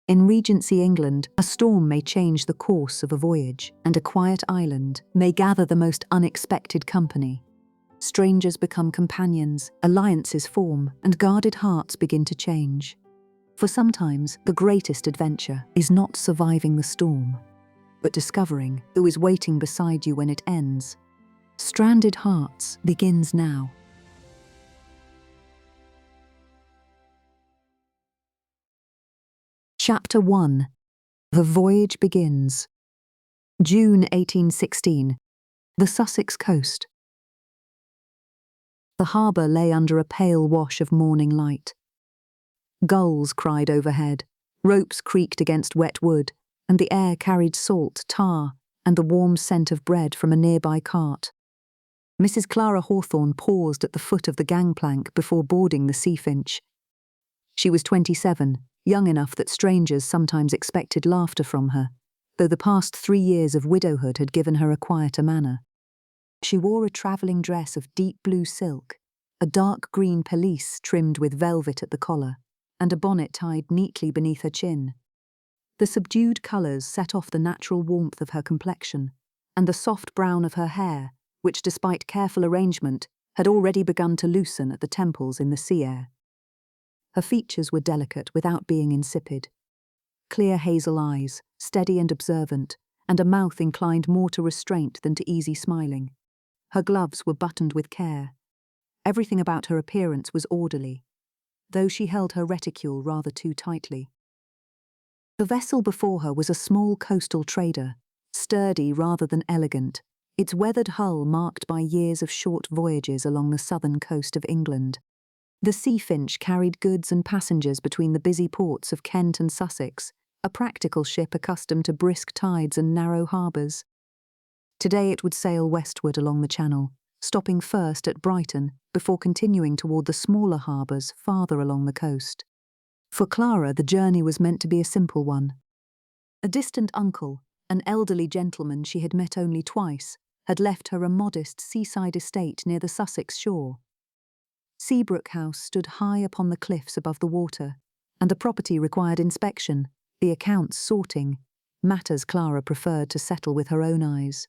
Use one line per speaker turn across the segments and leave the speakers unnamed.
In Regency, England, a storm may change the course of a voyage, and a quiet island may gather the most unexpected company. Strangers become companions, alliances form, and guarded hearts begin to change. For sometimes, the greatest adventure is not surviving the storm, but discovering who is waiting beside you when it ends. Stranded Hearts begins now. Chapter 1. The Voyage Begins. June 1816. The Sussex Coast. The harbour lay under a pale wash of morning light. Gulls cried overhead, ropes creaked against wet wood, and the air carried salt, tar, and the warm scent of bread from a nearby cart. Mrs. Clara Hawthorne paused at the foot of the gangplank before boarding the Sea Finch. She was 27, young enough that strangers sometimes expected laughter from her, though the past 3 years of widowhood had given her a quieter manner. She wore a travelling dress of deep blue silk, a dark green pelisse trimmed with velvet at the collar, and a bonnet tied neatly beneath her chin. The subdued colours set off the natural warmth of her complexion, and the soft brown of her hair, which despite careful arrangement had already begun to loosen at the temples in the sea air. Her features were delicate without being insipid. Clear hazel eyes, steady and observant, and a mouth inclined more to restraint than to easy smiling. Her gloves were buttoned with care. Everything about her appearance was orderly, though she held her reticule rather too tightly. The vessel before her was a small coastal trader, sturdy rather than elegant, its weathered hull marked by years of short voyages along the southern coast of England. The Sea Finch carried goods and passengers between the busy ports of Kent and Sussex, a practical ship accustomed to brisk tides and narrow harbours. Today it would sail westward along the Channel, stopping first at Brighton before continuing toward the smaller harbours farther along the coast. For Clara, the journey was meant to be a simple one. A distant uncle, an elderly gentleman she had met only twice, had left her a modest seaside estate near the Sussex shore. Seabrook House stood high upon the cliffs above the water, and the property required inspection, the accounts sorting, matters Clara preferred to settle with her own eyes.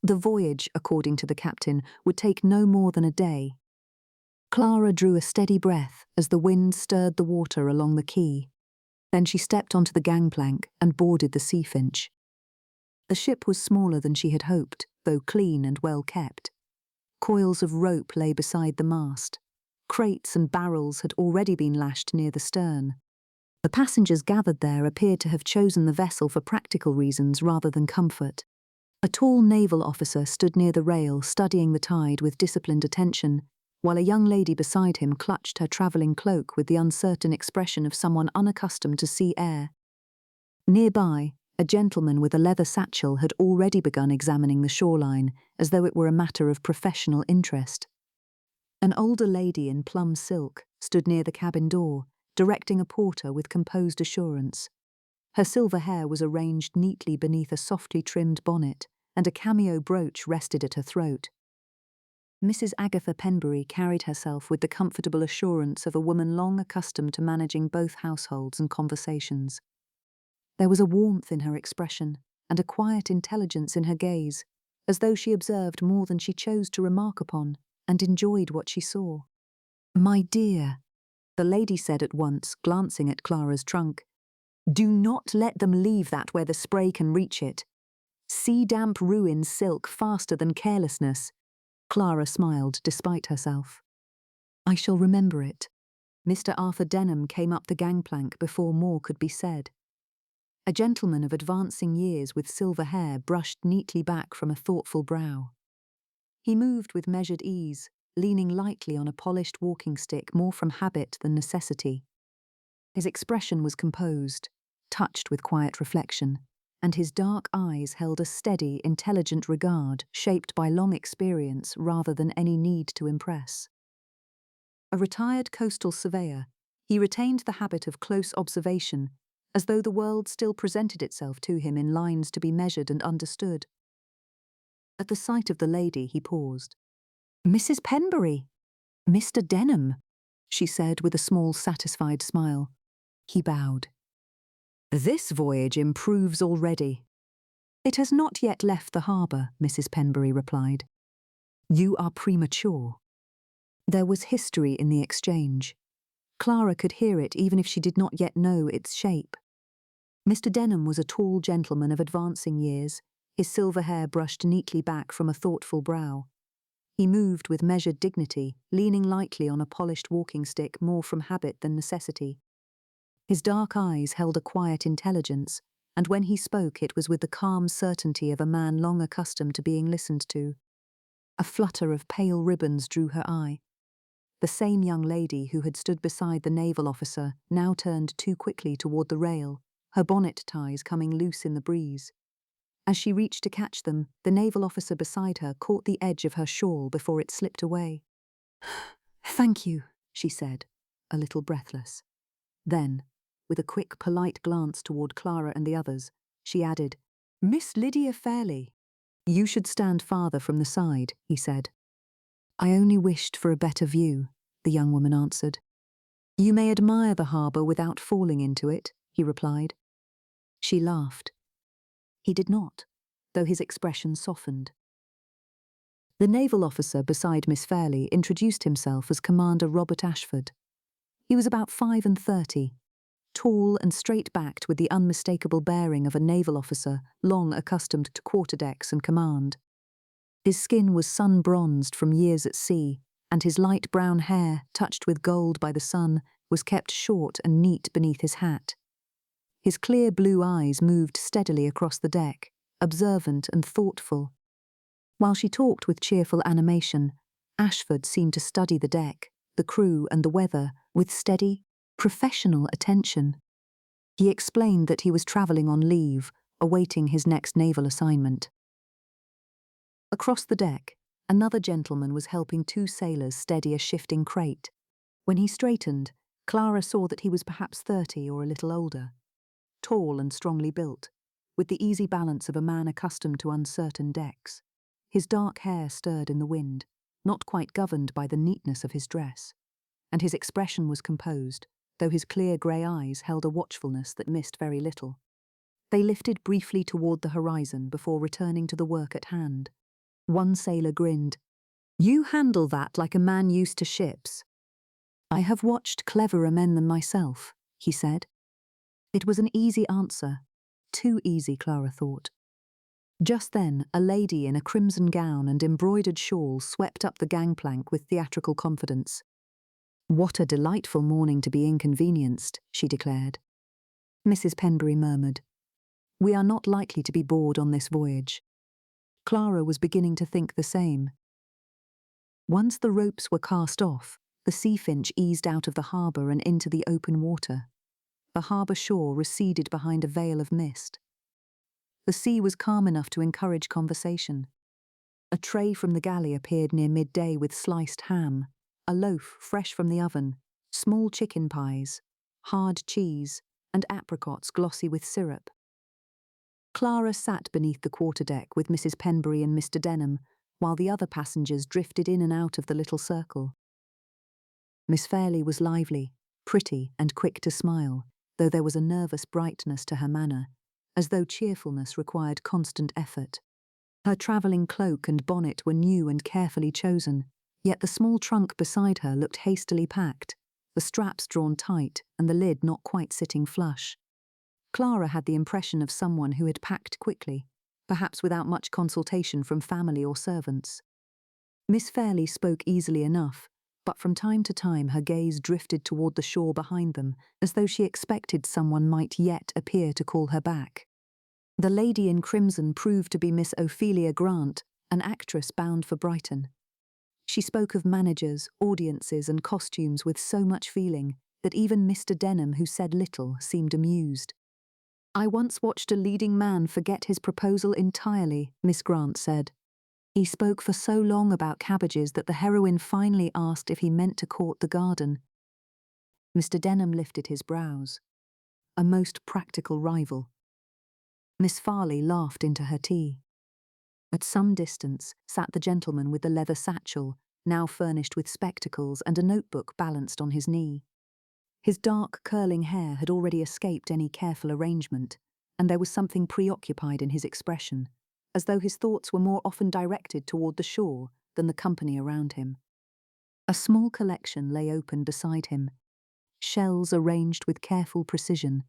The voyage, according to the captain, would take no more than a day. Clara drew a steady breath as the wind stirred the water along the quay. Then she stepped onto the gangplank and boarded the Sea Finch. The ship was smaller than she had hoped, though clean and well kept. Coils of rope lay beside the mast. Crates and barrels had already been lashed near the stern. The passengers gathered there appeared to have chosen the vessel for practical reasons rather than comfort. A tall naval officer stood near the rail studying the tide with disciplined attention, while a young lady beside him clutched her travelling cloak with the uncertain expression of someone unaccustomed to sea air. Nearby, a gentleman with a leather satchel had already begun examining the shoreline, as though it were a matter of professional interest. An older lady in plum silk stood near the cabin door, directing a porter with composed assurance. Her silver hair was arranged neatly beneath a softly trimmed bonnet, and a cameo brooch rested at her throat. Mrs. Agatha Penbury carried herself with the comfortable assurance of a woman long accustomed to managing both households and conversations. There was a warmth in her expression, and a quiet intelligence in her gaze, as though she observed more than she chose to remark upon, and enjoyed what she saw. "My dear," the lady said at once, glancing at Clara's trunk, "do not let them leave that where the spray can reach it. Sea-damp ruins silk faster than carelessness." Clara smiled despite herself. "I shall remember it." Mr. Arthur Denham came up the gangplank before more could be said. A gentleman of advancing years with silver hair brushed neatly back from a thoughtful brow. He moved with measured ease, leaning lightly on a polished walking stick more from habit than necessity. His expression was composed, touched with quiet reflection, and his dark eyes held a steady, intelligent regard shaped by long experience rather than any need to impress. A retired coastal surveyor, he retained the habit of close observation, as though the world still presented itself to him in lines to be measured and understood. At the sight of the lady, he paused. "Mrs. Penbury!" "Mr. Denham," she said with a small satisfied smile. He bowed. "This voyage improves already." "It has not yet left the harbour," Mrs. Penbury replied. "You are premature." There was history in the exchange. Clara could hear it even if she did not yet know its shape. Mr. Denham was a tall gentleman of advancing years, his silver hair brushed neatly back from a thoughtful brow. He moved with measured dignity, leaning lightly on a polished walking stick more from habit than necessity. His dark eyes held a quiet intelligence, and when he spoke it was with the calm certainty of a man long accustomed to being listened to. A flutter of pale ribbons drew her eye. The same young lady who had stood beside the naval officer now turned too quickly toward the rail, her bonnet ties coming loose in the breeze. As she reached to catch them, the naval officer beside her caught the edge of her shawl before it slipped away. "Thank you," she said, a little breathless. Then, with a quick, polite glance toward Clara and the others, she added, "Miss Lydia Fairley." "You should stand farther from the side," he said. "I only wished for a better view," the young woman answered. "You may admire the harbour without falling into it," he replied. She laughed. He did not, though his expression softened. The naval officer beside Miss Fairley introduced himself as Commander Robert Ashford. He was about 35, tall and straight-backed with the unmistakable bearing of a naval officer long accustomed to quarterdecks and command. His skin was sun-bronzed from years at sea, and his light brown hair, touched with gold by the sun, was kept short and neat beneath his hat. His clear blue eyes moved steadily across the deck, observant and thoughtful. While she talked with cheerful animation, Ashford seemed to study the deck, the crew and the weather with steady, professional attention. He explained that he was travelling on leave, awaiting his next naval assignment. Across the deck, another gentleman was helping two sailors steady a shifting crate. When he straightened, Clara saw that he was perhaps 30 or a little older. Tall and strongly built, with the easy balance of a man accustomed to uncertain decks. His dark hair stirred in the wind, not quite governed by the neatness of his dress, and his expression was composed, though his clear grey eyes held a watchfulness that missed very little. They lifted briefly toward the horizon before returning to the work at hand. One sailor grinned. "You handle that like a man used to ships." "I have watched cleverer men than myself," he said. It was an easy answer. Too easy, Clara thought. Just then, a lady in a crimson gown and embroidered shawl swept up the gangplank with theatrical confidence. "What a delightful morning to be inconvenienced," she declared. Mrs. Penbury murmured, "We are not likely to be bored on this voyage." Clara was beginning to think the same. Once the ropes were cast off, the Sea Finch eased out of the harbour and into the open water. The harbour shore receded behind a veil of mist. The sea was calm enough to encourage conversation. A tray from the galley appeared near midday with sliced ham, a loaf fresh from the oven, small chicken pies, hard cheese, and apricots glossy with syrup. Clara sat beneath the quarterdeck with Mrs. Penbury and Mr. Denham, while the other passengers drifted in and out of the little circle. Miss Fairley was lively, pretty, and quick to smile, though there was a nervous brightness to her manner, as though cheerfulness required constant effort. Her travelling cloak and bonnet were new and carefully chosen, yet the small trunk beside her looked hastily packed, the straps drawn tight and the lid not quite sitting flush. Clara had the impression of someone who had packed quickly, perhaps without much consultation from family or servants. Miss Fairley spoke easily enough, but from time to time her gaze drifted toward the shore behind them, as though she expected someone might yet appear to call her back. The lady in crimson proved to be Miss Ophelia Grant, an actress bound for Brighton. She spoke of managers, audiences, and costumes with so much feeling that even Mr. Denham, who said little, seemed amused. "I once watched a leading man forget his proposal entirely," Miss Grant said. "He spoke for so long about cabbages that the heroine finally asked if he meant to court the garden." Mr. Denham lifted his brows. A most practical rival. Miss Farley laughed into her tea. At some distance sat the gentleman with the leather satchel, now furnished with spectacles and a notebook balanced on his knee. His dark, curling hair had already escaped any careful arrangement, and there was something preoccupied in his expression, as though his thoughts were more often directed toward the shore than the company around him. A small collection lay open beside him, shells arranged with careful precision.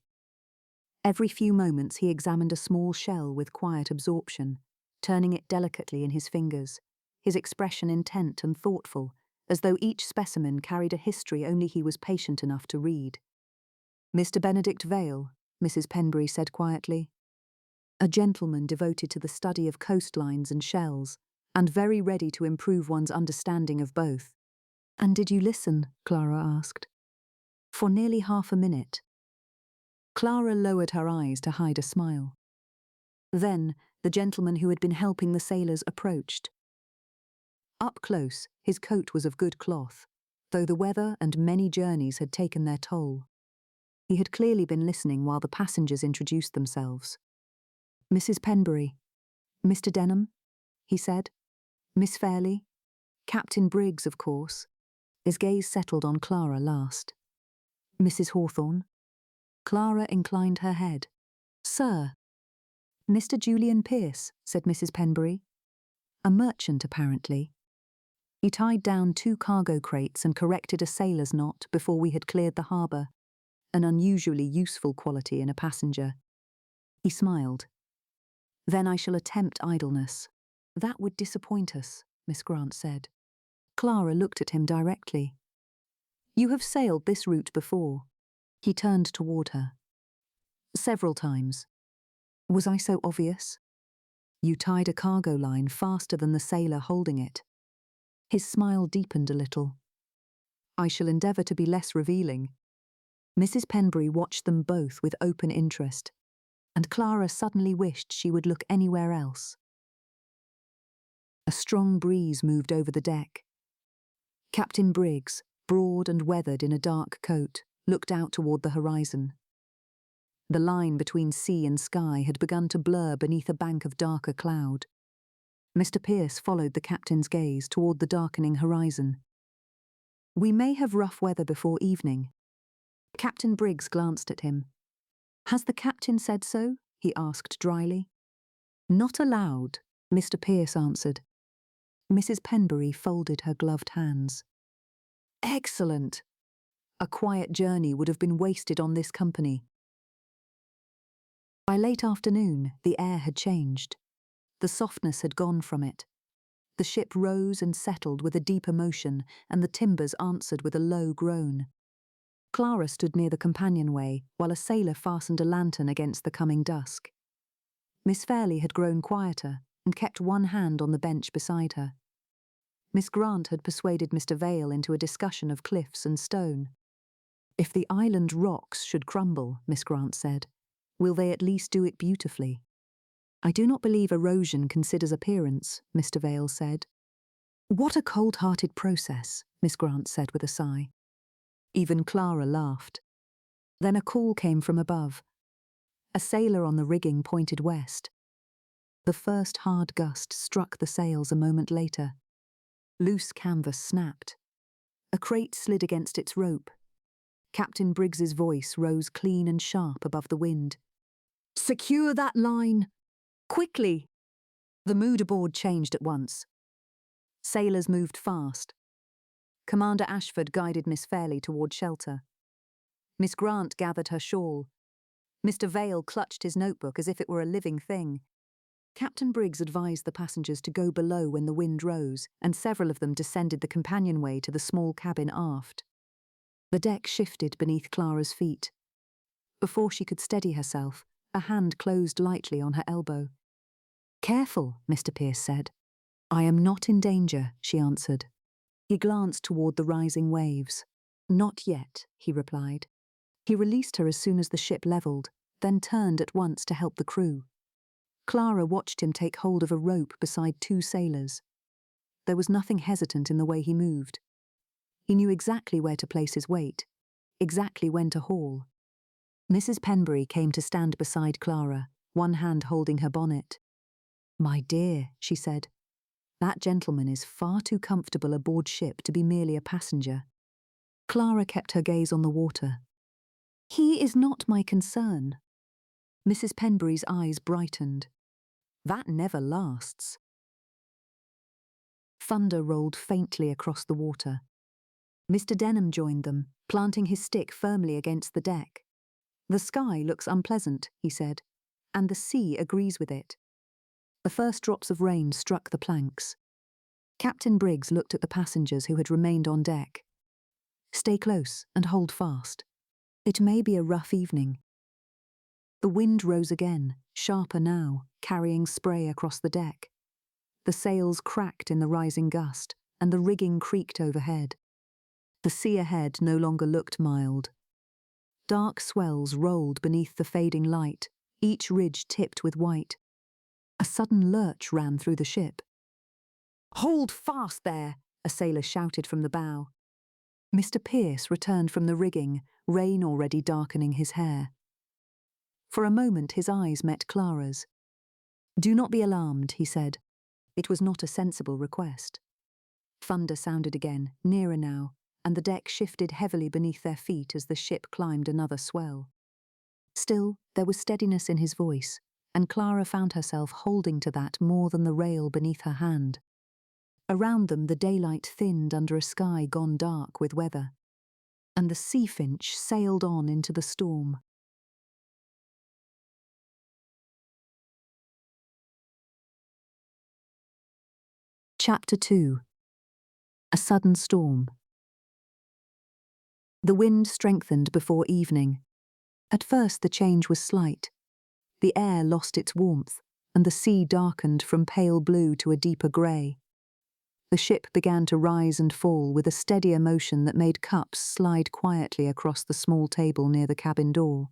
Every few moments he examined a small shell with quiet absorption, turning it delicately in his fingers, his expression intent and thoughtful, as though each specimen carried a history only he was patient enough to read. "Mr. Benedict Vale," Mrs. Penbury said quietly. "A gentleman devoted to the study of coastlines and shells, and very ready to improve one's understanding of both." "And did you listen?" Clara asked. "For nearly half a minute." Clara lowered her eyes to hide a smile. Then the gentleman who had been helping the sailors approached. Up close, his coat was of good cloth, though the weather and many journeys had taken their toll. He had clearly been listening while the passengers introduced themselves. "Mrs. Penbury, Mr. Denham," he said. "Miss Fairley, Captain Briggs, of course." His gaze settled on Clara last. "Mrs. Hawthorne." Clara inclined her head. "Sir." "Mr. Julian Pierce," said Mrs. Penbury. "A merchant, apparently." He tied down 2 cargo crates and corrected a sailor's knot before we had cleared the harbour, an unusually useful quality in a passenger. He smiled. "Then I shall attempt idleness." "That would disappoint us," Miss Grant said. Clara looked at him directly. "You have sailed this route before." He turned toward her. "Several times." "Was I so obvious?" "You tied a cargo line faster than the sailor holding it." His smile deepened a little. "I shall endeavour to be less revealing." Mrs. Penbury watched them both with open interest, and Clara suddenly wished she would look anywhere else. A strong breeze moved over the deck. Captain Briggs, broad and weathered in a dark coat, looked out toward the horizon. The line between sea and sky had begun to blur beneath a bank of darker cloud. Mr. Pierce followed the captain's gaze toward the darkening horizon. "We may have rough weather before evening." Captain Briggs glanced at him. "Has the captain said so?" he asked dryly. "Not aloud," Mr. Pierce answered. Mrs. Penbury folded her gloved hands. "Excellent! A quiet journey would have been wasted on this company." By late afternoon, the air had changed. The softness had gone from it. The ship rose and settled with a deeper motion, and the timbers answered with a low groan. Clara stood near the companionway, while a sailor fastened a lantern against the coming dusk. Miss Fairley had grown quieter, and kept one hand on the bench beside her. Miss Grant had persuaded Mr. Vale into a discussion of cliffs and stone. "If the island rocks should crumble," Miss Grant said, "will they at least do it beautifully?" "I do not believe erosion considers appearance," Mr. Vale said. "What a cold-hearted process," Miss Grant said with a sigh. Even Clara laughed. Then a call came from above. A sailor on the rigging pointed west. The first hard gust struck the sails a moment later. Loose canvas snapped. A crate slid against its rope. Captain Briggs's voice rose clean and sharp above the wind. "Secure that line! Quickly!" The mood aboard changed at once. Sailors moved fast. Commander Ashford guided Miss Fairley toward shelter. Miss Grant gathered her shawl. Mr. Vale clutched his notebook as if it were a living thing. Captain Briggs advised the passengers to go below when the wind rose, and several of them descended the companionway to the small cabin aft. The deck shifted beneath Clara's feet. Before she could steady herself, a hand closed lightly on her elbow. "Careful," Mr. Pierce said. "I am not in danger," she answered. He glanced toward the rising waves. "Not yet," he replied. He released her as soon as the ship levelled, then turned at once to help the crew. Clara watched him take hold of a rope beside 2 sailors. There was nothing hesitant in the way he moved. He knew exactly where to place his weight, exactly when to haul. Mrs. Penbury came to stand beside Clara, one hand holding her bonnet. "My dear," she said, "that gentleman is far too comfortable aboard ship to be merely a passenger." Clara kept her gaze on the water. "He is not my concern." Mrs. Penbury's eyes brightened. "That never lasts." Thunder rolled faintly across the water. Mr. Denham joined them, planting his stick firmly against the deck. "The sky looks unpleasant," he said, "and the sea agrees with it." The first drops of rain struck the planks. Captain Briggs looked at the passengers who had remained on deck. "Stay close and hold fast. It may be a rough evening." The wind rose again, sharper now, carrying spray across the deck. The sails cracked in the rising gust, and the rigging creaked overhead. The sea ahead no longer looked mild. Dark swells rolled beneath the fading light, each ridge tipped with white. A sudden lurch ran through the ship. "Hold fast there!" a sailor shouted from the bow. Mr. Pierce returned from the rigging, rain already darkening his hair. For a moment his eyes met Clara's. "Do not be alarmed," he said. It was not a sensible request. Thunder sounded again, nearer now, and the deck shifted heavily beneath their feet as the ship climbed another swell. Still, there was steadiness in his voice, and Clara found herself holding to that more than the rail beneath her hand. Around them the daylight thinned under a sky gone dark with weather, and the sea finch sailed on into the storm. Chapter 2. A Sudden Storm. The wind strengthened before evening. At first the change was slight. The air lost its warmth, and the sea darkened from pale blue to a deeper grey. The ship began to rise and fall with a steadier motion that made cups slide quietly across the small table near the cabin door.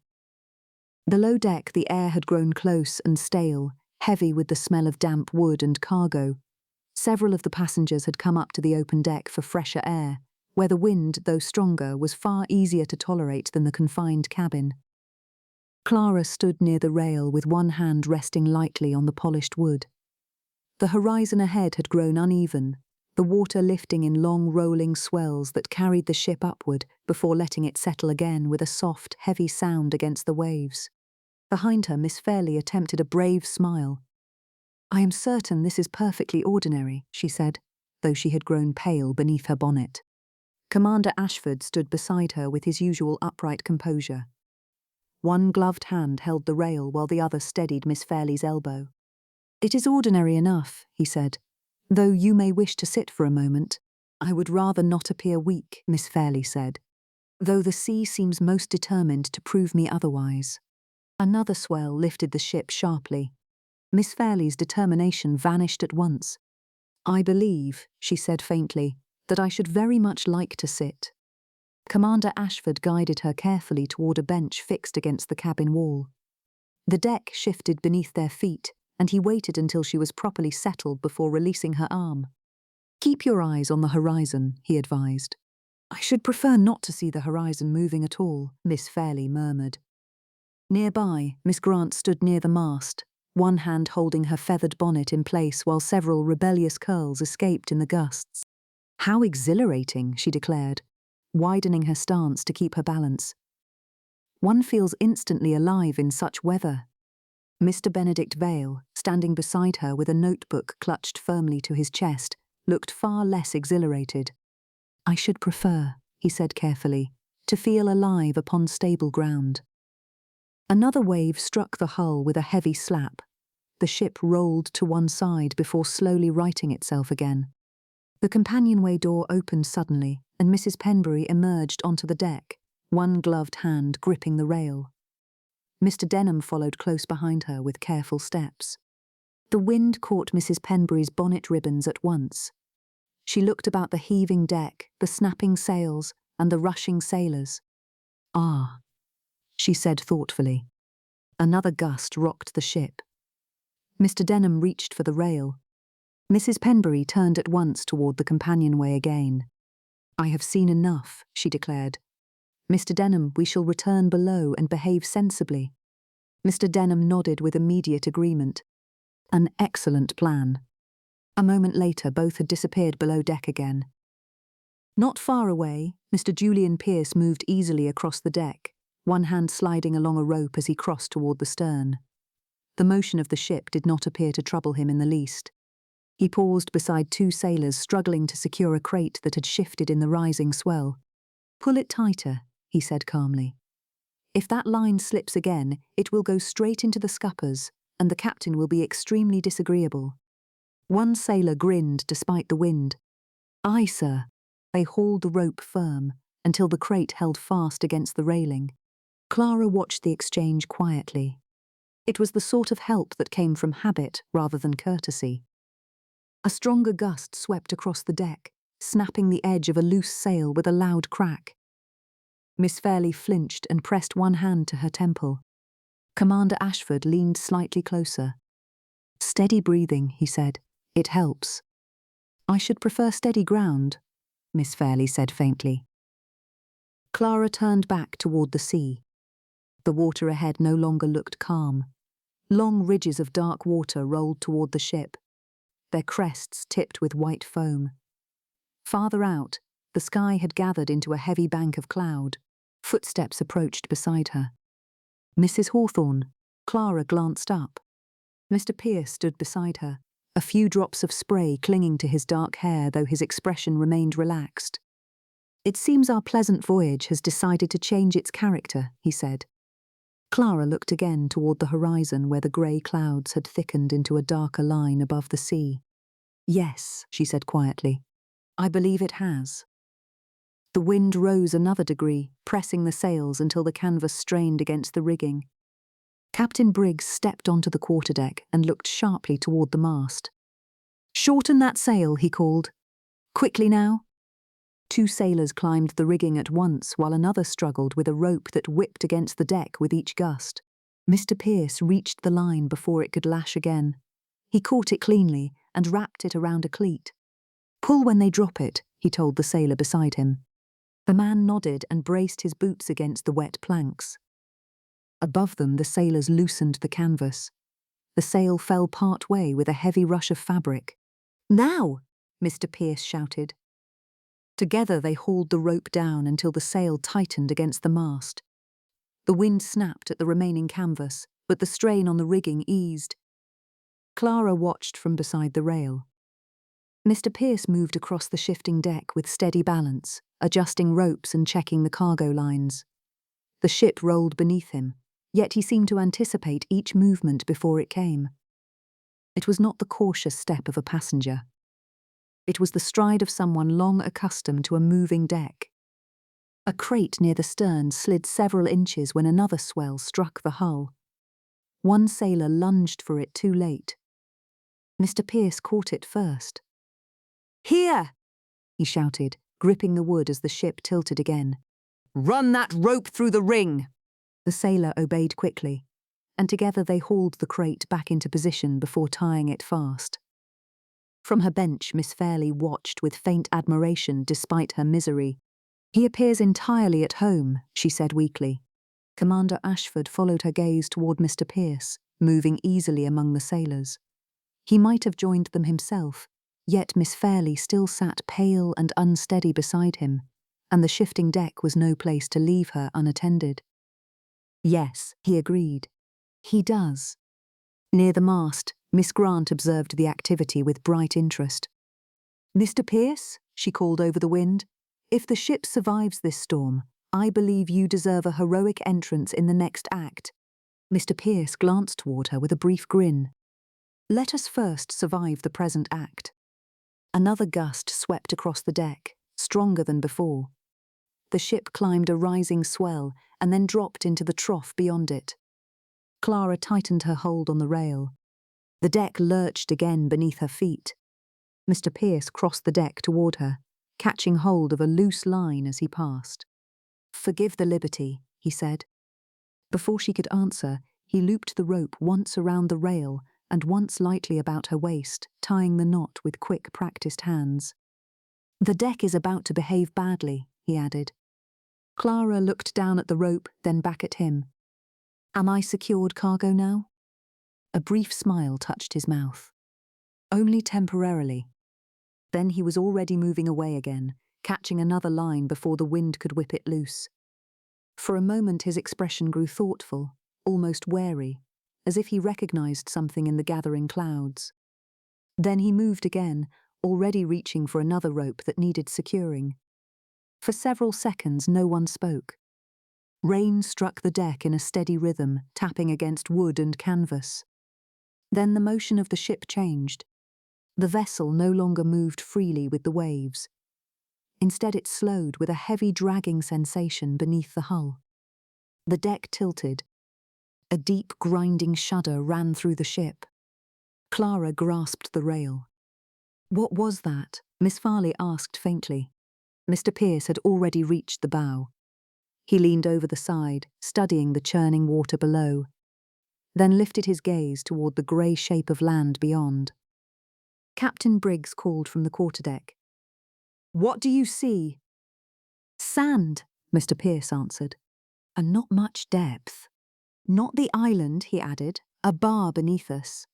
Below deck the air had grown close and stale, heavy with the smell of damp wood and cargo. Several of the passengers had come up to the open deck for fresher air, where the wind, though stronger, was far easier to tolerate than the confined cabin. Clara stood near the rail with one hand resting lightly on the polished wood. The horizon ahead had grown uneven, the water lifting in long rolling swells that carried the ship upward before letting it settle again with a soft, heavy sound against the waves. Behind her, Miss Fairlie attempted a brave smile. "I am certain this is perfectly ordinary," she said, though she had grown pale beneath her bonnet. Commander Ashford stood beside her with his usual upright composure. One gloved hand held the rail while the other steadied Miss Fairlie's elbow. "It is ordinary enough," he said, "though you may wish to sit for a moment." "I would rather not appear weak," Miss Fairlie said, "though the sea seems most determined to prove me otherwise." Another swell lifted the ship sharply. Miss Fairlie's determination vanished at once. "I believe," she said faintly, "that I should very much like to sit." Commander Ashford guided her carefully toward a bench fixed against the cabin wall. The deck shifted beneath their feet, and he waited until she was properly settled before releasing her arm. "Keep your eyes on the horizon," he advised. "I should prefer not to see the horizon moving at all," Miss Fairlie murmured. Nearby, Miss Grant stood near the mast, one hand holding her feathered bonnet in place while several rebellious curls escaped in the gusts. "How exhilarating," she declared, widening her stance to keep her balance. "One feels instantly alive in such weather." Mr. Benedict Vale, standing beside her with a notebook clutched firmly to his chest, looked far less exhilarated. "I should prefer," he said carefully, "to feel alive upon stable ground." Another wave struck the hull with a heavy slap. The ship rolled to one side before slowly righting itself again. The companionway door opened suddenly, and Mrs. Penbury emerged onto the deck, one gloved hand gripping the rail. Mr. Denham followed close behind her with careful steps. The wind caught Mrs. Penbury's bonnet ribbons at once. She looked about the heaving deck, the snapping sails, and the rushing sailors. "Ah," she said thoughtfully. Another gust rocked the ship. Mr. Denham reached for the rail. Mrs. Penbury turned at once toward the companionway again. "I have seen enough," she declared. "Mr. Denham, we shall return below and behave sensibly." Mr. Denham nodded with immediate agreement. An excellent plan. A moment later both had disappeared below deck again. Not far away, Mr. Julian Pierce moved easily across the deck, one hand sliding along a rope as he crossed toward the stern. The motion of the ship did not appear to trouble him in the least. He paused beside two sailors struggling to secure a crate that had shifted in the rising swell. "Pull it tighter," he said calmly. "If that line slips again, it will go straight into the scuppers, and the captain will be extremely disagreeable." One sailor grinned despite the wind. "Aye, sir." They hauled the rope firm until the crate held fast against the railing. Clara watched the exchange quietly. It was the sort of help that came from habit rather than courtesy. A stronger gust swept across the deck, snapping the edge of a loose sail with a loud crack. Miss Fairlie flinched and pressed one hand to her temple. Commander Ashford leaned slightly closer. "Steady breathing," he said. "It helps." "I should prefer steady ground," Miss Fairlie said faintly. Clara turned back toward the sea. The water ahead no longer looked calm. Long ridges of dark water rolled toward the ship, their crests tipped with white foam. Farther out, the sky had gathered into a heavy bank of cloud. Footsteps approached beside her. "Mrs. Hawthorne." Clara glanced up. Mr. Pierce stood beside her, a few drops of spray clinging to his dark hair, though his expression remained relaxed. "It seems our pleasant voyage has decided to change its character," he said. Clara looked again toward the horizon where the grey clouds had thickened into a darker line above the sea. "Yes," she said quietly. "I believe it has." The wind rose another degree, pressing the sails until the canvas strained against the rigging. Captain Briggs stepped onto the quarterdeck and looked sharply toward the mast. "Shorten that sail," he called. "Quickly now." Two sailors climbed the rigging at once while another struggled with a rope that whipped against the deck with each gust. Mr. Pierce reached the line before it could lash again. He caught it cleanly and wrapped it around a cleat. "Pull when they drop it," he told the sailor beside him. The man nodded and braced his boots against the wet planks. Above them, the sailors loosened the canvas. The sail fell part way with a heavy rush of fabric. "Now!" Mr. Pierce shouted. Together they hauled the rope down until the sail tightened against the mast. The wind snapped at the remaining canvas, but the strain on the rigging eased. Clara watched from beside the rail. Mr. Pierce moved across the shifting deck with steady balance, adjusting ropes and checking the cargo lines. The ship rolled beneath him, yet he seemed to anticipate each movement before it came. It was not the cautious step of a passenger. It was the stride of someone long accustomed to a moving deck. A crate near the stern slid several inches when another swell struck the hull. One sailor lunged for it too late. Mr. Pierce caught it first. "Here!" he shouted, gripping the wood as the ship tilted again. "Run that rope through the ring!" The sailor obeyed quickly, and together they hauled the crate back into position before tying it fast. From her bench, Miss Fairlie watched with faint admiration despite her misery. "He appears entirely at home," she said weakly. Commander Ashford followed her gaze toward Mr. Pierce, moving easily among the sailors. He might have joined them himself, yet Miss Fairlie still sat pale and unsteady beside him, and the shifting deck was no place to leave her unattended. "Yes," he agreed. "He does." Near the mast, Miss Grant observed the activity with bright interest. "Mr. Pierce," she called over the wind, "if the ship survives this storm, I believe you deserve a heroic entrance in the next act." Mr. Pierce glanced toward her with a brief grin. "Let us first survive the present act." Another gust swept across the deck, stronger than before. The ship climbed a rising swell and then dropped into the trough beyond it. Clara tightened her hold on the rail. The deck lurched again beneath her feet. Mr. Pierce crossed the deck toward her, catching hold of a loose line as he passed. "Forgive the liberty," he said. Before she could answer, he looped the rope once around the rail and once lightly about her waist, tying the knot with quick, practiced hands. "The deck is about to behave badly," he added. Clara looked down at the rope, then back at him. "Am I secured cargo now?" A brief smile touched his mouth. "Only temporarily." Then he was already moving away again, catching another line before the wind could whip it loose. For a moment his expression grew thoughtful, almost wary, as if he recognized something in the gathering clouds. Then he moved again, already reaching for another rope that needed securing. For several seconds no one spoke. Rain struck the deck in a steady rhythm, tapping against wood and canvas. Then the motion of the ship changed. The vessel no longer moved freely with the waves. Instead it slowed with a heavy dragging sensation beneath the hull. The deck tilted. A deep grinding shudder ran through the ship. Clara grasped the rail. "What was that?" Miss Farley asked faintly. Mr. Pierce had already reached the bow. He leaned over the side, studying the churning water below, then lifted his gaze toward the grey shape of land beyond. Captain Briggs called from the quarterdeck. "What do you see?" "Sand," Mr. Pierce answered, "and not much depth. Not the island," he added, "a bar beneath us."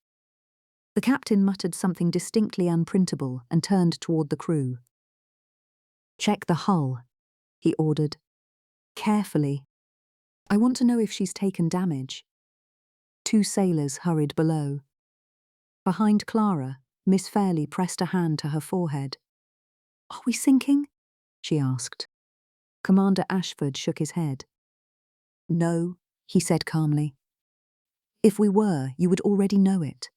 The captain muttered something distinctly unprintable and turned toward the crew. "Check the hull," he ordered. "Carefully. I want to know if she's taken damage." 2 sailors hurried below. Behind Clara, Miss Fairley pressed a hand to her forehead. "Are we sinking?" she asked. Commander Ashford shook his head. "No," he said calmly. "If we were, you would already know it."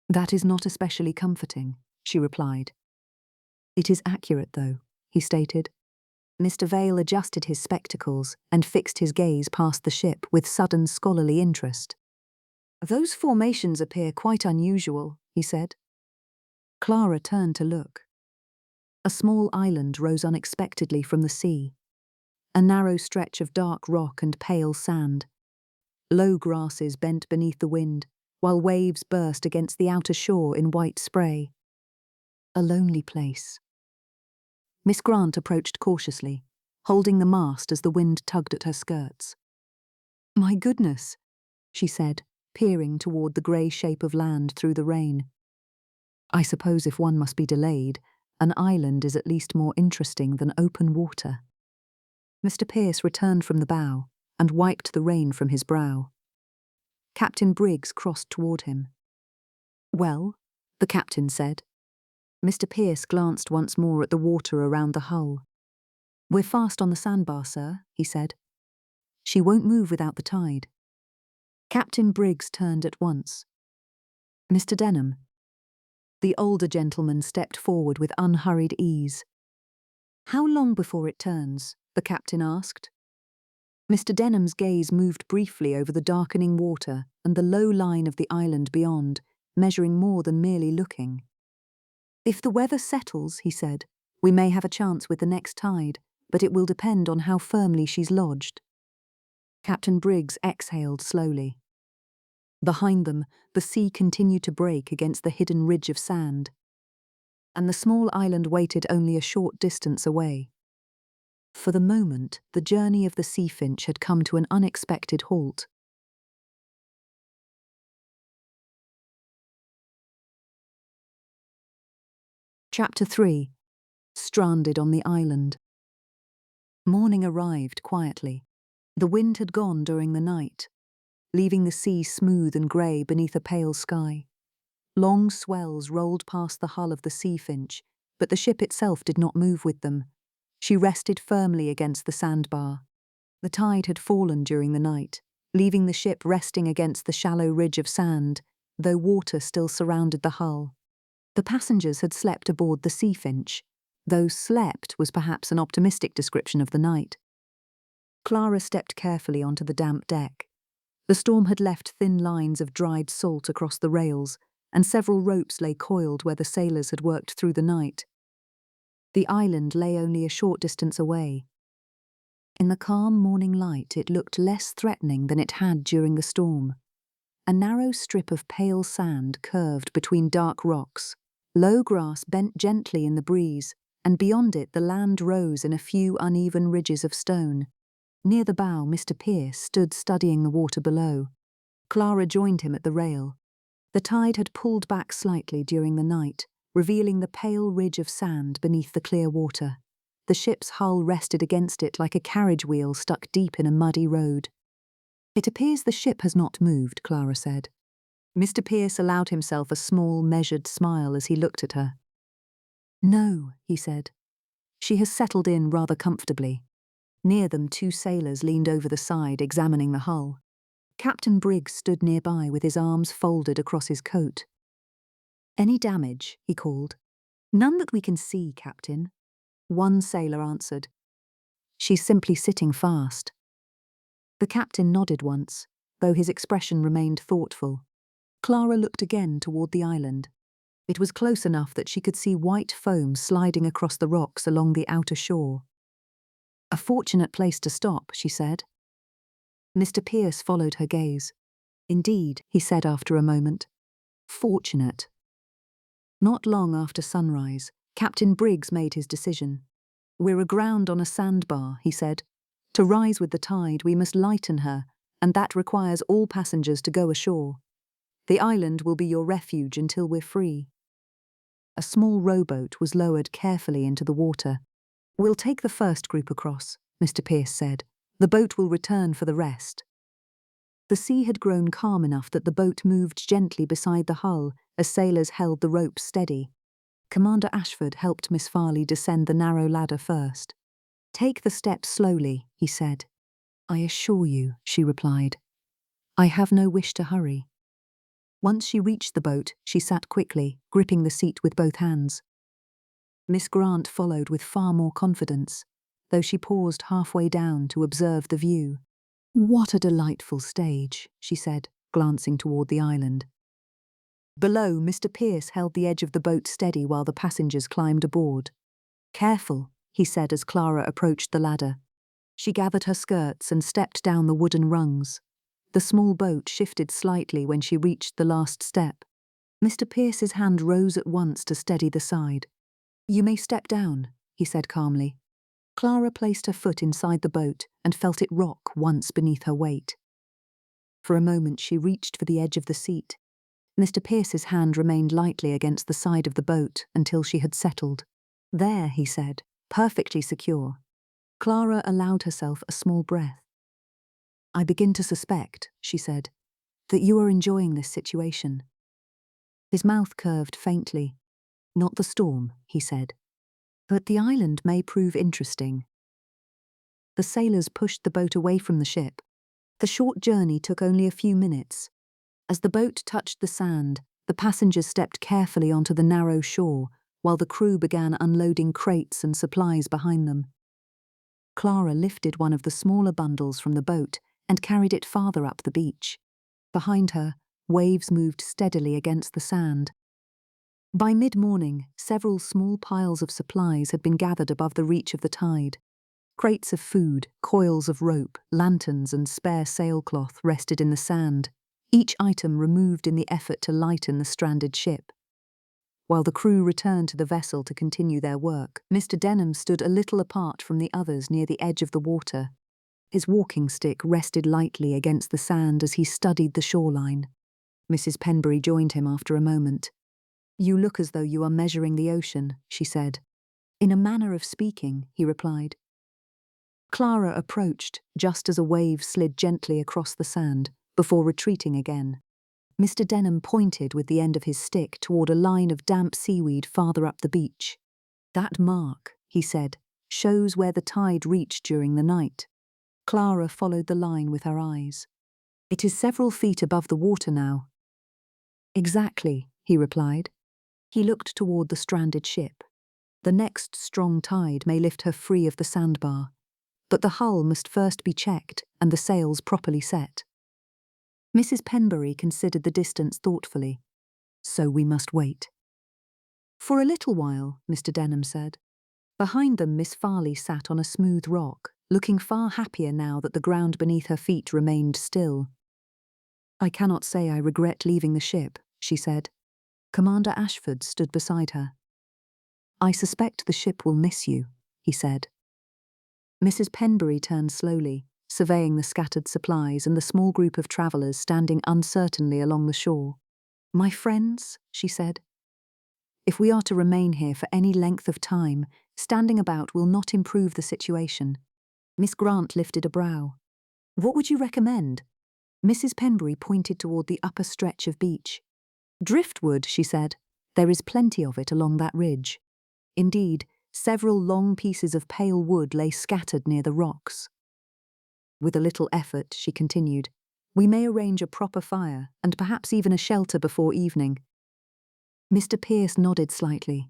"That is not especially comforting," she replied. "It is accurate, though," he stated. Mr. Vale adjusted his spectacles and fixed his gaze past the ship with sudden scholarly interest. "Those formations appear quite unusual," he said. Clara turned to look. A small island rose unexpectedly from the sea. A narrow stretch of dark rock and pale sand. Low grasses bent beneath the wind, while waves burst against the outer shore in white spray. A lonely place. Miss Grant approached cautiously, holding the mast as the wind tugged at her skirts. "My goodness," she said, peering toward the grey shape of land through the rain. "I suppose if one must be delayed, an island is at least more interesting than open water." Mr. Pierce returned from the bow and wiped the rain from his brow. Captain Briggs crossed toward him. "Well?" the captain said. Mr. Pierce glanced once more at the water around the hull. "We're fast on the sandbar, sir," he said. "She won't move without the tide." Captain Briggs turned at once. "Mr. Denham." The older gentleman stepped forward with unhurried ease. "How long before it turns?" the captain asked. Mr. Denham's gaze moved briefly over the darkening water and the low line of the island beyond, measuring more than merely looking. "If the weather settles," he said, "we may have a chance with the next tide, but it will depend on how firmly she's lodged." Captain Briggs exhaled slowly. Behind them, the sea continued to break against the hidden ridge of sand, and the small island waited only a short distance away. For the moment, the journey of the Sea Finch had come to an unexpected halt. Chapter 3. Stranded on the Island. Morning arrived quietly. The wind had gone during the night, leaving the sea smooth and grey beneath a pale sky. Long swells rolled past the hull of the Sea Finch, but the ship itself did not move with them. She rested firmly against the sandbar. The tide had fallen during the night, leaving the ship resting against the shallow ridge of sand, though water still surrounded the hull. The passengers had slept aboard the Sea Finch, though slept was perhaps an optimistic description of the night. Clara stepped carefully onto the damp deck. The storm had left thin lines of dried salt across the rails, and several ropes lay coiled where the sailors had worked through the night. The island lay only a short distance away. In the calm morning light, it looked less threatening than it had during the storm. A narrow strip of pale sand curved between dark rocks. Low grass bent gently in the breeze, and beyond it the land rose in a few uneven ridges of stone. Near the bow, Mr. Pierce stood studying the water below. Clara joined him at the rail. The tide had pulled back slightly during the night, revealing the pale ridge of sand beneath the clear water. The ship's hull rested against it like a carriage wheel stuck deep in a muddy road. "It appears the ship has not moved," Clara said. Mr. Pierce allowed himself a small, measured smile as he looked at her. "No," he said. "She has settled in rather comfortably." Near them, 2 sailors leaned over the side, examining the hull. Captain Briggs stood nearby with his arms folded across his coat. "Any damage?" he called. "None that we can see, Captain." One sailor answered. "She's simply sitting fast." The captain nodded once, though his expression remained thoughtful. Clara looked again toward the island. It was close enough that she could see white foam sliding across the rocks along the outer shore. "A fortunate place to stop," she said. Mr. Pierce followed her gaze. "Indeed," he said after a moment. "Fortunate." Not long after sunrise, Captain Briggs made his decision. "We're aground on a sandbar," he said. "To rise with the tide, we must lighten her, and that requires all passengers to go ashore. The island will be your refuge until we're free." A small rowboat was lowered carefully into the water. "We'll take the first group across," Mr. Pierce said. "The boat will return for the rest." The sea had grown calm enough that the boat moved gently beside the hull as sailors held the ropes steady. Commander Ashford helped Miss Farley descend the narrow ladder first. "Take the steps slowly," he said. "I assure you," she replied. "I have no wish to hurry." Once she reached the boat, she sat quickly, gripping the seat with both hands. Miss Grant followed with far more confidence, though she paused halfway down to observe the view. "What a delightful stage," she said, glancing toward the island. Below, Mr. Pierce held the edge of the boat steady while the passengers climbed aboard. "Careful," he said as Clara approached the ladder. She gathered her skirts and stepped down the wooden rungs. The small boat shifted slightly when she reached the last step. Mr. Pierce's hand rose at once to steady the side. "You may step down," he said calmly. Clara placed her foot inside the boat and felt it rock once beneath her weight. For a moment she reached for the edge of the seat. Mr. Pierce's hand remained lightly against the side of the boat until she had settled. "There," he said, "perfectly secure." Clara allowed herself a small breath. "I begin to suspect," she said, "that you are enjoying this situation." His mouth curved faintly. "Not the storm," he said. "But the island may prove interesting." The sailors pushed the boat away from the ship. The short journey took only a few minutes. As the boat touched the sand, the passengers stepped carefully onto the narrow shore, while the crew began unloading crates and supplies behind them. Clara lifted one of the smaller bundles from the boat and carried it farther up the beach. Behind her, waves moved steadily against the sand. By mid-morning, several small piles of supplies had been gathered above the reach of the tide. Crates of food, coils of rope, lanterns and spare sailcloth rested in the sand, each item removed in the effort to lighten the stranded ship. While the crew returned to the vessel to continue their work, Mr. Denham stood a little apart from the others near the edge of the water. His walking stick rested lightly against the sand as he studied the shoreline. Mrs. Penbury joined him after a moment. "You look as though you are measuring the ocean," she said. "In a manner of speaking," he replied. Clara approached just as a wave slid gently across the sand, before retreating again. Mr. Denham pointed with the end of his stick toward a line of damp seaweed farther up the beach. "That mark," he said, "shows where the tide reached during the night." Clara followed the line with her eyes. "It is several feet above the water now." "Exactly," he replied. He looked toward the stranded ship. "The next strong tide may lift her free of the sandbar, but the hull must first be checked and the sails properly set." Mrs. Penbury considered the distance thoughtfully. "So we must wait." "For a little while," Mr. Denham said. Behind them, Miss Farley sat on a smooth rock, looking far happier now that the ground beneath her feet remained still. "I cannot say I regret leaving the ship," she said. Commander Ashford stood beside her. "I suspect the ship will miss you," he said. Mrs. Penbury turned slowly, surveying the scattered supplies and the small group of travellers standing uncertainly along the shore. "My friends," she said, "if we are to remain here for any length of time, Standing about will not improve the situation. Miss Grant lifted a brow. What would you recommend? Mrs. Penbury pointed toward the upper stretch of beach. Driftwood, she said. There is plenty of it along that ridge. Indeed, several long pieces of pale wood lay scattered near the rocks. With a little effort, she continued, we may arrange a proper fire and perhaps even a shelter before evening. Mr. Pierce nodded slightly.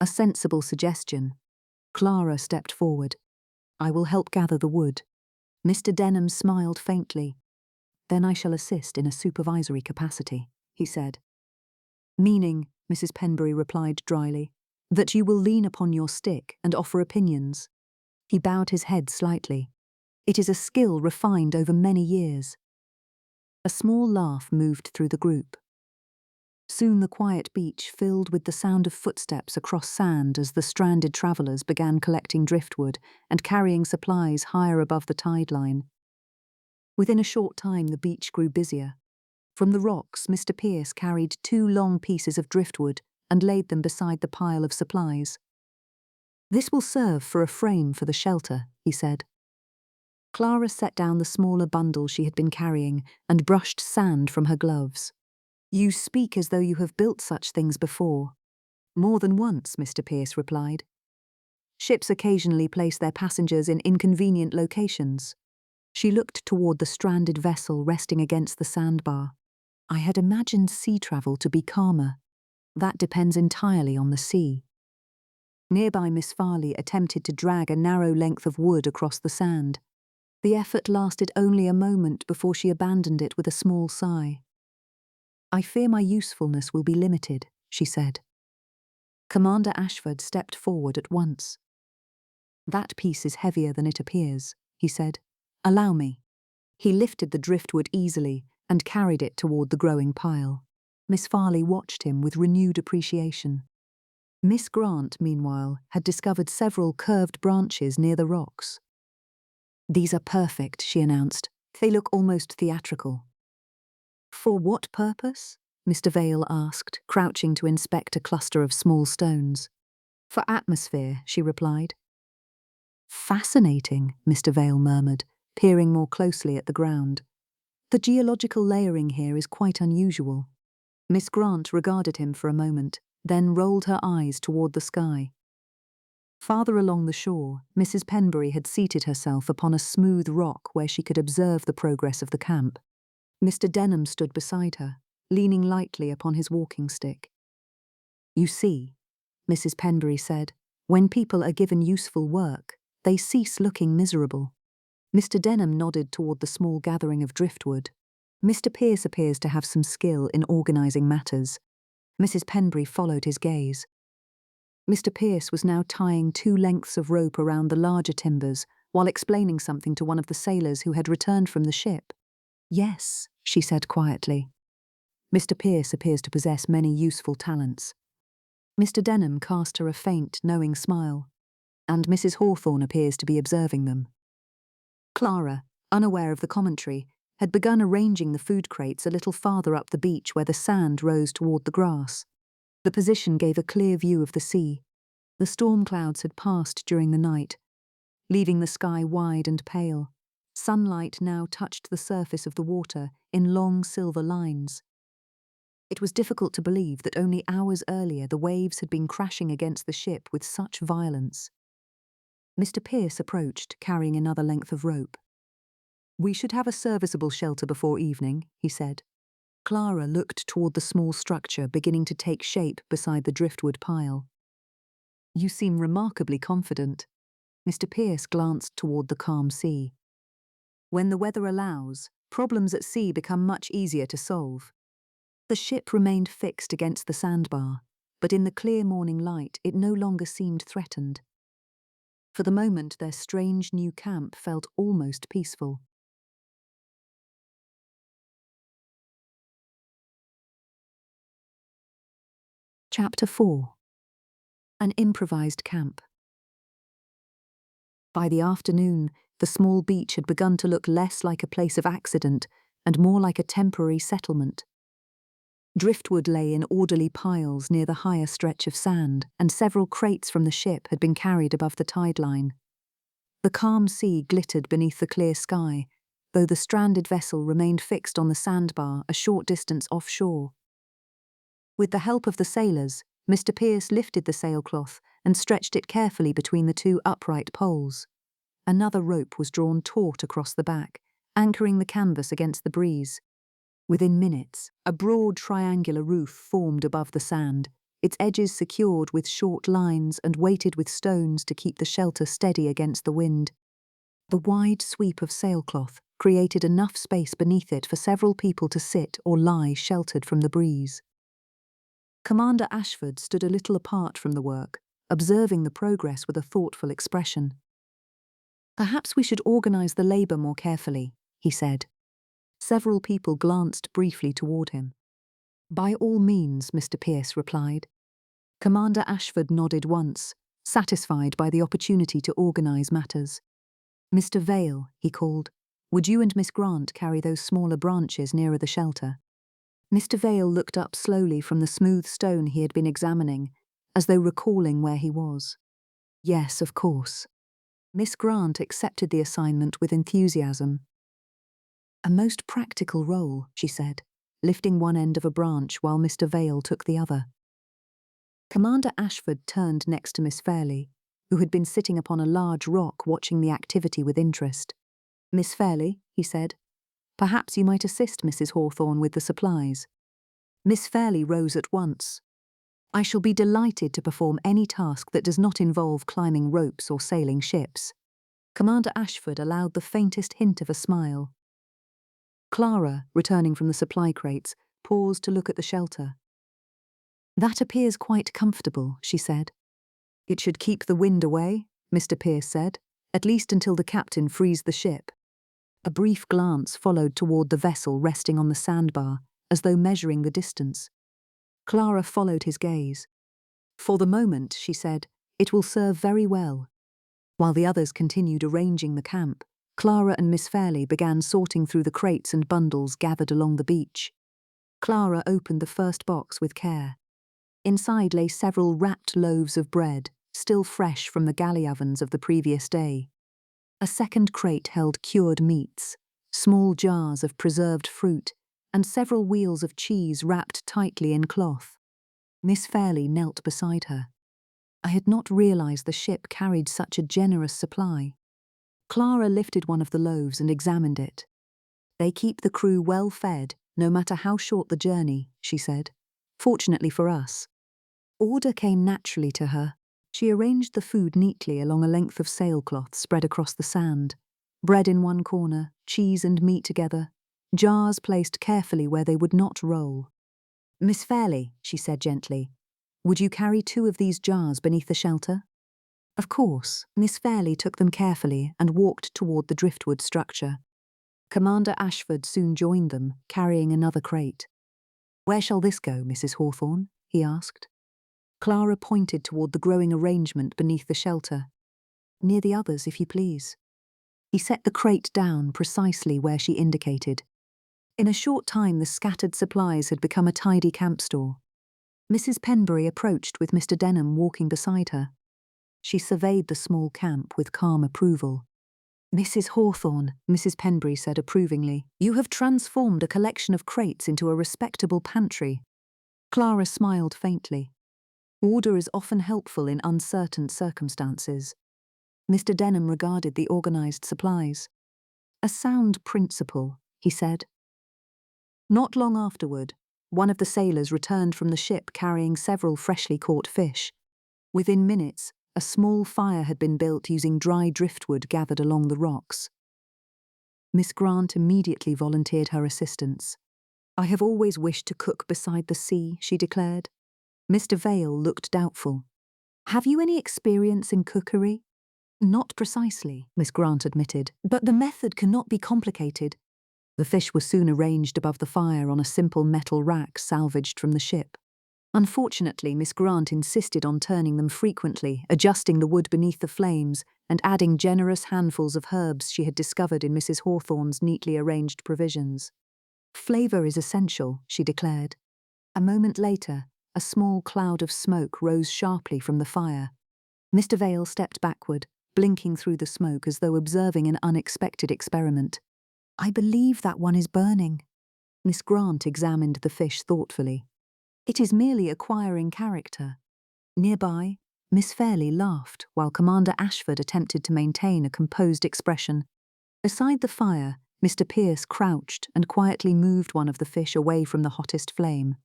A sensible suggestion. Clara stepped forward. I will help gather the wood. Mr. Denham smiled faintly. Then I shall assist in a supervisory capacity, he said. Meaning, Mrs. Penbury replied dryly, that you will lean upon your stick and offer opinions. He bowed his head slightly. It is a skill refined over many years. A small laugh moved through the group. Soon the quiet beach filled with the sound of footsteps across sand as the stranded travellers began collecting driftwood and carrying supplies higher above the tide line. Within a short time the beach grew busier. From the rocks, Mr. Pierce carried 2 long pieces of driftwood and laid them beside the pile of supplies. This will serve for a frame for the shelter, he said. Clara set down the smaller bundle she had been carrying and brushed sand from her gloves. You speak as though you have built such things before. More than once, Mr. Pierce replied. Ships occasionally place their passengers in inconvenient locations. She looked toward the stranded vessel resting against the sandbar. I had imagined sea travel to be calmer. That depends entirely on the sea. Nearby, Miss Farley attempted to drag a narrow length of wood across the sand. The effort lasted only a moment before she abandoned it with a small sigh. I fear my usefulness will be limited, she said. Commander Ashford stepped forward at once. That piece is heavier than it appears, he said. Allow me. He lifted the driftwood easily and carried it toward the growing pile. Miss Farley watched him with renewed appreciation. Miss Grant, meanwhile, had discovered several curved branches near the rocks. These are perfect, she announced. They look almost theatrical. For what purpose? Mr. Vale asked, crouching to inspect a cluster of small stones. For atmosphere, she replied. Fascinating, Mr. Vale murmured, peering more closely at the ground. The geological layering here is quite unusual. Miss Grant regarded him for a moment, then rolled her eyes toward the sky. Farther along the shore, Mrs. Penbury had seated herself upon a smooth rock where she could observe the progress of the camp. Mr. Denham stood beside her, leaning lightly upon his walking stick. You see, Mrs. Penbury said, when people are given useful work, they cease looking miserable. Mr. Denham nodded toward the small gathering of driftwood. Mr. Pierce appears to have some skill in organising matters. Mrs. Penbury followed his gaze. Mr. Pierce was now tying 2 lengths of rope around the larger timbers while explaining something to one of the sailors who had returned from the ship. Yes, she said quietly. Mr. Pierce appears to possess many useful talents. Mr. Denham cast her a faint, knowing smile, and Mrs. Hawthorne appears to be observing them. Clara, unaware of the commentary, had begun arranging the food crates a little farther up the beach where the sand rose toward the grass. The position gave a clear view of the sea. The storm clouds had passed during the night, leaving the sky wide and pale. Sunlight now touched the surface of the water in long silver lines. It was difficult to believe that only hours earlier the waves had been crashing against the ship with such violence. Mr. Pierce approached, carrying another length of rope. We should have a serviceable shelter before evening, he said. Clara looked toward the small structure beginning to take shape beside the driftwood pile. You seem remarkably confident. Mr. Pierce glanced toward the calm sea. When the weather allows, problems at sea become much easier to solve. The ship remained fixed against the sandbar, but in the clear morning light it no longer seemed threatened. For the moment their strange new camp felt almost peaceful. Chapter 4. An Improvised Camp. By the afternoon, the small beach had begun to look less like a place of accident and more like a temporary settlement. Driftwood lay in orderly piles near the higher stretch of sand, and several crates from the ship had been carried above the tide line. The calm sea glittered beneath the clear sky, though the stranded vessel remained fixed on the sandbar a short distance offshore. With the help of the sailors, Mr. Pierce lifted the sailcloth and stretched it carefully between the two upright poles. Another rope was drawn taut across the back, anchoring the canvas against the breeze. Within minutes, a broad triangular roof formed above the sand, its edges secured with short lines and weighted with stones to keep the shelter steady against the wind. The wide sweep of sailcloth created enough space beneath it for several people to sit or lie sheltered from the breeze. Commander Ashford stood a little apart from the work, observing the progress with a thoughtful expression. "Perhaps we should organize the labor more carefully," he said. Several people glanced briefly toward him. "By all means," Mr. Pierce replied. Commander Ashford nodded once, satisfied by the opportunity to organize matters. "Mr. Vale," he called, "would you and Miss Grant carry those smaller branches nearer the shelter?" Mr. Vale looked up slowly from the smooth stone he had been examining, as though recalling where he was. "Yes, of course." Miss Grant accepted the assignment with enthusiasm. "A most practical role," she said, lifting one end of a branch while Mr. Vale took the other. Commander Ashford turned next to Miss Fairley, who had been sitting upon a large rock watching the activity with interest. "Miss Fairley," he said, "perhaps you might assist Mrs. Hawthorne with the supplies." Miss Fairley rose at once. "I shall be delighted to perform any task that does not involve climbing ropes or sailing ships." Commander Ashford allowed the faintest hint of a smile. Clara, returning from the supply crates, paused to look at the shelter. "That appears quite comfortable," she said. "It should keep the wind away," Mr. Pierce said, "at least until the captain frees the ship." A brief glance followed toward the vessel resting on the sandbar, as though measuring the distance. Clara followed his gaze. "For the moment," she said, "it will serve very well." While the others continued arranging the camp, Clara and Miss Fairley began sorting through the crates and bundles gathered along the beach. Clara opened the first box with care. Inside lay several wrapped loaves of bread, still fresh from the galley ovens of the previous day. A second crate held cured meats, small jars of preserved fruit, and several wheels of cheese wrapped tightly in cloth. Miss Fairley knelt beside her. "I had not realized the ship carried such a generous supply." Clara lifted one of the loaves and examined it. "They keep the crew well fed, no matter how short the journey," she said. "Fortunately for us." Order came naturally to her. She arranged the food neatly along a length of sailcloth spread across the sand. Bread in one corner, cheese and meat together, jars placed carefully where they would not roll. "Miss Fairley," she said gently, "would you carry 2 of these jars beneath the shelter?" Of course. Miss Fairley took them carefully and walked toward the driftwood structure. Commander Ashford soon joined them, carrying another crate. "Where shall this go, Mrs. Hawthorne?" he asked. Clara pointed toward the growing arrangement beneath the shelter. "Near the others, if you please." He set the crate down precisely where she indicated. In a short time the scattered supplies had become a tidy camp store. Mrs. Penbury approached with Mr. Denham walking beside her. She surveyed the small camp with calm approval. "Mrs. Hawthorne," Mrs. Penbury said approvingly, "you have transformed a collection of crates into a respectable pantry." Clara smiled faintly. Order is often helpful in uncertain circumstances. Mr. Denham regarded the organized supplies. "A sound principle," he said. Not long afterward, one of the sailors returned from the ship carrying several freshly caught fish. Within minutes, a small fire had been built using dry driftwood gathered along the rocks. Miss Grant immediately volunteered her assistance. "I have always wished to cook beside the sea," she declared. Mr. Vale looked doubtful. "Have you any experience in cookery?" "Not precisely," Miss Grant admitted, "but the method cannot be complicated." The fish were soon arranged above the fire on a simple metal rack salvaged from the ship. Unfortunately, Miss Grant insisted on turning them frequently, adjusting the wood beneath the flames, and adding generous handfuls of herbs she had discovered in Mrs. Hawthorne's neatly arranged provisions. "Flavor is essential," she declared. A moment later, a small cloud of smoke rose sharply from the fire. Mr. Vale stepped backward, blinking through the smoke as though observing an unexpected experiment. "I believe that one is burning." Miss Grant examined the fish thoughtfully. "It is merely acquiring character." Nearby, Miss Fairley laughed while Commander Ashford attempted to maintain a composed expression. Beside the fire, Mr. Pierce crouched and quietly moved one of the fish away from the hottest flame.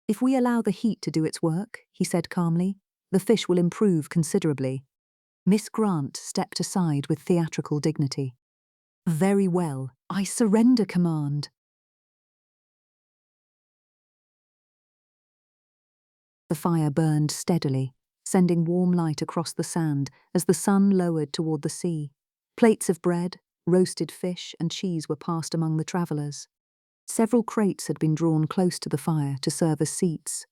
"If we allow the heat to do its work," he said calmly, "the fish will improve considerably." Miss Grant stepped aside with theatrical dignity. "Very well, I surrender command." The fire burned steadily, sending warm light across the sand as the sun lowered toward the sea. Plates of bread, roasted fish, and cheese were passed among the travellers. Several crates had been drawn close to the fire to serve as seats.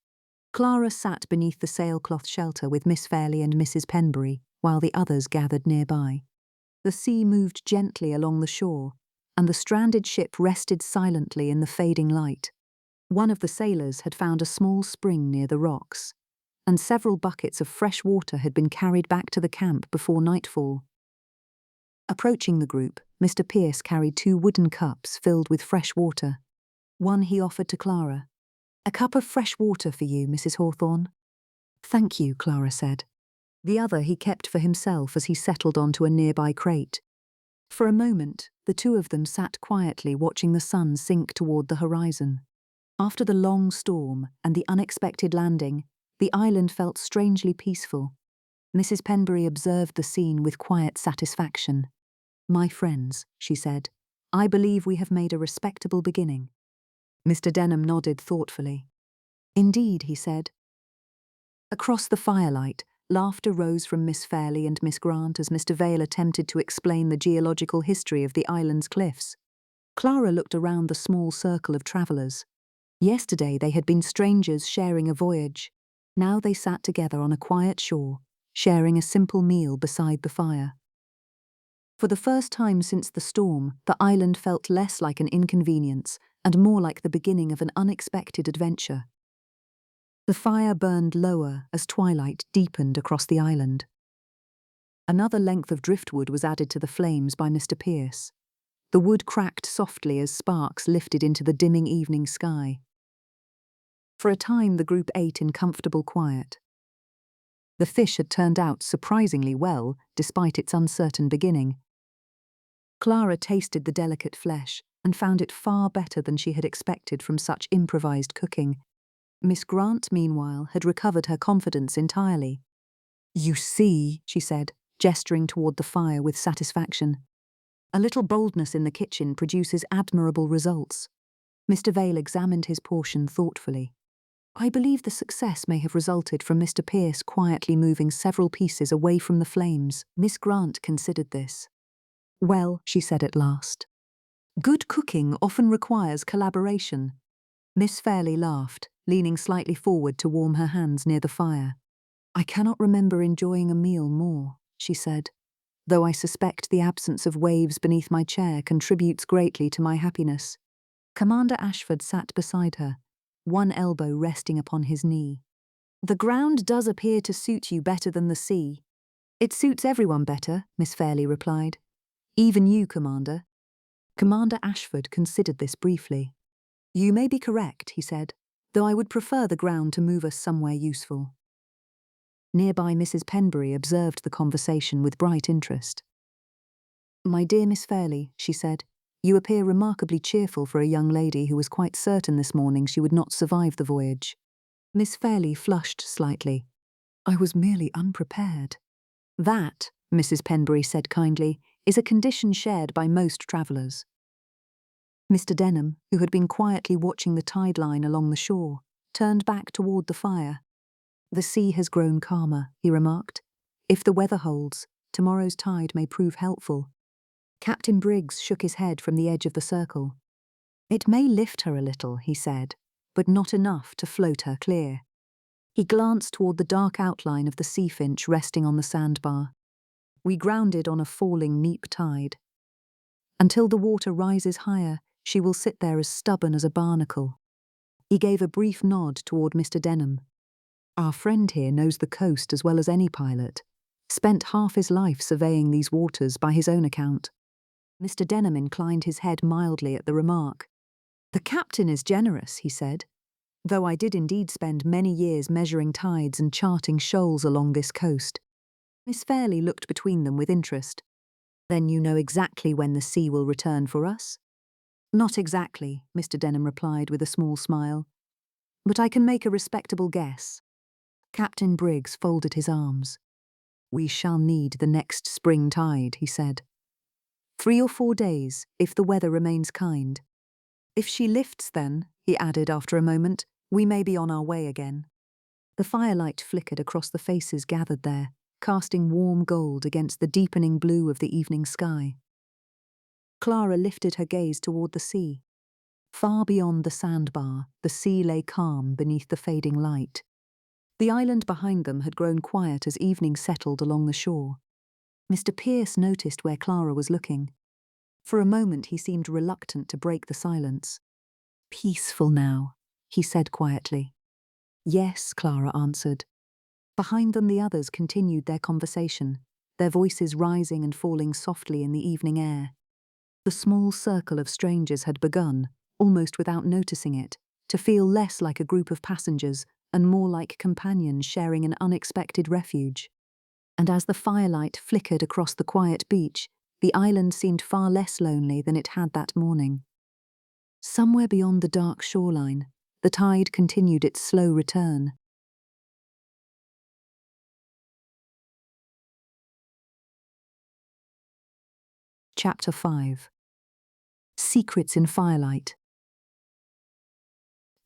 Clara sat beneath the sailcloth shelter with Miss Fairley and Mrs. Penbury, while the others gathered nearby. The sea moved gently along the shore, and the stranded ship rested silently in the fading light. One of the sailors had found a small spring near the rocks, and several buckets of fresh water had been carried back to the camp before nightfall. Approaching the group, Mr. Pierce carried 2 wooden cups filled with fresh water. One he offered to Clara. "A cup of fresh water for you, Mrs. Hawthorne." "Thank you," Clara said. The other he kept for himself as he settled onto a nearby crate. For a moment, the two of them sat quietly watching the sun sink toward the horizon. After the long storm and the unexpected landing, the island felt strangely peaceful. Mrs. Penbury observed the scene with quiet satisfaction. "My friends," she said, "I believe we have made a respectable beginning." Mr. Denham nodded thoughtfully. "Indeed," he said. Across the firelight, laughter rose from Miss Fairley and Miss Grant as Mr. Vale attempted to explain the geological history of the island's cliffs. Clara looked around the small circle of travellers. Yesterday they had been strangers sharing a voyage. Now they sat together on a quiet shore, sharing a simple meal beside the fire. For the first time since the storm, the island felt less like an inconvenience and more like the beginning of an unexpected adventure. The fire burned lower as twilight deepened across the island. Another length of driftwood was added to the flames by Mr. Pierce. The wood cracked softly as sparks lifted into the dimming evening sky. For a time the group ate in comfortable quiet. The fish had turned out surprisingly well, despite its uncertain beginning. Clara tasted the delicate flesh and found it far better than she had expected from such improvised cooking. Miss Grant, meanwhile, had recovered her confidence entirely. "You see," she said, gesturing toward the fire with satisfaction. "A little boldness in the kitchen produces admirable results." Mr. Vale examined his portion thoughtfully. "I believe the success may have resulted from Mr. Pierce quietly moving several pieces away from the flames." Miss Grant considered this. "Well," she said at last, "good cooking often requires collaboration." Miss Fairley laughed, leaning slightly forward to warm her hands near the fire. "I cannot remember enjoying a meal more," she said, "though I suspect the absence of waves beneath my chair contributes greatly to my happiness." Commander Ashford sat beside her, one elbow resting upon his knee. "The ground does appear to suit you better than the sea." "It suits everyone better," Miss Fairley replied. "Even you, Commander." Commander Ashford considered this briefly. "You may be correct," he said, "though I would prefer the ground to move us somewhere useful." Nearby Mrs. Penbury observed the conversation with bright interest. "My dear Miss Fairley," she said, "you appear remarkably cheerful for a young lady who was quite certain this morning she would not survive the voyage." Miss Fairley flushed slightly. "I was merely unprepared." "That," Mrs. Penbury said kindly, "is a condition shared by most travellers." Mr. Denham, who had been quietly watching the tide line along the shore, turned back toward the fire. "The sea has grown calmer," he remarked. "If the weather holds, tomorrow's tide may prove helpful." Captain Briggs shook his head from the edge of the circle. "It may lift her a little," he said, "but not enough to float her clear." He glanced toward the dark outline of the sea finch resting on the sandbar. "We grounded on a falling neap tide. Until the water rises higher, she will sit there as stubborn as a barnacle." He gave a brief nod toward Mr. Denham. Our friend here knows the coast as well as any pilot. Spent half his life surveying these waters by his own account. Mr. Denham inclined his head mildly at the remark. The captain is generous, he said, though I did indeed spend many years measuring tides and charting shoals along this coast. Miss Fairlie looked between them with interest. Then you know exactly when the sea will return for us? Not exactly, Mr. Denham replied with a small smile. But I can make a respectable guess. Captain Briggs folded his arms. We shall need the next spring tide, he said. 3 or 4 days, if the weather remains kind. If she lifts then, he added after a moment, we may be on our way again. The firelight flickered across the faces gathered there, casting warm gold against the deepening blue of the evening sky. Clara lifted her gaze toward the sea. Far beyond the sandbar, the sea lay calm beneath the fading light. The island behind them had grown quiet as evening settled along the shore. Mr. Pierce noticed where Clara was looking. For a moment he seemed reluctant to break the silence. Peaceful now, he said quietly. Yes, Clara answered. Behind them the others continued their conversation, their voices rising and falling softly in the evening air. The small circle of strangers had begun, almost without noticing it, to feel less like a group of passengers and more like companions sharing an unexpected refuge. And as the firelight flickered across the quiet beach, the island seemed far less lonely than it had that morning. Somewhere beyond the dark shoreline, the tide continued its slow return. Chapter 5. Secrets in Firelight.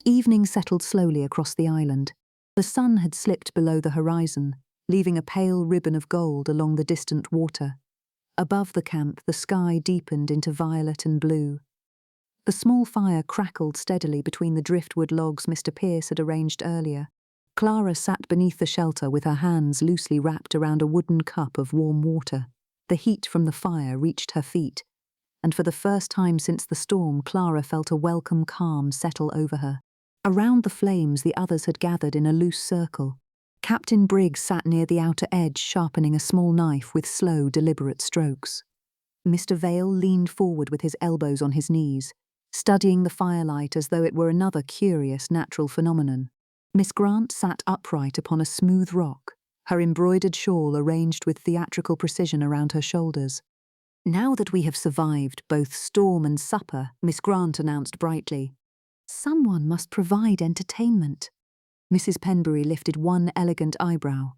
Evening settled slowly across the island. The sun had slipped below the horizon, leaving a pale ribbon of gold along the distant water. Above the camp, the sky deepened into violet and blue. The small fire crackled steadily between the driftwood logs Mr. Pierce had arranged earlier. Clara sat beneath the shelter with her hands loosely wrapped around a wooden cup of warm water. The heat from the fire reached her feet, and for the first time since the storm, Clara felt a welcome calm settle over her. Around the flames, the others had gathered in a loose circle. Captain Briggs sat near the outer edge, sharpening a small knife with slow, deliberate strokes. Mr. Vale leaned forward with his elbows on his knees, studying the firelight as though it were another curious natural phenomenon. Miss Grant sat upright upon a smooth rock, her embroidered shawl arranged with theatrical precision around her shoulders. Now that we have survived both storm and supper, Miss Grant announced brightly, someone must provide entertainment. Mrs. Penbury lifted one elegant eyebrow.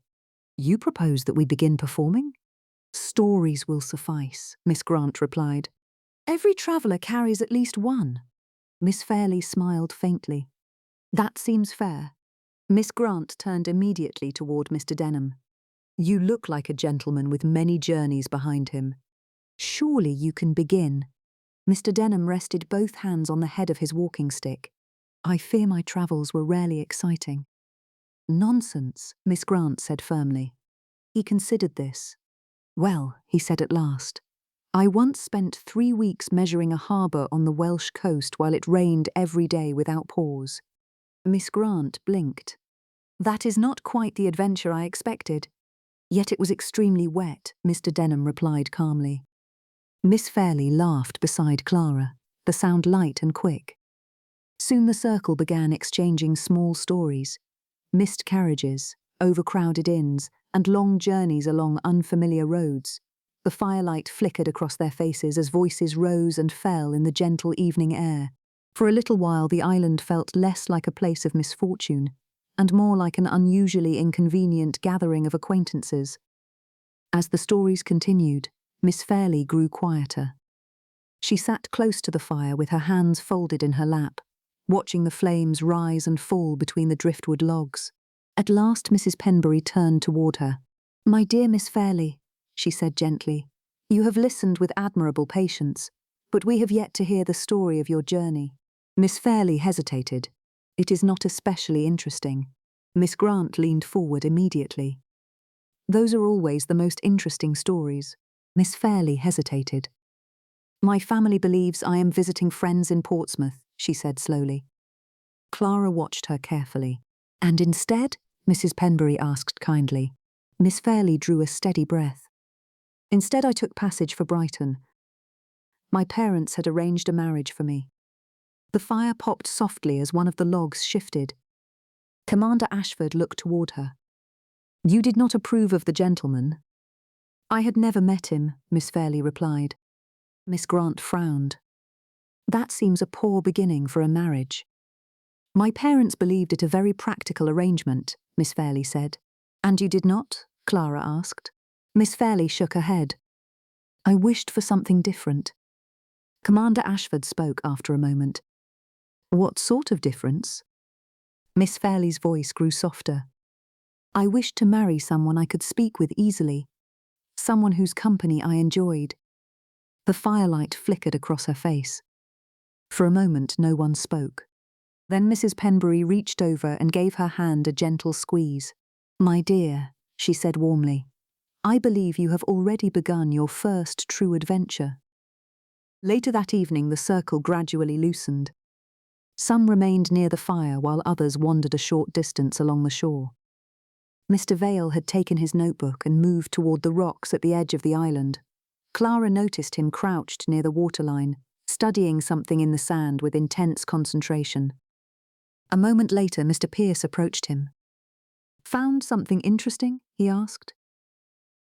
You propose that we begin performing? Stories will suffice, Miss Grant replied. Every traveller carries at least one. Miss Fairlie smiled faintly. That seems fair. Miss Grant turned immediately toward Mr. Denham. You look like a gentleman with many journeys behind him. Surely you can begin. Mr. Denham rested both hands on the head of his walking stick. I fear my travels were rarely exciting. Nonsense, Miss Grant said firmly. He considered this. Well, he said at last, I once spent 3 weeks measuring a harbour on the Welsh coast while it rained every day without pause. Miss Grant blinked. That is not quite the adventure I expected. Yet it was extremely wet, Mr. Denham replied calmly. Miss Fairlie laughed beside Clara, the sound light and quick. Soon the circle began exchanging small stories, missed carriages, overcrowded inns, and long journeys along unfamiliar roads. The firelight flickered across their faces as voices rose and fell in the gentle evening air. For a little while the island felt less like a place of misfortune, and more like an unusually inconvenient gathering of acquaintances. As the stories continued, Miss Fairlie grew quieter. She sat close to the fire with her hands folded in her lap, watching the flames rise and fall between the driftwood logs. At last Mrs. Penbury turned toward her. My dear Miss Fairlie, she said gently, you have listened with admirable patience, but we have yet to hear the story of your journey. Miss Fairlie hesitated. It is not especially interesting. Miss Grant leaned forward immediately. Those are always the most interesting stories. Miss Fairlie hesitated. My family believes I am visiting friends in Portsmouth, she said slowly. Clara watched her carefully. And instead? Mrs. Penbury asked kindly. Miss Fairley drew a steady breath. Instead I took passage for Brighton. My parents had arranged a marriage for me. The fire popped softly as one of the logs shifted. Commander Ashford looked toward her. You did not approve of the gentleman? I had never met him, Miss Fairley replied. Miss Grant frowned. That seems a poor beginning for a marriage. My parents believed it a very practical arrangement, Miss Fairley said. And you did not? Clara asked. Miss Fairley shook her head. I wished for something different. Commander Ashford spoke after a moment. What sort of difference? Miss Fairley's voice grew softer. I wished to marry someone I could speak with easily, someone whose company I enjoyed. The firelight flickered across her face. For a moment no one spoke. Then Mrs. Penbury reached over and gave her hand a gentle squeeze. My dear, she said warmly, I believe you have already begun your first true adventure. Later that evening the circle gradually loosened. Some remained near the fire while others wandered a short distance along the shore. Mr. Vale had taken his notebook and moved toward the rocks at the edge of the island. Clara noticed him crouched near the waterline, studying something in the sand with intense concentration. A moment later, Mr. Pierce approached him. Found something interesting? He asked.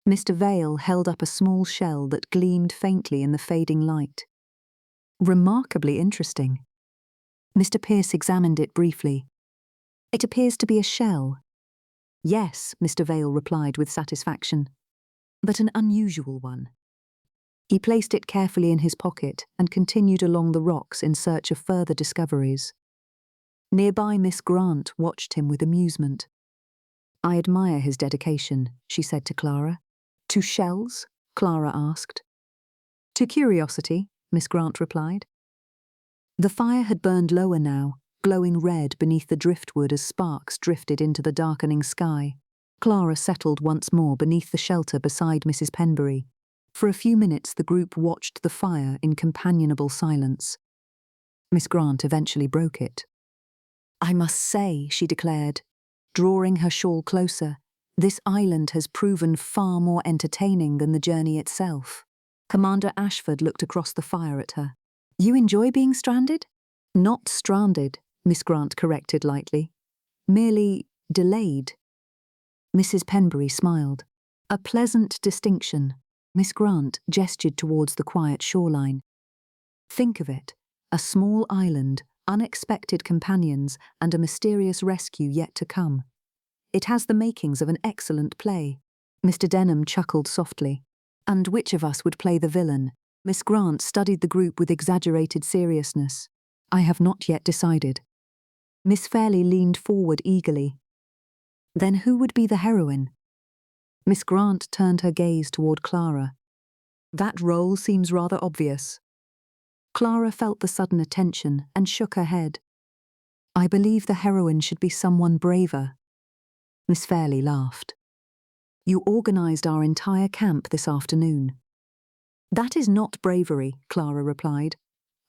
Mr. Vale held up a small shell that gleamed faintly in the fading light. Remarkably interesting. Mr. Pierce examined it briefly. It appears to be a shell. Yes, Mr. Vale replied with satisfaction, but an unusual one. He placed it carefully in his pocket and continued along the rocks in search of further discoveries. Nearby, Miss Grant watched him with amusement. I admire his dedication, she said to Clara. To shells? Clara asked. To curiosity, Miss Grant replied. The fire had burned lower now, glowing red beneath the driftwood as sparks drifted into the darkening sky. Clara settled once more beneath the shelter beside Mrs. Penbury. For a few minutes the group watched the fire in companionable silence. Miss Grant eventually broke it. I must say, she declared, drawing her shawl closer, this island has proven far more entertaining than the journey itself. Commander Ashford looked across the fire at her. You enjoy being stranded? Not stranded, Miss Grant corrected lightly. Merely delayed. Mrs. Penbury smiled. A pleasant distinction. Miss Grant gestured towards the quiet shoreline. Think of it, a small island, unexpected companions, and a mysterious rescue yet to come. It has the makings of an excellent play. Mr. Denham chuckled softly. And which of us would play the villain? Miss Grant studied the group with exaggerated seriousness. I have not yet decided. Miss Fairley leaned forward eagerly. Then who would be the heroine? Miss Grant turned her gaze toward Clara. That role seems rather obvious. Clara felt the sudden attention and shook her head. I believe the heroine should be someone braver. Miss Fairley laughed. You organised our entire camp this afternoon. That is not bravery, Clara replied.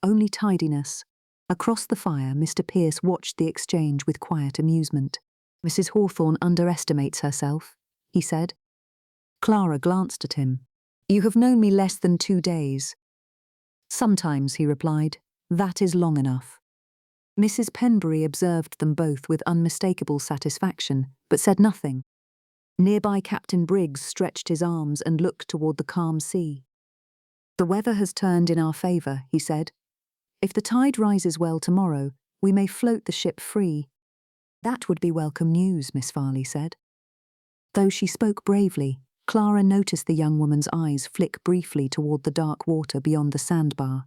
Only tidiness. Across the fire, Mr. Pierce watched the exchange with quiet amusement. Mrs. Hawthorne underestimates herself, he said. Clara glanced at him. You have known me less than 2 days. Sometimes, he replied. That is long enough. Mrs. Penbury observed them both with unmistakable satisfaction, but said nothing. Nearby Captain Briggs stretched his arms and looked toward the calm sea. The weather has turned in our favour, he said. If the tide rises well tomorrow, we may float the ship free. That would be welcome news, Miss Farley said. Though she spoke bravely, Clara noticed the young woman's eyes flick briefly toward the dark water beyond the sandbar.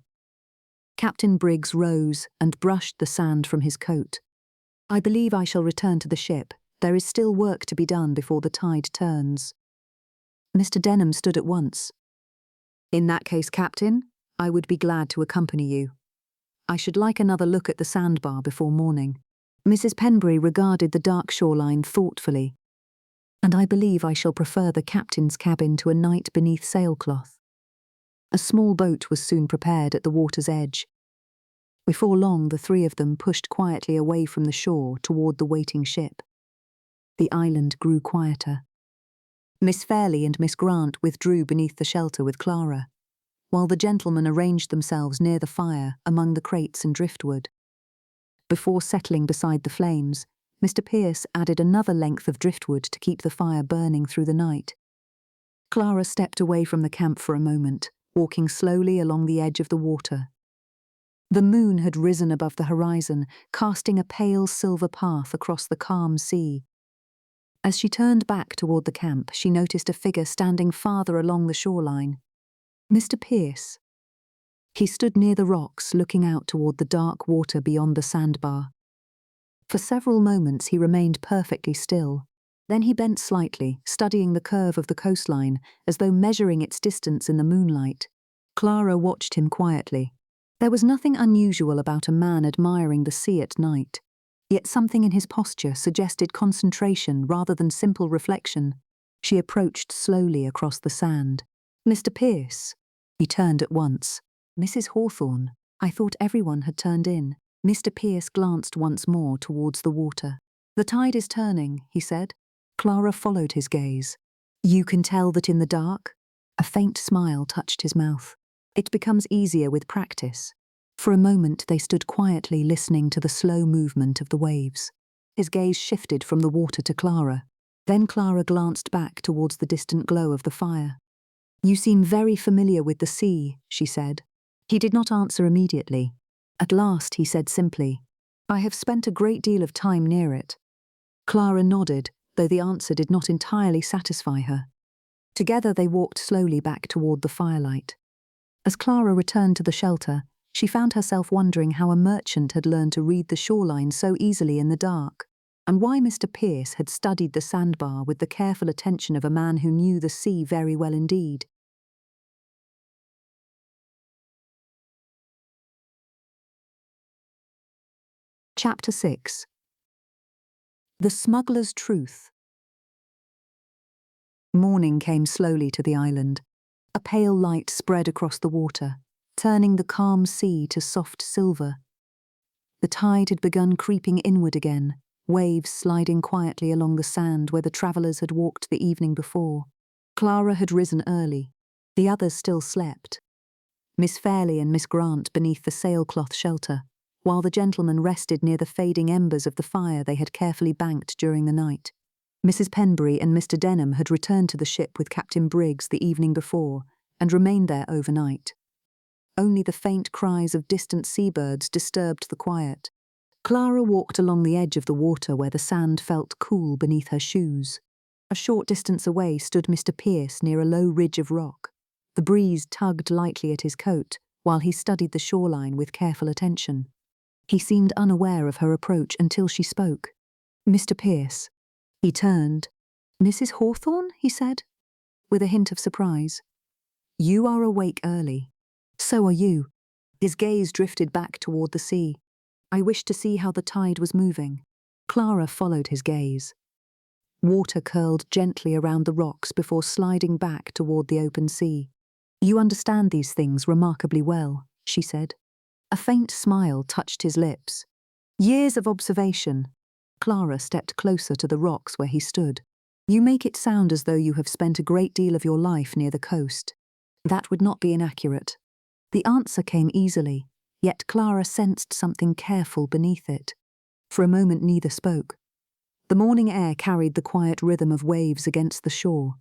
Captain Briggs rose and brushed the sand from his coat. I believe I shall return to the ship. There is still work to be done before the tide turns. Mr. Denham stood at once. In that case, Captain, I would be glad to accompany you. I should like another look at the sandbar before morning. Mrs. Penbury regarded the dark shoreline thoughtfully. And I believe I shall prefer the captain's cabin to a night beneath sailcloth. A small boat was soon prepared at the water's edge. Before long, the three of them pushed quietly away from the shore toward the waiting ship. The island grew quieter. Miss Fairley and Miss Grant withdrew beneath the shelter with Clara, while the gentlemen arranged themselves near the fire among the crates and driftwood. Before settling beside the flames, Mr. Pierce added another length of driftwood to keep the fire burning through the night. Clara stepped away from the camp for a moment, walking slowly along the edge of the water. The moon had risen above the horizon, casting a pale silver path across the calm sea. As she turned back toward the camp, she noticed a figure standing farther along the shoreline. Mr. Pierce. He stood near the rocks, looking out toward the dark water beyond the sandbar. For several moments he remained perfectly still. Then he bent slightly, studying the curve of the coastline, as though measuring its distance in the moonlight. Clara watched him quietly. There was nothing unusual about a man admiring the sea at night, yet something in his posture suggested concentration rather than simple reflection. She approached slowly across the sand. "Mr. Pierce." He turned at once. "Mrs. Hawthorne, I thought everyone had turned in." Mr. Pierce glanced once more towards the water. "The tide is turning," he said. Clara followed his gaze. "You can tell that in the dark?" A faint smile touched his mouth. "It becomes easier with practice." For a moment they stood quietly listening to the slow movement of the waves. His gaze shifted from the water to Clara. Then Clara glanced back towards the distant glow of the fire. "You seem very familiar with the sea," she said. He did not answer immediately. At last he said simply, "I have spent a great deal of time near it." Clara nodded, though the answer did not entirely satisfy her. Together they walked slowly back toward the firelight. As Clara returned to the shelter, she found herself wondering how a merchant had learned to read the shoreline so easily in the dark, and why Mr. Pierce had studied the sandbar with the careful attention of a man who knew the sea very well indeed. Chapter 6. The Smuggler's Truth. Morning came slowly to the island. A pale light spread across the water, turning the calm sea to soft silver. The tide had begun creeping inward again, waves sliding quietly along the sand where the travellers had walked the evening before. Clara had risen early. The others still slept. Miss Fairley and Miss Grant beneath the sailcloth shelter, while the gentlemen rested near the fading embers of the fire they had carefully banked during the night. Mrs. Penbury and Mr. Denham had returned to the ship with Captain Briggs the evening before and remained there overnight. Only the faint cries of distant seabirds disturbed the quiet. Clara walked along the edge of the water where the sand felt cool beneath her shoes. A short distance away stood Mr. Pierce near a low ridge of rock. The breeze tugged lightly at his coat while he studied the shoreline with careful attention. He seemed unaware of her approach until she spoke. "Mr. Pierce." He turned. "Mrs. Hawthorne?" he said, with a hint of surprise. "You are awake early. So are you." His gaze drifted back toward the sea. "I wished to see how the tide was moving." Clara followed his gaze. Water curled gently around the rocks before sliding back toward the open sea. "You understand these things remarkably well," she said. A faint smile touched his lips. "Years of observation." Clara stepped closer to the rocks where he stood. "You make it sound as though you have spent a great deal of your life near the coast." That would not be inaccurate. The answer came easily, yet Clara sensed something careful beneath it. For a moment neither spoke. The morning air carried the quiet rhythm of waves against the shore.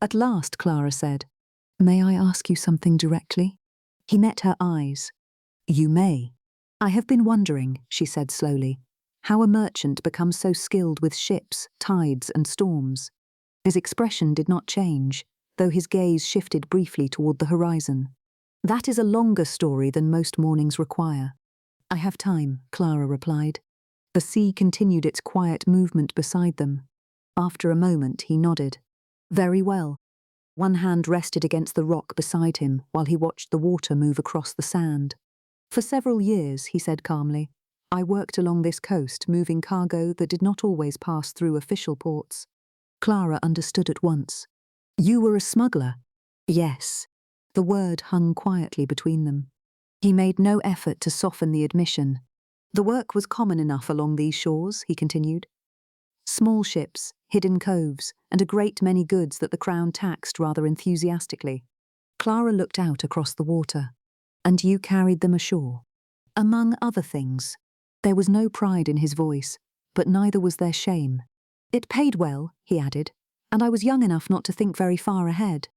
At last Clara said, "May I ask you something directly?" He met her eyes. "You may." "I have been wondering," she said slowly, "how a merchant becomes so skilled with ships, tides, and storms." His expression did not change, though his gaze shifted briefly toward the horizon. "That is a longer story than most mornings require." "I have time," Clara replied. The sea continued its quiet movement beside them. After a moment, he nodded. "Very well." One hand rested against the rock beside him while he watched the water move across the sand. "For several years," he said calmly, "I worked along this coast, moving cargo that did not always pass through official ports." Clara understood at once. "You were a smuggler?" "Yes." The word hung quietly between them. He made no effort to soften the admission. The work was common enough along these shores, he continued. Small ships, hidden coves, and a great many goods that the Crown taxed rather enthusiastically. Clara looked out across the water. And you carried them ashore? Among other things. There was no pride in his voice, but neither was there shame. It paid well, he added, and I was young enough not to think very far ahead.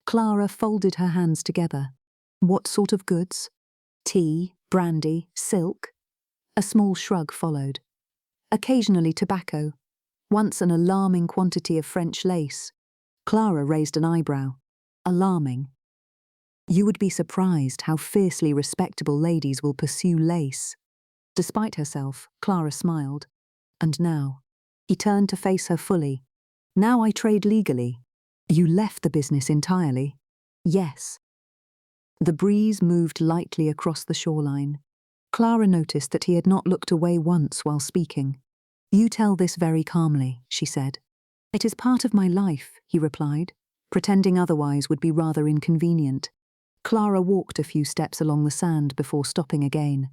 Clara folded her hands together. What sort of goods? Tea, brandy, silk? A small shrug followed. Occasionally tobacco. Once an alarming quantity of French lace. Clara raised an eyebrow. Alarming. You would be surprised how fiercely respectable ladies will pursue lace. Despite herself, Clara smiled. And now? He turned to face her fully. Now I trade legally. You left the business entirely? Yes. The breeze moved lightly across the shoreline. Clara noticed that he had not looked away once while speaking. You tell this very calmly, she said. It is part of my life, he replied. Pretending otherwise would be rather inconvenient. Clara walked a few steps along the sand before stopping again.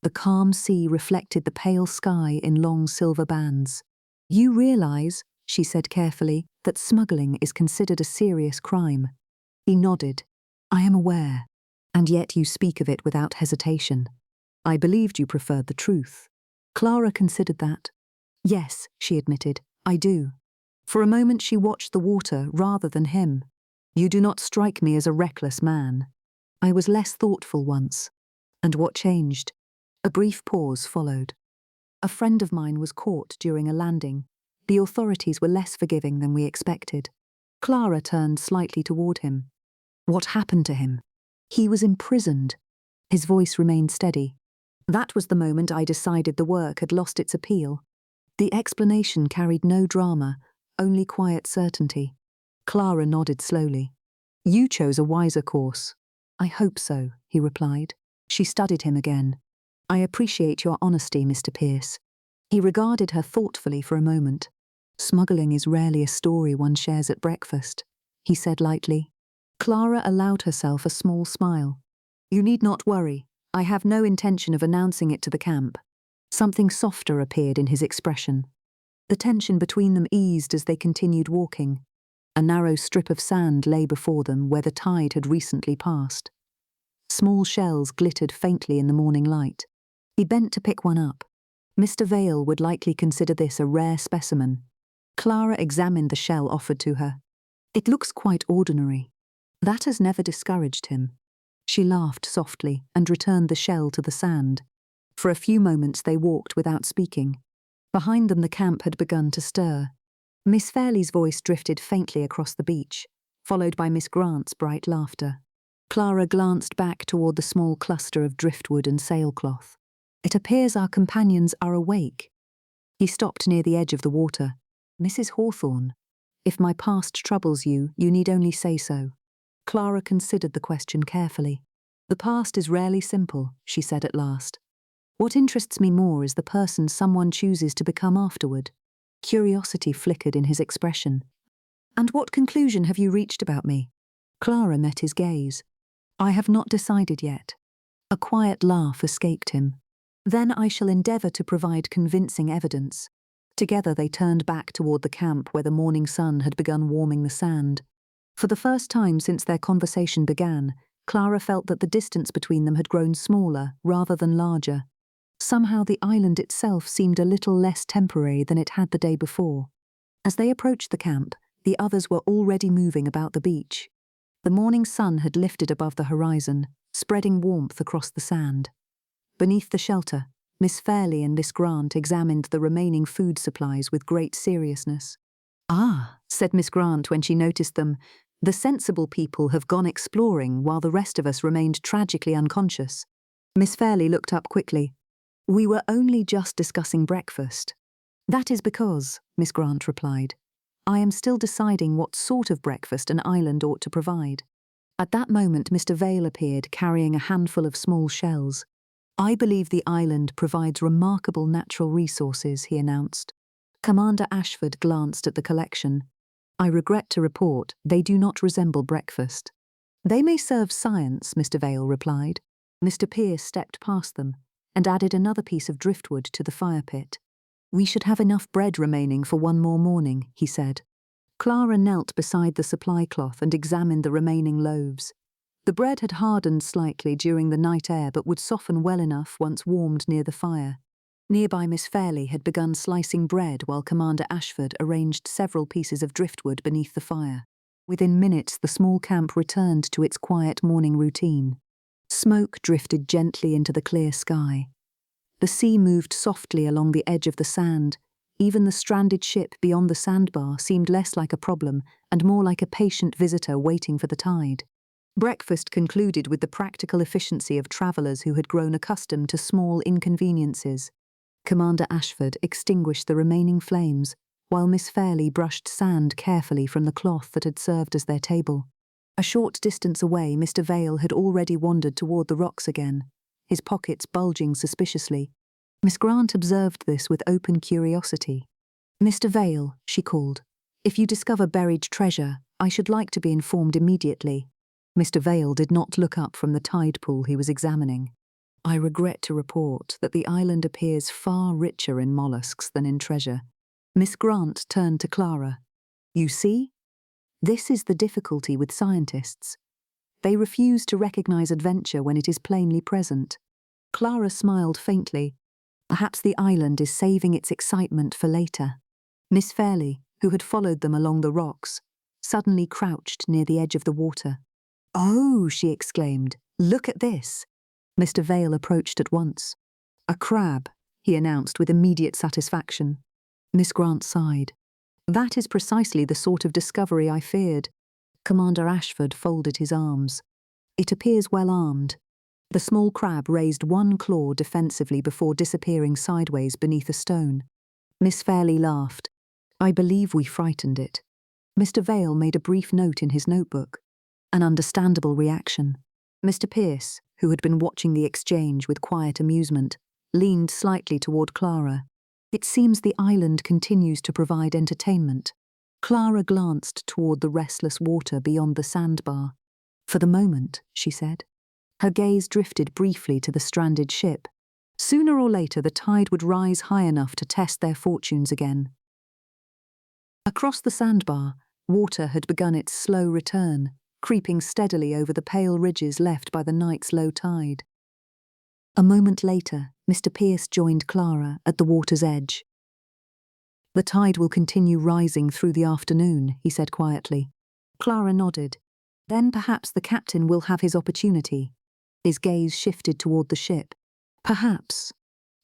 The calm sea reflected the pale sky in long silver bands. You realize, she said carefully, that smuggling is considered a serious crime. He nodded. I am aware, and yet you speak of it without hesitation. I believed you preferred the truth. Clara considered that. Yes, she admitted, I do. For a moment she watched the water rather than him. You do not strike me as a reckless man. I was less thoughtful once. And what changed? A brief pause followed. A friend of mine was caught during a landing. The authorities were less forgiving than we expected. Clara turned slightly toward him. What happened to him? He was imprisoned. His voice remained steady. That was the moment I decided the work had lost its appeal. The explanation carried no drama, only quiet certainty. Clara nodded slowly. You chose a wiser course. I hope so, he replied. She studied him again. I appreciate your honesty, Mr. Pierce. He regarded her thoughtfully for a moment. Smuggling is rarely a story one shares at breakfast, he said lightly. Clara allowed herself a small smile. You need not worry. I have no intention of announcing it to the camp. Something softer appeared in his expression. The tension between them eased as they continued walking. A narrow strip of sand lay before them where the tide had recently passed. Small shells glittered faintly in the morning light. He bent to pick one up. Mr. Vale would likely consider this a rare specimen. Clara examined the shell offered to her. It looks quite ordinary. That has never discouraged him. She laughed softly and returned the shell to the sand. For a few moments they walked without speaking. Behind them the camp had begun to stir. Miss Fairley's voice drifted faintly across the beach, followed by Miss Grant's bright laughter. Clara glanced back toward the small cluster of driftwood and sailcloth. It appears our companions are awake. He stopped near the edge of the water. Mrs. Hawthorne, if my past troubles you, you need only say so. Clara considered the question carefully. The past is rarely simple, she said at last. What interests me more is the person someone chooses to become afterward. Curiosity flickered in his expression. And what conclusion have you reached about me? Clara met his gaze. I have not decided yet. A quiet laugh escaped him. Then I shall endeavour to provide convincing evidence. Together they turned back toward the camp where the morning sun had begun warming the sand. For the first time since their conversation began, Clara felt that the distance between them had grown smaller rather than larger. Somehow the island itself seemed a little less temporary than it had the day before. As they approached the camp, the others were already moving about the beach. The morning sun had lifted above the horizon, spreading warmth across the sand. Beneath the shelter, Miss Fairley and Miss Grant examined the remaining food supplies with great seriousness. Ah, said Miss Grant when she noticed them, the sensible people have gone exploring while the rest of us remained tragically unconscious. Miss Fairley looked up quickly. We were only just discussing breakfast. That is because, Miss Grant replied, I am still deciding what sort of breakfast an island ought to provide. At that moment Mr. Vale appeared carrying a handful of small shells. I believe the island provides remarkable natural resources, he announced. Commander Ashford glanced at the collection. I regret to report they do not resemble breakfast. They may serve science, Mr. Vale replied. Mr. Pierce stepped past them and added another piece of driftwood to the fire pit. "We should have enough bread remaining for one more morning," he said. Clara knelt beside the supply cloth and examined the remaining loaves. The bread had hardened slightly during the night air but would soften well enough once warmed near the fire. Nearby Miss Fairley had begun slicing bread while Commander Ashford arranged several pieces of driftwood beneath the fire. Within minutes the small camp returned to its quiet morning routine. Smoke drifted gently into the clear sky. The sea moved softly along the edge of the sand. Even the stranded ship beyond the sandbar seemed less like a problem and more like a patient visitor waiting for the tide. Breakfast concluded with the practical efficiency of travellers who had grown accustomed to small inconveniences. Commander Ashford extinguished the remaining flames, while Miss Fairley brushed sand carefully from the cloth that had served as their table. A short distance away, Mr. Vale had already wandered toward the rocks again, his pockets bulging suspiciously. Miss Grant observed this with open curiosity. "Mr. Vale," she called, "if you discover buried treasure, I should like to be informed immediately." Mr. Vale did not look up from the tide pool he was examining. "I regret to report that the island appears far richer in mollusks than in treasure." Miss Grant turned to Clara. "You see? This is the difficulty with scientists. They refuse to recognize adventure when it is plainly present." Clara smiled faintly. Perhaps the island is saving its excitement for later. Miss Fairley, who had followed them along the rocks, suddenly crouched near the edge of the water. "Oh," she exclaimed, "look at this." Mr. Vale approached at once. "A crab," he announced with immediate satisfaction. Miss Grant sighed. "That is precisely the sort of discovery I feared." Commander Ashford folded his arms. "It appears well armed." The small crab raised one claw defensively before disappearing sideways beneath a stone. Miss Fairley laughed. "I believe we frightened it." Mr. Vale made a brief note in his notebook. An understandable reaction. Mr. Pierce, who had been watching the exchange with quiet amusement, leaned slightly toward Clara. "It seems the island continues to provide entertainment." Clara glanced toward the restless water beyond the sandbar. "For the moment," she said. Her gaze drifted briefly to the stranded ship. Sooner or later the tide would rise high enough to test their fortunes again. Across the sandbar, water had begun its slow return, creeping steadily over the pale ridges left by the night's low tide. A moment later, Mr. Pierce joined Clara at the water's edge. "The tide will continue rising through the afternoon," he said quietly. Clara nodded. "Then perhaps the captain will have his opportunity." His gaze shifted toward the ship. "Perhaps."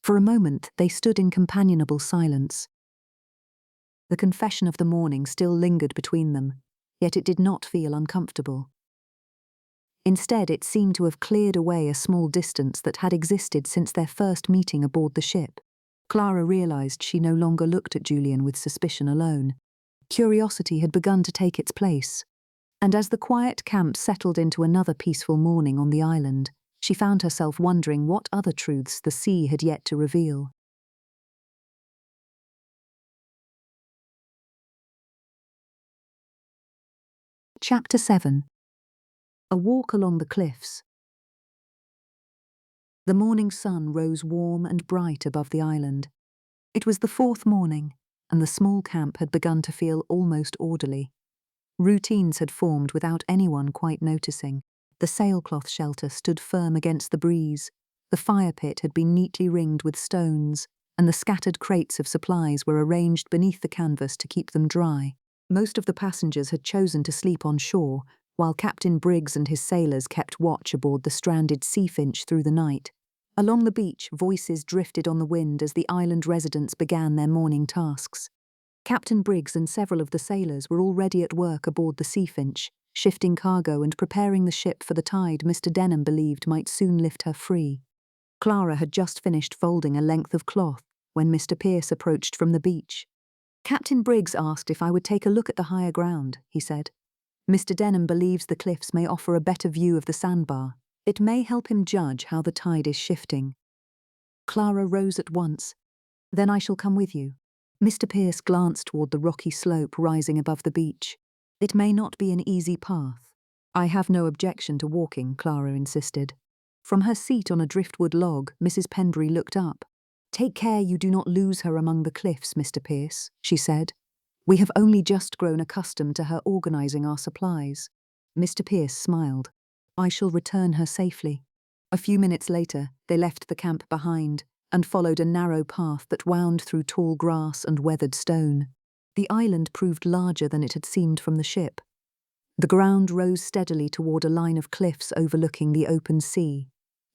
For a moment they stood in companionable silence. The confession of the morning still lingered between them, yet it did not feel uncomfortable. Instead, it seemed to have cleared away a small distance that had existed since their first meeting aboard the ship. Clara realized she no longer looked at Julian with suspicion alone. Curiosity had begun to take its place. And as the quiet camp settled into another peaceful morning on the island, she found herself wondering what other truths the sea had yet to reveal. Chapter 7. A Walk Along the Cliffs. The morning sun rose warm and bright above the island. It was the fourth morning, and the small camp had begun to feel almost orderly. Routines had formed without anyone quite noticing. The sailcloth shelter stood firm against the breeze, the fire pit had been neatly ringed with stones, and the scattered crates of supplies were arranged beneath the canvas to keep them dry. Most of the passengers had chosen to sleep on shore, while Captain Briggs and his sailors kept watch aboard the stranded Sea Finch through the night. Along the beach, voices drifted on the wind as the island residents began their morning tasks. Captain Briggs and several of the sailors were already at work aboard the Sea Finch, shifting cargo and preparing the ship for the tide Mr. Denham believed might soon lift her free. Clara had just finished folding a length of cloth when Mr. Pierce approached from the beach. "Captain Briggs asked if I would take a look at the higher ground," he said. "Mr. Denham believes the cliffs may offer a better view of the sandbar. It may help him judge how the tide is shifting." Clara rose at once. "Then I shall come with you." Mr. Pierce glanced toward the rocky slope rising above the beach. "It may not be an easy path." "I have no objection to walking," Clara insisted. From her seat on a driftwood log, Mrs. Penbury looked up. "Take care you do not lose her among the cliffs, Mr. Pierce," she said. "We have only just grown accustomed to her organising our supplies." Mr. Pierce smiled. "I shall return her safely." A few minutes later, they left the camp behind and followed a narrow path that wound through tall grass and weathered stone. The island proved larger than it had seemed from the ship. The ground rose steadily toward a line of cliffs overlooking the open sea.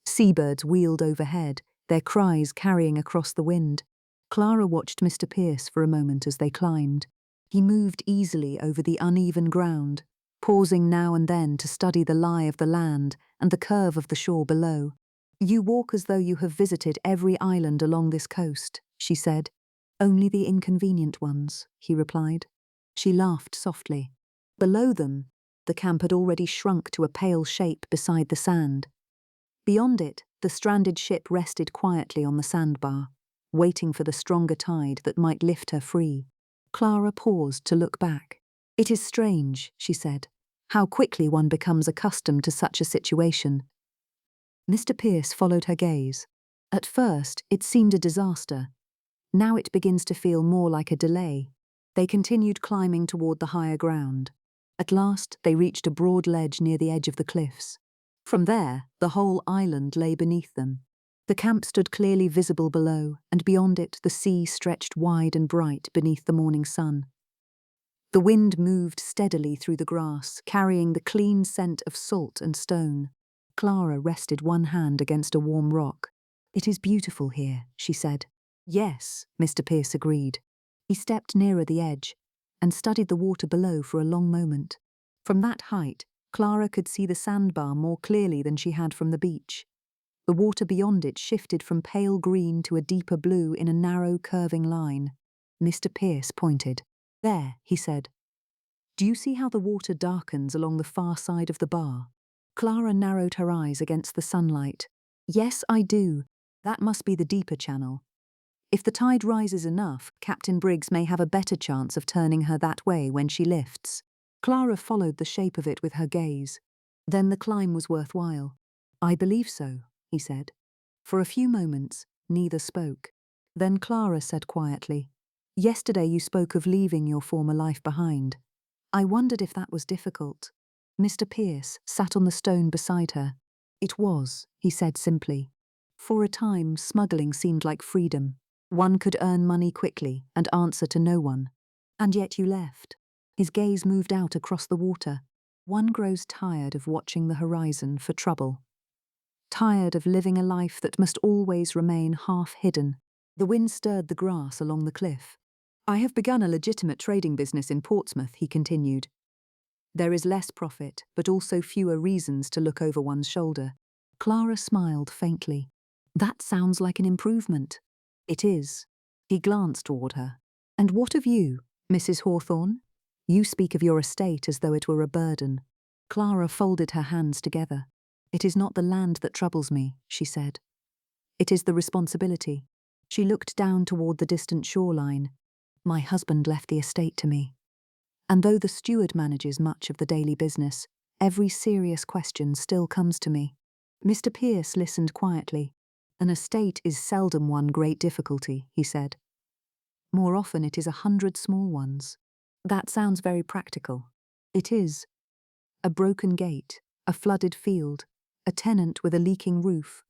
Seabirds wheeled overhead, their cries carrying across the wind. Clara watched Mr. Pierce for a moment as they climbed. He moved easily over the uneven ground, pausing now and then to study the lie of the land and the curve of the shore below. "You walk as though you have visited every island along this coast," she said. "Only the inconvenient ones," he replied. She laughed softly. Below them, the camp had already shrunk to a pale shape beside the sand. Beyond it, the stranded ship rested quietly on the sandbar, waiting for the stronger tide that might lift her free. Clara paused to look back. "It is strange," she said, "how quickly one becomes accustomed to such a situation." Mr. Pierce followed her gaze. "At first, it seemed a disaster. Now it begins to feel more like a delay." They continued climbing toward the higher ground. At last, they reached a broad ledge near the edge of the cliffs. From there, the whole island lay beneath them. The camp stood clearly visible below, and beyond it the sea stretched wide and bright beneath the morning sun. The wind moved steadily through the grass, carrying the clean scent of salt and stone. Clara rested one hand against a warm rock. "It is beautiful here," she said. "Yes," Mr. Pierce agreed. He stepped nearer the edge and studied the water below for a long moment. From that height, Clara could see the sandbar more clearly than she had from the beach. The water beyond it shifted from pale green to a deeper blue in a narrow, curving line. Mr. Pierce pointed. "There," he said. "Do you see how the water darkens along the far side of the bar?" Clara narrowed her eyes against the sunlight. "Yes, I do. That must be the deeper channel. If the tide rises enough, Captain Briggs may have a better chance of turning her that way when she lifts." Clara followed the shape of it with her gaze. "Then the climb was worthwhile." "I believe so," he said. For a few moments, neither spoke. Then Clara said quietly, "Yesterday you spoke of leaving your former life behind. I wondered if that was difficult." Mr. Pierce sat on the stone beside her. "It was," he said simply. "For a time, smuggling seemed like freedom. One could earn money quickly and answer to no one. And yet you left." His gaze moved out across the water. "One grows tired of watching the horizon for trouble. Tired of living a life that must always remain half hidden." The wind stirred the grass along the cliff. "I have begun a legitimate trading business in Portsmouth," he continued. "There is less profit, but also fewer reasons to look over one's shoulder." Clara smiled faintly. "That sounds like an improvement." "It is." He glanced toward her. "And what of you, Mrs. Hawthorne? You speak of your estate as though it were a burden." Clara folded her hands together. "It is not the land that troubles me," she said. "It is the responsibility." She looked down toward the distant shoreline. "My husband left the estate to me. And though the steward manages much of the daily business, every serious question still comes to me." Mr. Pierce listened quietly. "An estate is seldom one great difficulty," he said. "More often it is 100 small ones." "That sounds very practical." "It is. A broken gate, a flooded field, a tenant with a leaking roof.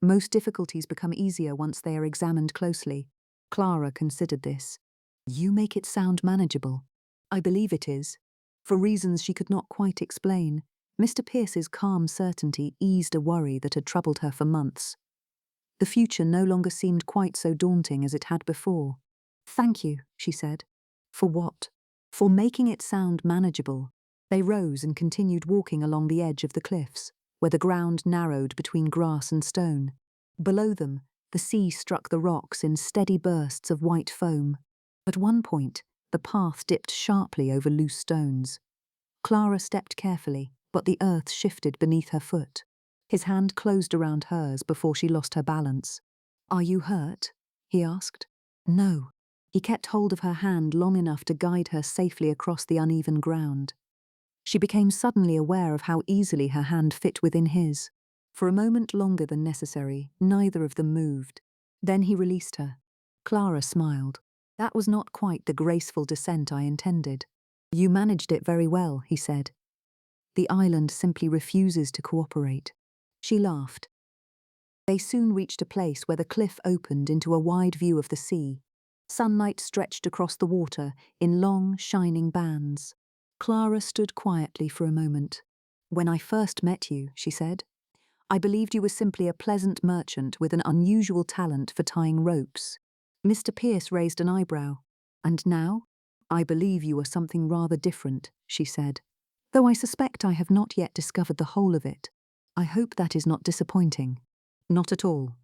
Most difficulties become easier once they are examined closely." Clara considered this. "You make it sound manageable." "I believe it is." For reasons she could not quite explain, Mr. Pierce's calm certainty eased a worry that had troubled her for months. The future no longer seemed quite so daunting as it had before. "Thank you," she said. "For what?" "For making it sound manageable." They rose and continued walking along the edge of the cliffs, where the ground narrowed between grass and stone. Below them, the sea struck the rocks in steady bursts of white foam. At one point, the path dipped sharply over loose stones. Clara stepped carefully, but the earth shifted beneath her foot. His hand closed around hers before she lost her balance. "Are you hurt?" he asked. "No." He kept hold of her hand long enough to guide her safely across the uneven ground. She became suddenly aware of how easily her hand fit within his. For a moment longer than necessary, neither of them moved. Then he released her. Clara smiled. That was not quite the graceful descent I intended. You managed it very well, he said. The island simply refuses to cooperate. She laughed. They soon reached a place where the cliff opened into a wide view of the sea. Sunlight stretched across the water in long, shining bands. Clara stood quietly for a moment. When I first met you, she said, I believed you were simply a pleasant merchant with an unusual talent for tying ropes. Mr. Pierce raised an eyebrow. And now? I believe you are something rather different, she said. Though I suspect I have not yet discovered the whole of it. I hope that is not disappointing. Not at all.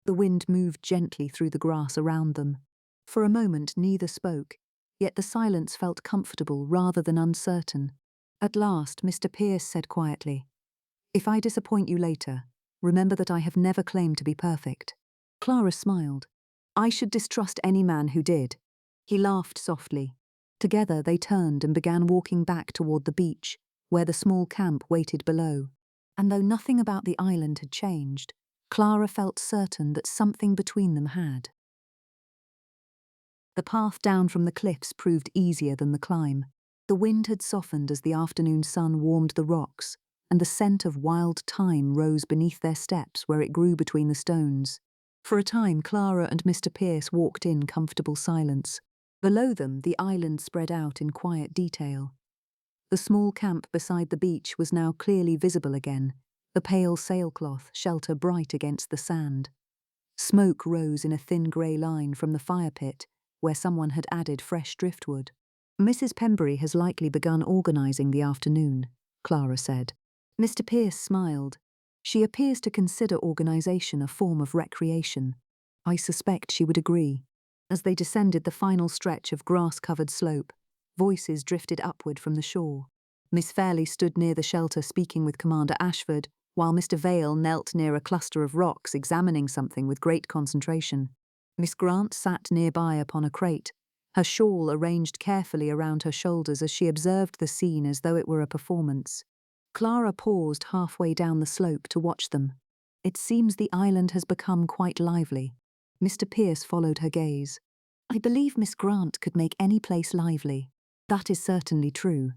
The wind moved gently through the grass around them. For a moment neither spoke, yet the silence felt comfortable rather than uncertain. At last Mr. Pierce said quietly, If I disappoint you later, remember that I have never claimed to be perfect. Clara smiled. I should distrust any man who did. He laughed softly. Together they turned and began walking back toward the beach, where the small camp waited below. And though nothing about the island had changed, Clara felt certain that something between them had. The path down from the cliffs proved easier than the climb. The wind had softened as the afternoon sun warmed the rocks, and the scent of wild thyme rose beneath their steps where it grew between the stones. For a time Clara and Mr. Pierce walked in comfortable silence. Below them the island spread out in quiet detail. The small camp beside the beach was now clearly visible again, the pale sailcloth shelter bright against the sand. Smoke rose in a thin grey line from the fire pit, where someone had added fresh driftwood. Mrs. Pembury has likely begun organising the afternoon, Clara said. Mr. Pierce smiled. She appears to consider organisation a form of recreation. I suspect she would agree. As they descended the final stretch of grass-covered slope, voices drifted upward from the shore. Miss Fairley stood near the shelter speaking with Commander Ashford, while Mr. Vale knelt near a cluster of rocks examining something with great concentration. Miss Grant sat nearby upon a crate, her shawl arranged carefully around her shoulders as she observed the scene as though it were a performance. Clara paused halfway down the slope to watch them. It seems the island has become quite lively. Mr. Pierce followed her gaze. I believe Miss Grant could make any place lively. That is certainly true.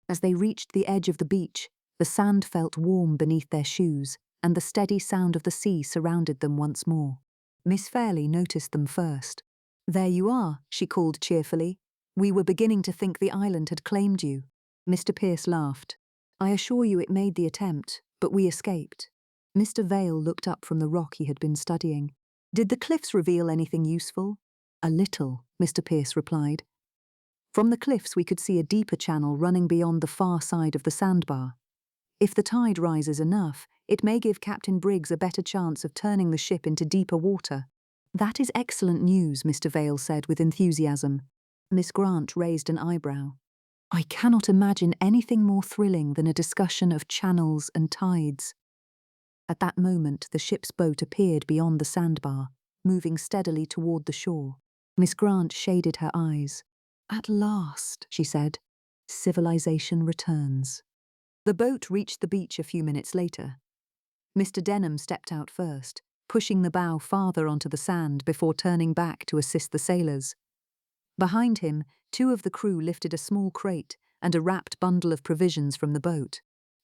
As they reached the edge of the beach, the sand felt warm beneath their shoes, and the steady sound of the sea surrounded them once more. Miss Fairley noticed them first. There you are, she called cheerfully. We were beginning to think the island had claimed you. Mr. Pierce laughed. I assure you it made the attempt, but we escaped. Mr. Vale looked up from the rock he had been studying. Did the cliffs reveal anything useful? A little, Mr. Pierce replied. From the cliffs we could see a deeper channel running beyond the far side of the sandbar. If the tide rises enough, it may give Captain Briggs a better chance of turning the ship into deeper water. That is excellent news, Mr. Vale said with enthusiasm. Miss Grant raised an eyebrow. I cannot imagine anything more thrilling than a discussion of channels and tides. At that moment the ship's boat appeared beyond the sandbar, moving steadily toward the shore. Miss Grant shaded her eyes. At last, she said, civilization returns. The boat reached the beach a few minutes later. Mr. Denham stepped out first, pushing the bow farther onto the sand before turning back to assist the sailors. Behind him, two of the crew lifted a small crate and a wrapped bundle of provisions from the boat.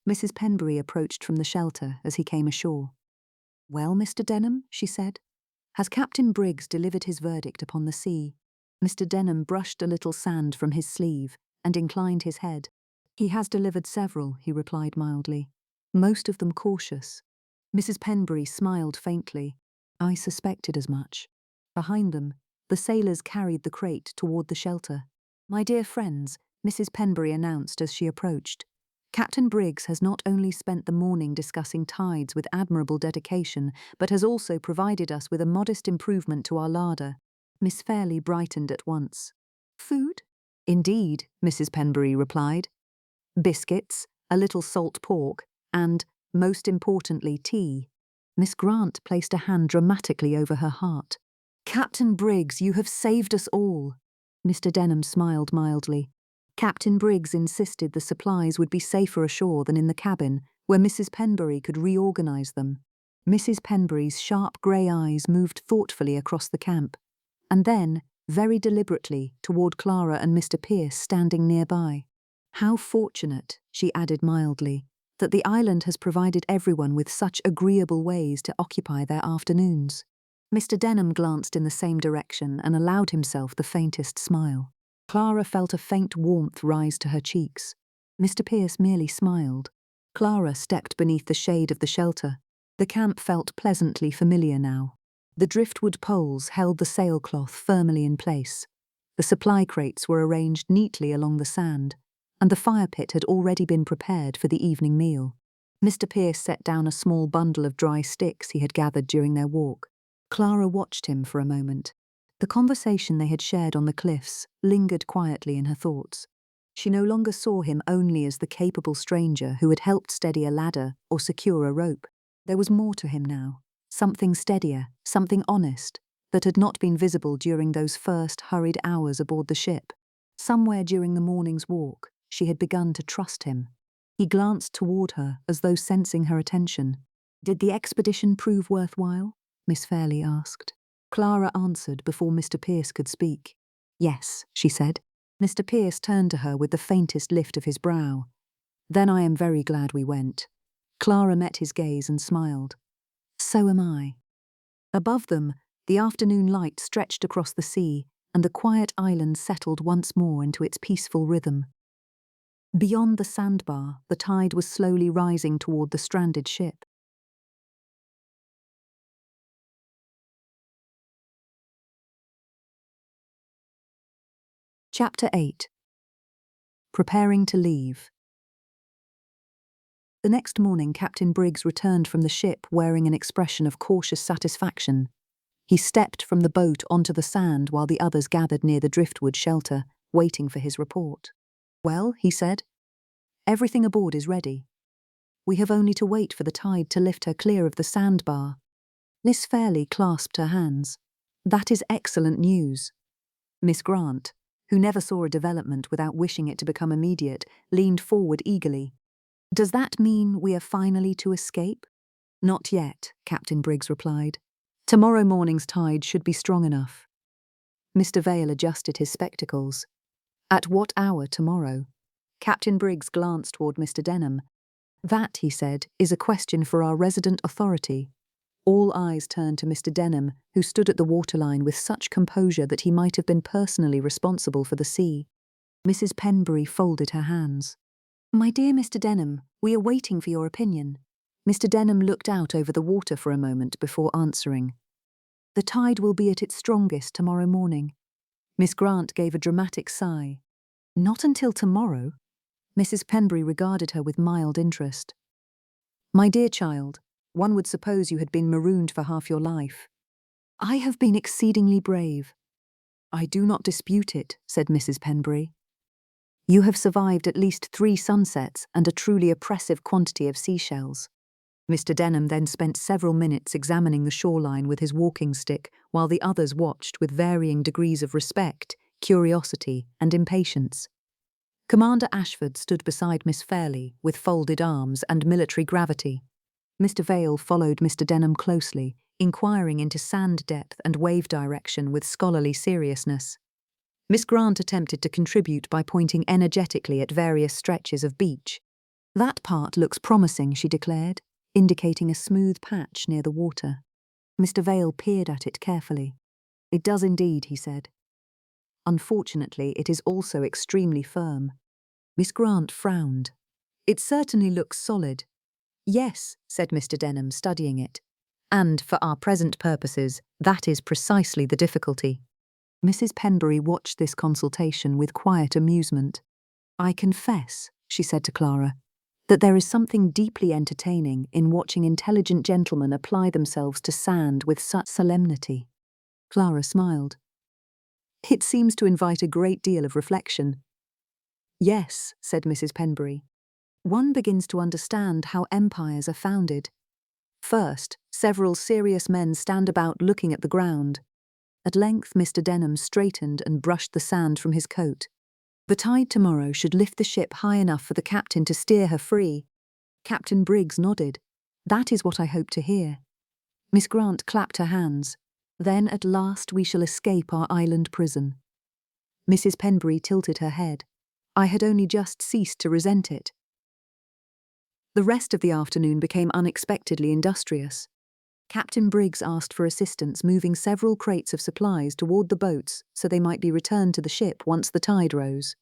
Mrs. Pembury approached from the shelter as he came ashore. Well, Mr. Denham, she said, has Captain Briggs delivered his verdict upon the sea? Mr. Denham brushed a little sand from his sleeve and inclined his head. He has delivered several, he replied mildly, most of them cautious. Mrs. Pembury smiled faintly. I suspected as much. Behind them, the sailors carried the crate toward the shelter. My dear friends, Mrs. Pembury announced as she approached. Captain Briggs has not only spent the morning discussing tides with admirable dedication, but has also provided us with a modest improvement to our larder. Miss Fairley brightened at once. Food? Indeed, Mrs. Pembury replied. Biscuits, a little salt pork, and, most importantly, tea. Miss Grant placed a hand dramatically over her heart. Captain Briggs, you have saved us all. Mr. Denham smiled mildly. Captain Briggs insisted the supplies would be safer ashore than in the cabin, where Mrs. Penbury could reorganize them. Mrs. Penbury's sharp grey eyes moved thoughtfully across the camp, and then, very deliberately, toward Clara and Mr. Pierce standing nearby. How fortunate, she added mildly, that the island has provided everyone with such agreeable ways to occupy their afternoons. Mr. Denham glanced in the same direction and allowed himself the faintest smile. Clara felt a faint warmth rise to her cheeks. Mr. Pierce merely smiled. Clara stepped beneath the shade of the shelter. The camp felt pleasantly familiar now. The driftwood poles held the sailcloth firmly in place. The supply crates were arranged neatly along the sand, and the fire pit had already been prepared for the evening meal. Mr. Pierce set down a small bundle of dry sticks he had gathered during their walk. Clara watched him for a moment. The conversation they had shared on the cliffs lingered quietly in her thoughts. She no longer saw him only as the capable stranger who had helped steady a ladder or secure a rope. There was more to him now, something steadier, something honest, that had not been visible during those first hurried hours aboard the ship. Somewhere during the morning's walk, she had begun to trust him. He glanced toward her as though sensing her attention. "Did the expedition prove worthwhile?" Miss Fairley asked. Clara answered before Mr. Pierce could speak. "Yes," she said. Mr. Pierce turned to her with the faintest lift of his brow. "Then I am very glad we went." Clara met his gaze and smiled. "So am I." Above them, the afternoon light stretched across the sea, and the quiet island settled once more into its peaceful rhythm. Beyond the sandbar, the tide was slowly rising toward the stranded ship. Chapter 8. Preparing to leave. The next morning, Captain Briggs returned from the ship wearing an expression of cautious satisfaction. He stepped from the boat onto the sand while the others gathered near the driftwood shelter, waiting for his report. "Well," he said, "everything aboard is ready. We have only to wait for the tide to lift her clear of the sandbar." Miss Fairley clasped her hands. "That is excellent news." Miss Grant, who never saw a development without wishing it to become immediate, leaned forward eagerly. "Does that mean we are finally to escape?" "Not yet," Captain Briggs replied. "Tomorrow morning's tide should be strong enough." Mr. Vale adjusted his spectacles. "At what hour tomorrow?" Captain Briggs glanced toward Mr. Denham. "That," he said, "is a question for our resident authority." All eyes turned to Mr. Denham, who stood at the waterline with such composure that he might have been personally responsible for the sea. Mrs. Penbury folded her hands. "My dear Mr. Denham, we are waiting for your opinion." Mr. Denham looked out over the water for a moment before answering. "The tide will be at its strongest tomorrow morning." Miss Grant gave a dramatic sigh. "Not until tomorrow?" Mrs. Penbury regarded her with mild interest. "My dear child, one would suppose you had been marooned for half your life." "I have been exceedingly brave." "I do not dispute it," said Mrs. Penbury. "You have survived at least 3 sunsets and a truly oppressive quantity of seashells." Mr. Denham then spent several minutes examining the shoreline with his walking stick, while the others watched with varying degrees of respect, curiosity, and impatience. Commander Ashford stood beside Miss Fairley with folded arms and military gravity. Mr. Vale followed Mr. Denham closely, inquiring into sand depth and wave direction with scholarly seriousness. Miss Grant attempted to contribute by pointing energetically at various stretches of beach. "That part looks promising," she declared, indicating a smooth patch near the water. Mr. Vale peered at it carefully. "It does indeed," he said. "Unfortunately, it is also extremely firm." Miss Grant frowned. "It certainly looks solid." "Yes," said Mr. Denham, studying it. "And for our present purposes, that is precisely the difficulty." Mrs. Penbury watched this consultation with quiet amusement. "I confess," she said to Clara, "that there is something deeply entertaining in watching intelligent gentlemen apply themselves to sand with such solemnity." Clara smiled. "It seems to invite a great deal of reflection." "Yes," said Mrs. Penbury. "One begins to understand how empires are founded. First, several serious men stand about looking at the ground." At length Mr. Denham straightened and brushed the sand from his coat. "The tide tomorrow should lift the ship high enough for the captain to steer her free." Captain Briggs nodded. "That is what I hope to hear." Miss Grant clapped her hands. "Then at last we shall escape our island prison." Mrs. Penbury tilted her head. I had only just ceased to resent it. The rest of the afternoon became unexpectedly industrious. Captain Briggs asked for assistance moving several crates of supplies toward the boats so they might be returned to the ship once the tide rose.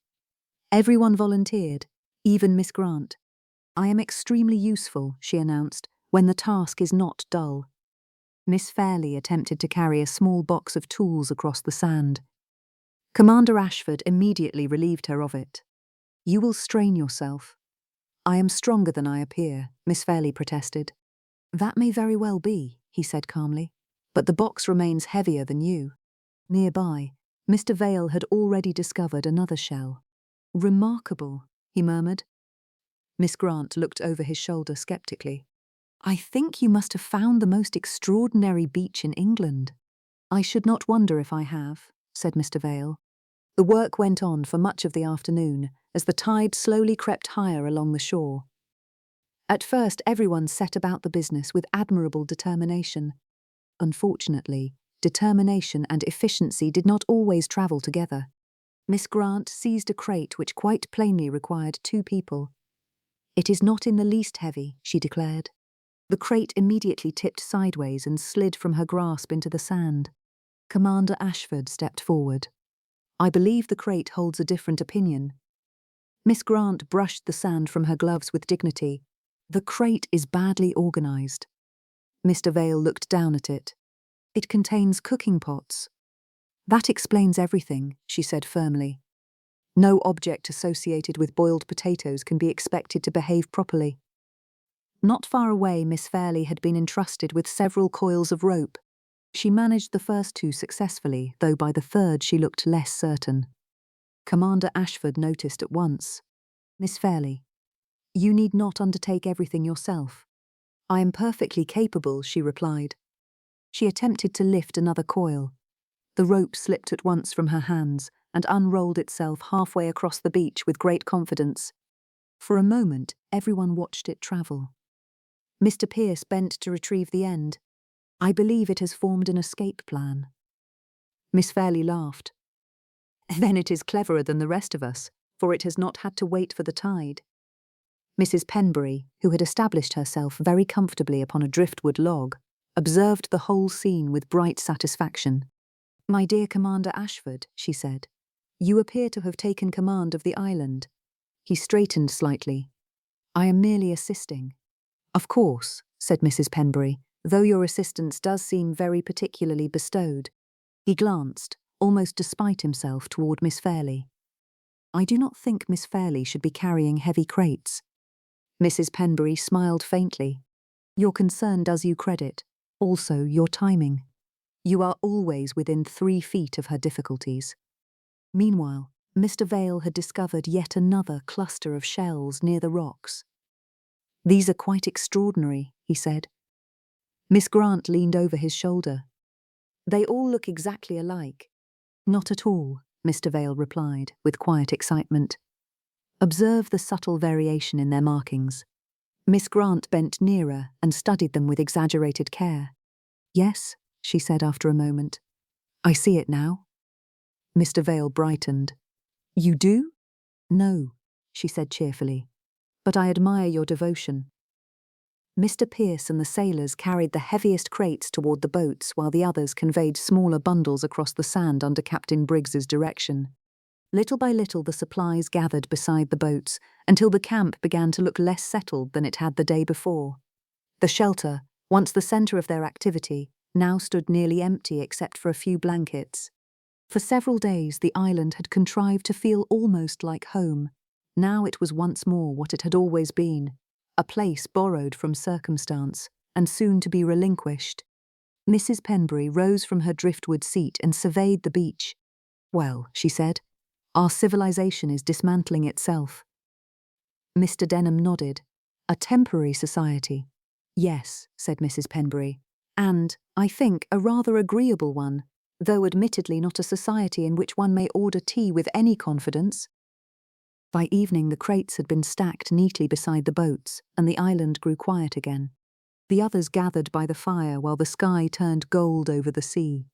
Everyone volunteered, even Miss Grant. "I am extremely useful," she announced, "when the task is not dull." Miss Fairley attempted to carry a small box of tools across the sand. Commander Ashford immediately relieved her of it. "You will strain yourself." "I am stronger than I appear," Miss Fairley protested. "That may very well be," he said calmly, "but the box remains heavier than you." Nearby, Mr. Vale had already discovered another shell. "Remarkable," he murmured. Miss Grant looked over his shoulder skeptically. "I think you must have found the most extraordinary beach in England." "I should not wonder if I have," said Mr. Vale. The work went on for much of the afternoon as the tide slowly crept higher along the shore. At first everyone set about the business with admirable determination. Unfortunately, determination and efficiency did not always travel together. Miss Grant seized a crate which quite plainly required 2 people. "It is not in the least heavy," she declared. The crate immediately tipped sideways and slid from her grasp into the sand. Commander Ashford stepped forward. "I believe the crate holds a different opinion." Miss Grant brushed the sand from her gloves with dignity. "The crate is badly organized." Mr. Vale looked down at it. "It contains cooking pots." "That explains everything," she said firmly. "No object associated with boiled potatoes can be expected to behave properly." Not far away, Miss Fairley had been entrusted with several coils of rope. She managed the first 2 successfully, though by the third she looked less certain. Commander Ashford noticed at once. "Miss Fairley, you need not undertake everything yourself." "I am perfectly capable," she replied. She attempted to lift another coil. The rope slipped at once from her hands and unrolled itself halfway across the beach with great confidence. For a moment, everyone watched it travel. Mr. Pierce bent to retrieve the end. "I believe it has formed an escape plan." Miss Fairley laughed. "Then it is cleverer than the rest of us, for it has not had to wait for the tide." Mrs. Penbury, who had established herself very comfortably upon a driftwood log, observed the whole scene with bright satisfaction. "My dear Commander Ashford," she said, "you appear to have taken command of the island." He straightened slightly. "I am merely assisting." "Of course," said Mrs. Penbury, "though your assistance does seem very particularly bestowed." He glanced, almost despite himself, toward Miss Fairley. "I do not think Miss Fairley should be carrying heavy crates." Mrs. Penbury smiled faintly. "Your concern does you credit, also your timing. You are always within 3 feet of her difficulties." Meanwhile, Mr. Vale had discovered yet another cluster of shells near the rocks. "These are quite extraordinary," he said. Miss Grant leaned over his shoulder. "They all look exactly alike." "Not at all," Mr. Vale replied, with quiet excitement. "Observe the subtle variation in their markings." Miss Grant bent nearer and studied them with exaggerated care. "Yes," she said after a moment. "I see it now." Mr. Vale brightened. "You do?" "No," she said cheerfully. "But I admire your devotion." Mr. Pierce and the sailors carried the heaviest crates toward the boats while the others conveyed smaller bundles across the sand under Captain Briggs's direction. Little by little the supplies gathered beside the boats until the camp began to look less settled than it had the day before. The shelter, once the center of their activity, now stood nearly empty except for a few blankets. For several days the island had contrived to feel almost like home. Now it was once more what it had always been, a place borrowed from circumstance and soon to be relinquished. Mrs. Penbury rose from her driftwood seat and surveyed the beach. "Well," she said, "our civilization is dismantling itself." Mr. Denham nodded. "A temporary society." "Yes," said Mrs. Penbury, "and, I think, a rather agreeable one, though admittedly not a society in which one may order tea with any confidence." By evening, the crates had been stacked neatly beside the boats, and the island grew quiet again. The others gathered by the fire while the sky turned gold over the sea.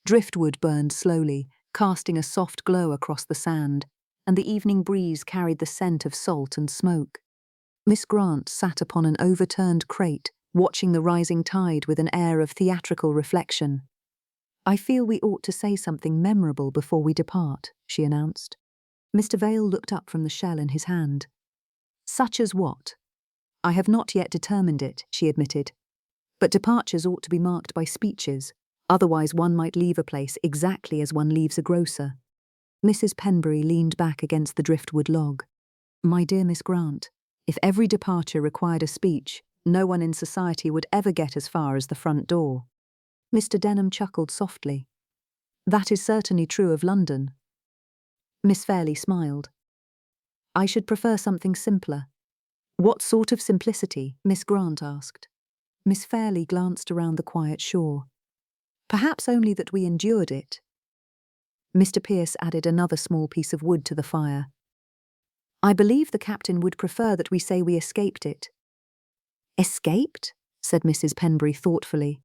Driftwood burned slowly, casting a soft glow across the sand, and the evening breeze carried the scent of salt and smoke. Miss Grant sat upon an overturned crate, watching the rising tide with an air of theatrical reflection. "I feel we ought to say something memorable before we depart," she announced. Mr. Vale looked up from the shell in his hand. "Such as what?" "I have not yet determined it," she admitted. "But departures ought to be marked by speeches, otherwise one might leave a place exactly as one leaves a grocer." Mrs. Penbury leaned back against the driftwood log. "My dear Miss Grant, if every departure required a speech, no one in society would ever get as far as the front door." Mr. Denham chuckled softly. "That is certainly true of London." Miss Fairley smiled. "I should prefer something simpler." "What sort of simplicity?" Miss Grant asked. Miss Fairley glanced around the quiet shore. "Perhaps only that we endured it." Mr. Pierce added another small piece of wood to the fire. "I believe the captain would prefer that we say we escaped it." "Escaped?" said Mrs. Penbury thoughtfully.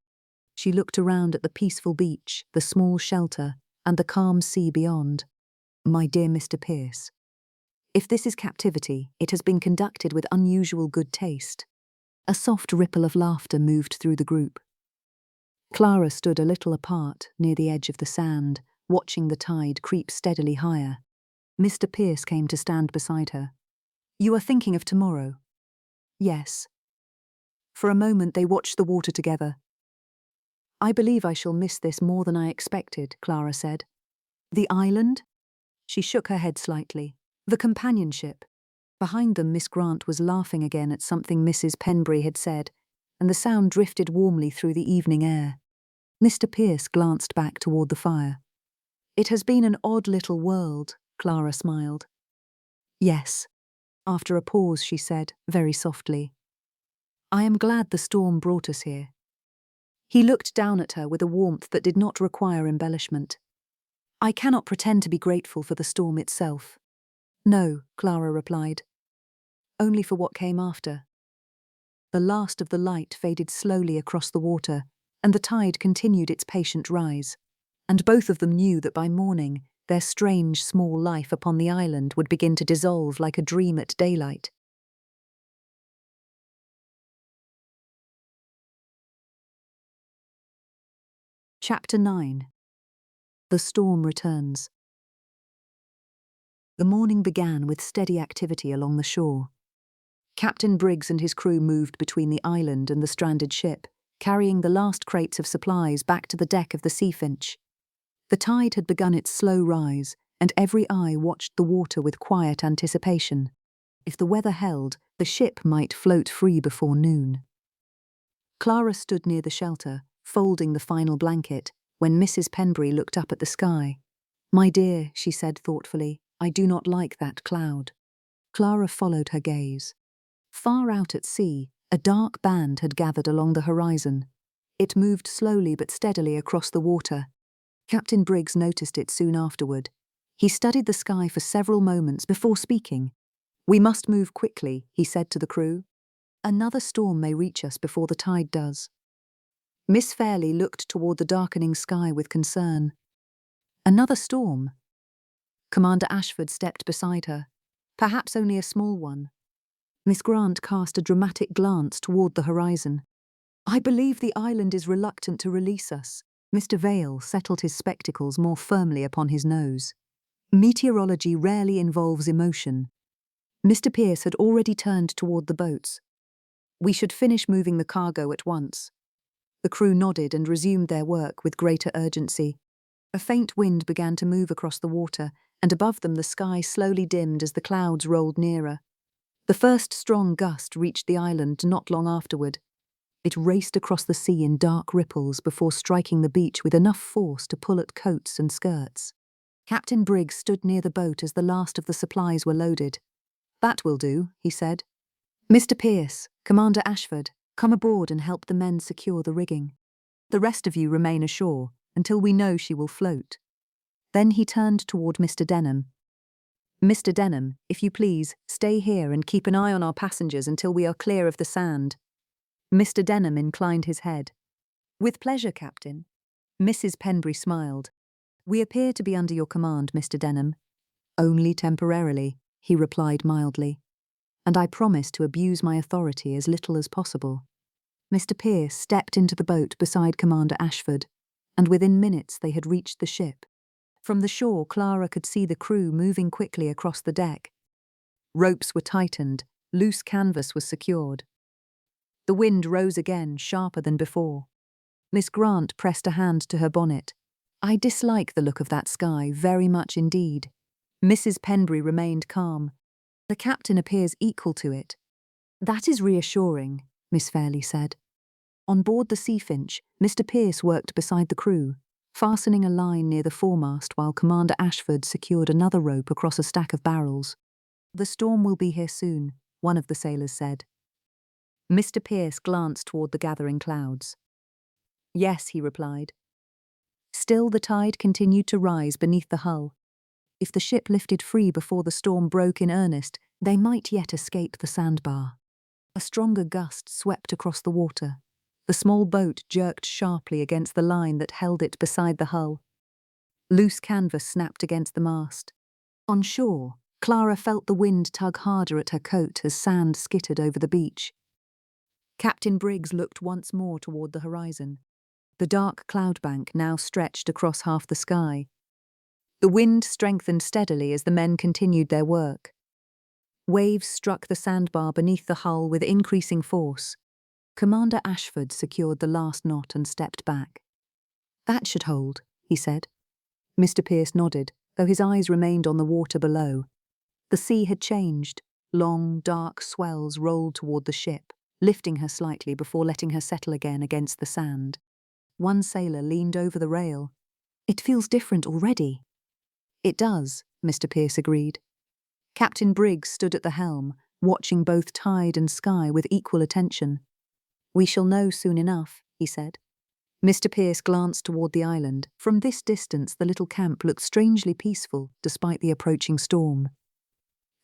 She looked around at the peaceful beach, the small shelter, and the calm sea beyond. "My dear Mr. Pierce, if this is captivity, it has been conducted with unusual good taste." A soft ripple of laughter moved through the group. Clara stood a little apart, near the edge of the sand, watching the tide creep steadily higher. Mr. Pierce came to stand beside her. "You are thinking of tomorrow?" "Yes." For a moment they watched the water together. "I believe I shall miss this more than I expected," Clara said. "The island?" She shook her head slightly. "The companionship." Behind them, Miss Grant was laughing again at something Mrs. Penbury had said, and the sound drifted warmly through the evening air. Mr. Pierce glanced back toward the fire. "It has been an odd little world," Clara smiled. "Yes." After a pause, she said, very softly, "I am glad the storm brought us here." He looked down at her with a warmth that did not require embellishment. "I cannot pretend to be grateful for the storm itself." "No," Clara replied. "Only for what came after." The last of the light faded slowly across the water, and the tide continued its patient rise. And both of them knew that by morning, their strange small life upon the island would begin to dissolve like a dream at daylight. Chapter 9. The Storm Returns. The morning began with steady activity along the shore. Captain Briggs and his crew moved between the island and the stranded ship, carrying the last crates of supplies back to the deck of the Sea Finch. The tide had begun its slow rise, and every eye watched the water with quiet anticipation. If the weather held, the ship might float free before noon. Clara stood near the shelter, folding the final blanket, when Mrs. Penbury looked up at the sky. "My dear," she said thoughtfully, "I do not like that cloud." Clara followed her gaze. Far out at sea, a dark band had gathered along the horizon. It moved slowly but steadily across the water. Captain Briggs noticed it soon afterward. He studied the sky for several moments before speaking. "We must move quickly," he said to the crew. "Another storm may reach us before the tide does." Miss Fairley looked toward the darkening sky with concern. "Another storm?" Commander Ashford stepped beside her. "Perhaps only a small one." Miss Grant cast a dramatic glance toward the horizon. "I believe the island is reluctant to release us." Mr. Vale settled his spectacles more firmly upon his nose. Meteorology rarely involves emotion. Mr. Pierce had already turned toward the boats. "We should finish moving the cargo at once." The crew nodded and resumed their work with greater urgency. A faint wind began to move across the water, and above them the sky slowly dimmed as the clouds rolled nearer. The first strong gust reached the island not long afterward. It raced across the sea in dark ripples before striking the beach with enough force to pull at coats and skirts. Captain Briggs stood near the boat as the last of the supplies were loaded. "That will do," he said. "Mr. Pierce, Commander Ashford, come aboard and help the men secure the rigging. The rest of you remain ashore until we know she will float." Then he turned toward Mr. Denham. Mr. Denham, if you please, stay here and keep an eye on our passengers until we are clear of the sand. Mr. Denham inclined his head. With pleasure, Captain. Mrs. Penbury smiled. We appear to be under your command, Mr. Denham. Only temporarily, he replied mildly. And I promise to abuse my authority as little as possible. Mr. Pierce stepped into the boat beside Commander Ashford, and within minutes they had reached the ship. From the shore, Clara could see the crew moving quickly across the deck. Ropes were tightened, loose canvas was secured. The wind rose again, sharper than before. Miss Grant pressed a hand to her bonnet. I dislike the look of that sky, very much indeed. Mrs. Penbury remained calm. The captain appears equal to it. That is reassuring, Miss Fairley said. On board the Seafinch, Mr. Pierce worked beside the crew, fastening a line near the foremast while Commander Ashford secured another rope across a stack of barrels. The storm will be here soon, one of the sailors said. Mr. Pierce glanced toward the gathering clouds. Yes, he replied. Still the tide continued to rise beneath the hull. If the ship lifted free before the storm broke in earnest, they might yet escape the sandbar. A stronger gust swept across the water. The small boat jerked sharply against the line that held it beside the hull. Loose canvas snapped against the mast. On shore, Clara felt the wind tug harder at her coat as sand skittered over the beach. Captain Briggs looked once more toward the horizon. The dark cloud bank now stretched across half the sky. The wind strengthened steadily as the men continued their work. Waves struck the sandbar beneath the hull with increasing force. Commander Ashford secured the last knot and stepped back. That should hold, he said. Mr. Pierce nodded, though his eyes remained on the water below. The sea had changed. Long, dark swells rolled toward the ship, lifting her slightly before letting her settle again against the sand. One sailor leaned over the rail. It feels different already. It does, Mr. Pierce agreed. Captain Briggs stood at the helm, watching both tide and sky with equal attention. We shall know soon enough, he said. Mr. Pierce glanced toward the island. From this distance, the little camp looked strangely peaceful, despite the approaching storm.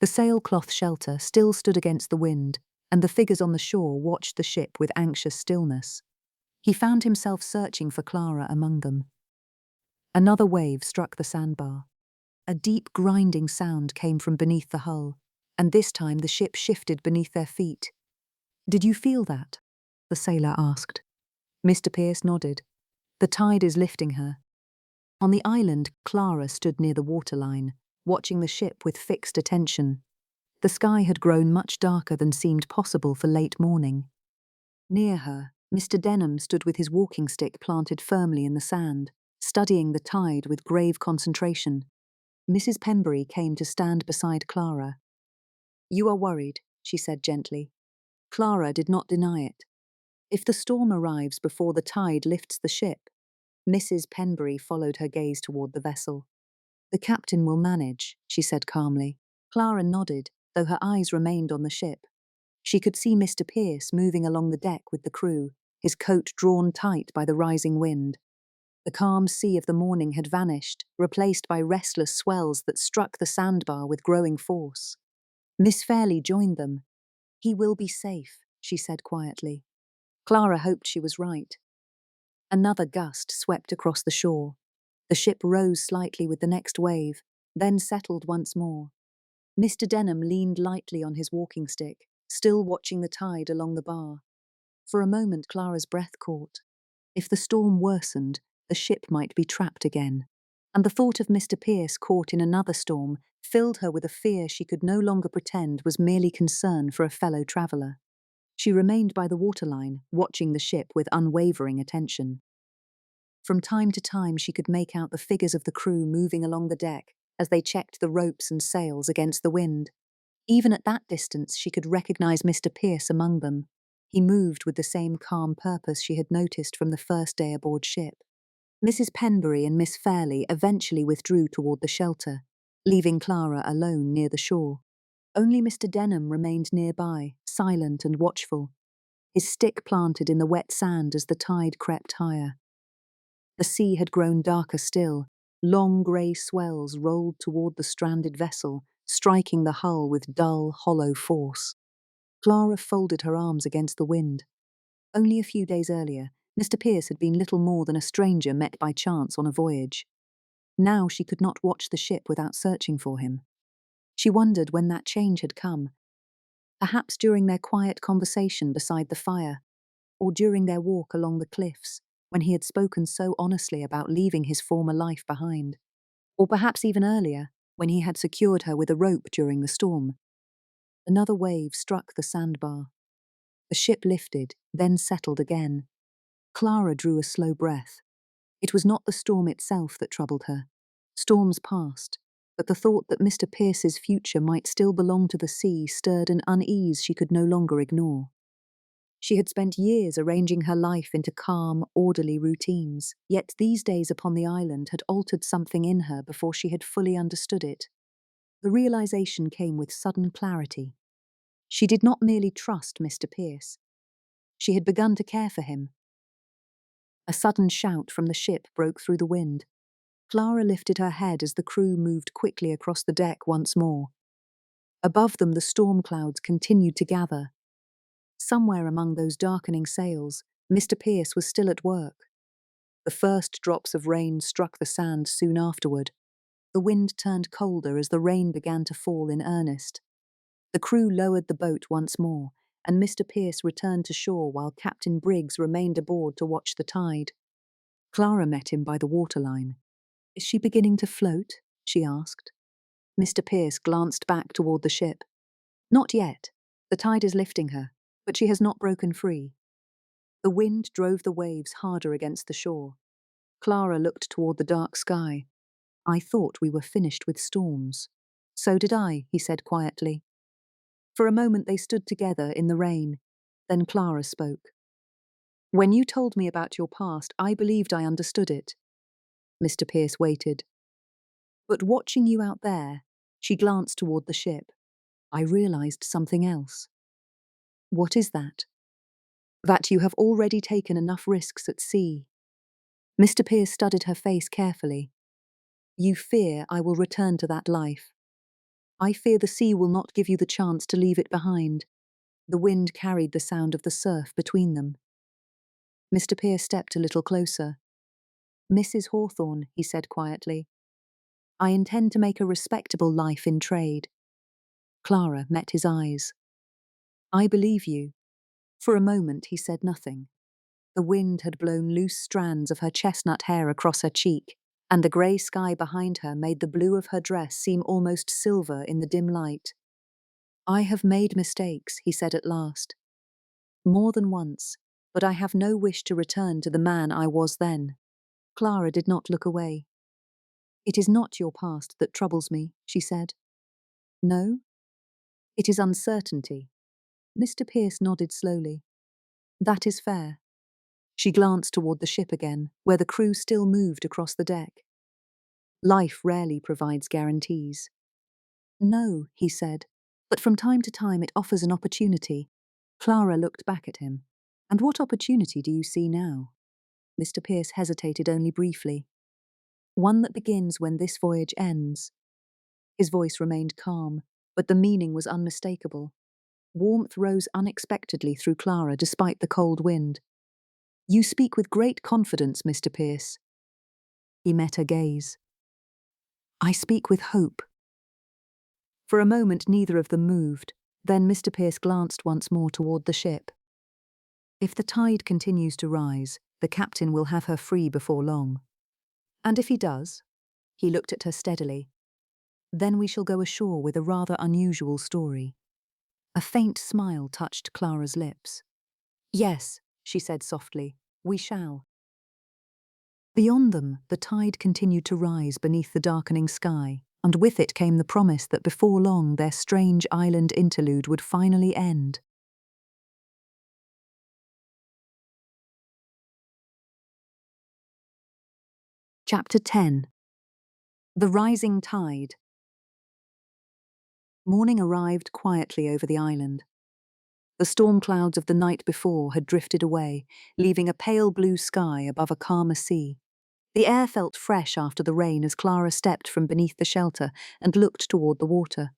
The sailcloth shelter still stood against the wind, and the figures on the shore watched the ship with anxious stillness. He found himself searching for Clara among them. Another wave struck the sandbar. A deep grinding sound came from beneath the hull, and this time the ship shifted beneath their feet. Did you feel that? The sailor asked. Mr. Pierce nodded. The tide is lifting her. On the island, Clara stood near the waterline, watching the ship with fixed attention. The sky had grown much darker than seemed possible for late morning. Near her, Mr. Denham stood with his walking stick planted firmly in the sand, studying the tide with grave concentration. Mrs. Penbury came to stand beside Clara. You are worried, she said gently. Clara did not deny it. If the storm arrives before the tide lifts the ship, Mrs. Penbury followed her gaze toward the vessel. The captain will manage, she said calmly. Clara nodded, though her eyes remained on the ship. She could see Mr. Pierce moving along the deck with the crew, his coat drawn tight by the rising wind. The calm sea of the morning had vanished, replaced by restless swells that struck the sandbar with growing force. Miss Fairley joined them. He will be safe, she said quietly. Clara hoped she was right. Another gust swept across the shore. The ship rose slightly with the next wave, then settled once more. Mr. Denham leaned lightly on his walking stick, still watching the tide along the bar. For a moment Clara's breath caught. If the storm worsened, the ship might be trapped again. And the thought of Mr. Pierce caught in another storm filled her with a fear she could no longer pretend was merely concern for a fellow traveller. She remained by the waterline, watching the ship with unwavering attention. From time to time she could make out the figures of the crew moving along the deck as they checked the ropes and sails against the wind. Even at that distance she could recognize Mr. Pierce among them. He moved with the same calm purpose she had noticed from the first day aboard ship. Mrs. Penbury and Miss Fairley eventually withdrew toward the shelter, leaving Clara alone near the shore. Only Mr. Denham remained nearby, silent and watchful, his stick planted in the wet sand as the tide crept higher. The sea had grown darker still. Long grey swells rolled toward the stranded vessel, striking the hull with dull, hollow force. Clara folded her arms against the wind. Only a few days earlier, Mr. Pierce had been little more than a stranger met by chance on a voyage. Now she could not watch the ship without searching for him. She wondered when that change had come. Perhaps during their quiet conversation beside the fire, or during their walk along the cliffs, when he had spoken so honestly about leaving his former life behind. Or perhaps even earlier, when he had secured her with a rope during the storm. Another wave struck the sandbar. The ship lifted, then settled again. Clara drew a slow breath. It was not the storm itself that troubled her. Storms passed, but the thought that Mr. Pierce's future might still belong to the sea stirred an unease she could no longer ignore. She had spent years arranging her life into calm, orderly routines, yet these days upon the island had altered something in her before she had fully understood it. The realization came with sudden clarity. She did not merely trust Mr. Pierce. She had begun to care for him. A sudden shout from the ship broke through the wind. Clara lifted her head as the crew moved quickly across the deck once more. Above them the storm clouds continued to gather. Somewhere among those darkening sails, Mr. Pierce was still at work. The first drops of rain struck the sand soon afterward. The wind turned colder as the rain began to fall in earnest. The crew lowered the boat once more, and Mr. Pierce returned to shore while Captain Briggs remained aboard to watch the tide. Clara met him by the waterline. "Is she beginning to float?" she asked. Mr. Pierce glanced back toward the ship. "Not yet. The tide is lifting her, but she has not broken free." The wind drove the waves harder against the shore. Clara looked toward the dark sky. "I thought we were finished with storms." "So did I," he said quietly. For a moment they stood together in the rain. Then Clara spoke. "When you told me about your past, I believed I understood it." Mr. Pierce waited. "But watching you out there," she glanced toward the ship, "I realized something else." "What is that?" "That you have already taken enough risks at sea." Mr. Pierce studied her face carefully. "You fear I will return to that life. I fear the sea will not give you the chance to leave it behind." The wind carried the sound of the surf between them. Mr. Pierce stepped a little closer. "Mrs. Hawthorne," he said quietly, "I intend to make a respectable life in trade." Clara met his eyes. "I believe you." For a moment he said nothing. The wind had blown loose strands of her chestnut hair across her cheek, and the grey sky behind her made the blue of her dress seem almost silver in the dim light. "I have made mistakes," he said at last. "More than once, but I have no wish to return to the man I was then." Clara did not look away. "It is not your past that troubles me," she said. "No?" "It is uncertainty." Mr. Pierce nodded slowly. "That is fair." She glanced toward the ship again, where the crew still moved across the deck. "Life rarely provides guarantees." "No," he said, "but from time to time it offers an opportunity." Clara looked back at him. "And what opportunity do you see now?" Mr. Pierce hesitated only briefly. "One that begins when this voyage ends." His voice remained calm, but the meaning was unmistakable. Warmth rose unexpectedly through Clara despite the cold wind. "You speak with great confidence, Mr. Pierce." He met her gaze. "I speak with hope." For a moment neither of them moved, then Mr. Pierce glanced once more toward the ship. "If the tide continues to rise, the captain will have her free before long. And if he does," he looked at her steadily, "then we shall go ashore with a rather unusual story." A faint smile touched Clara's lips. "Yes," she said softly, "we shall." Beyond them, the tide continued to rise beneath the darkening sky, and with it came the promise that before long their strange island interlude would finally end. Chapter 10. The Rising Tide. Morning arrived quietly over the island. The storm clouds of the night before had drifted away, leaving a pale blue sky above a calmer sea. The air felt fresh after the rain as Clara stepped from beneath the shelter and looked toward the water.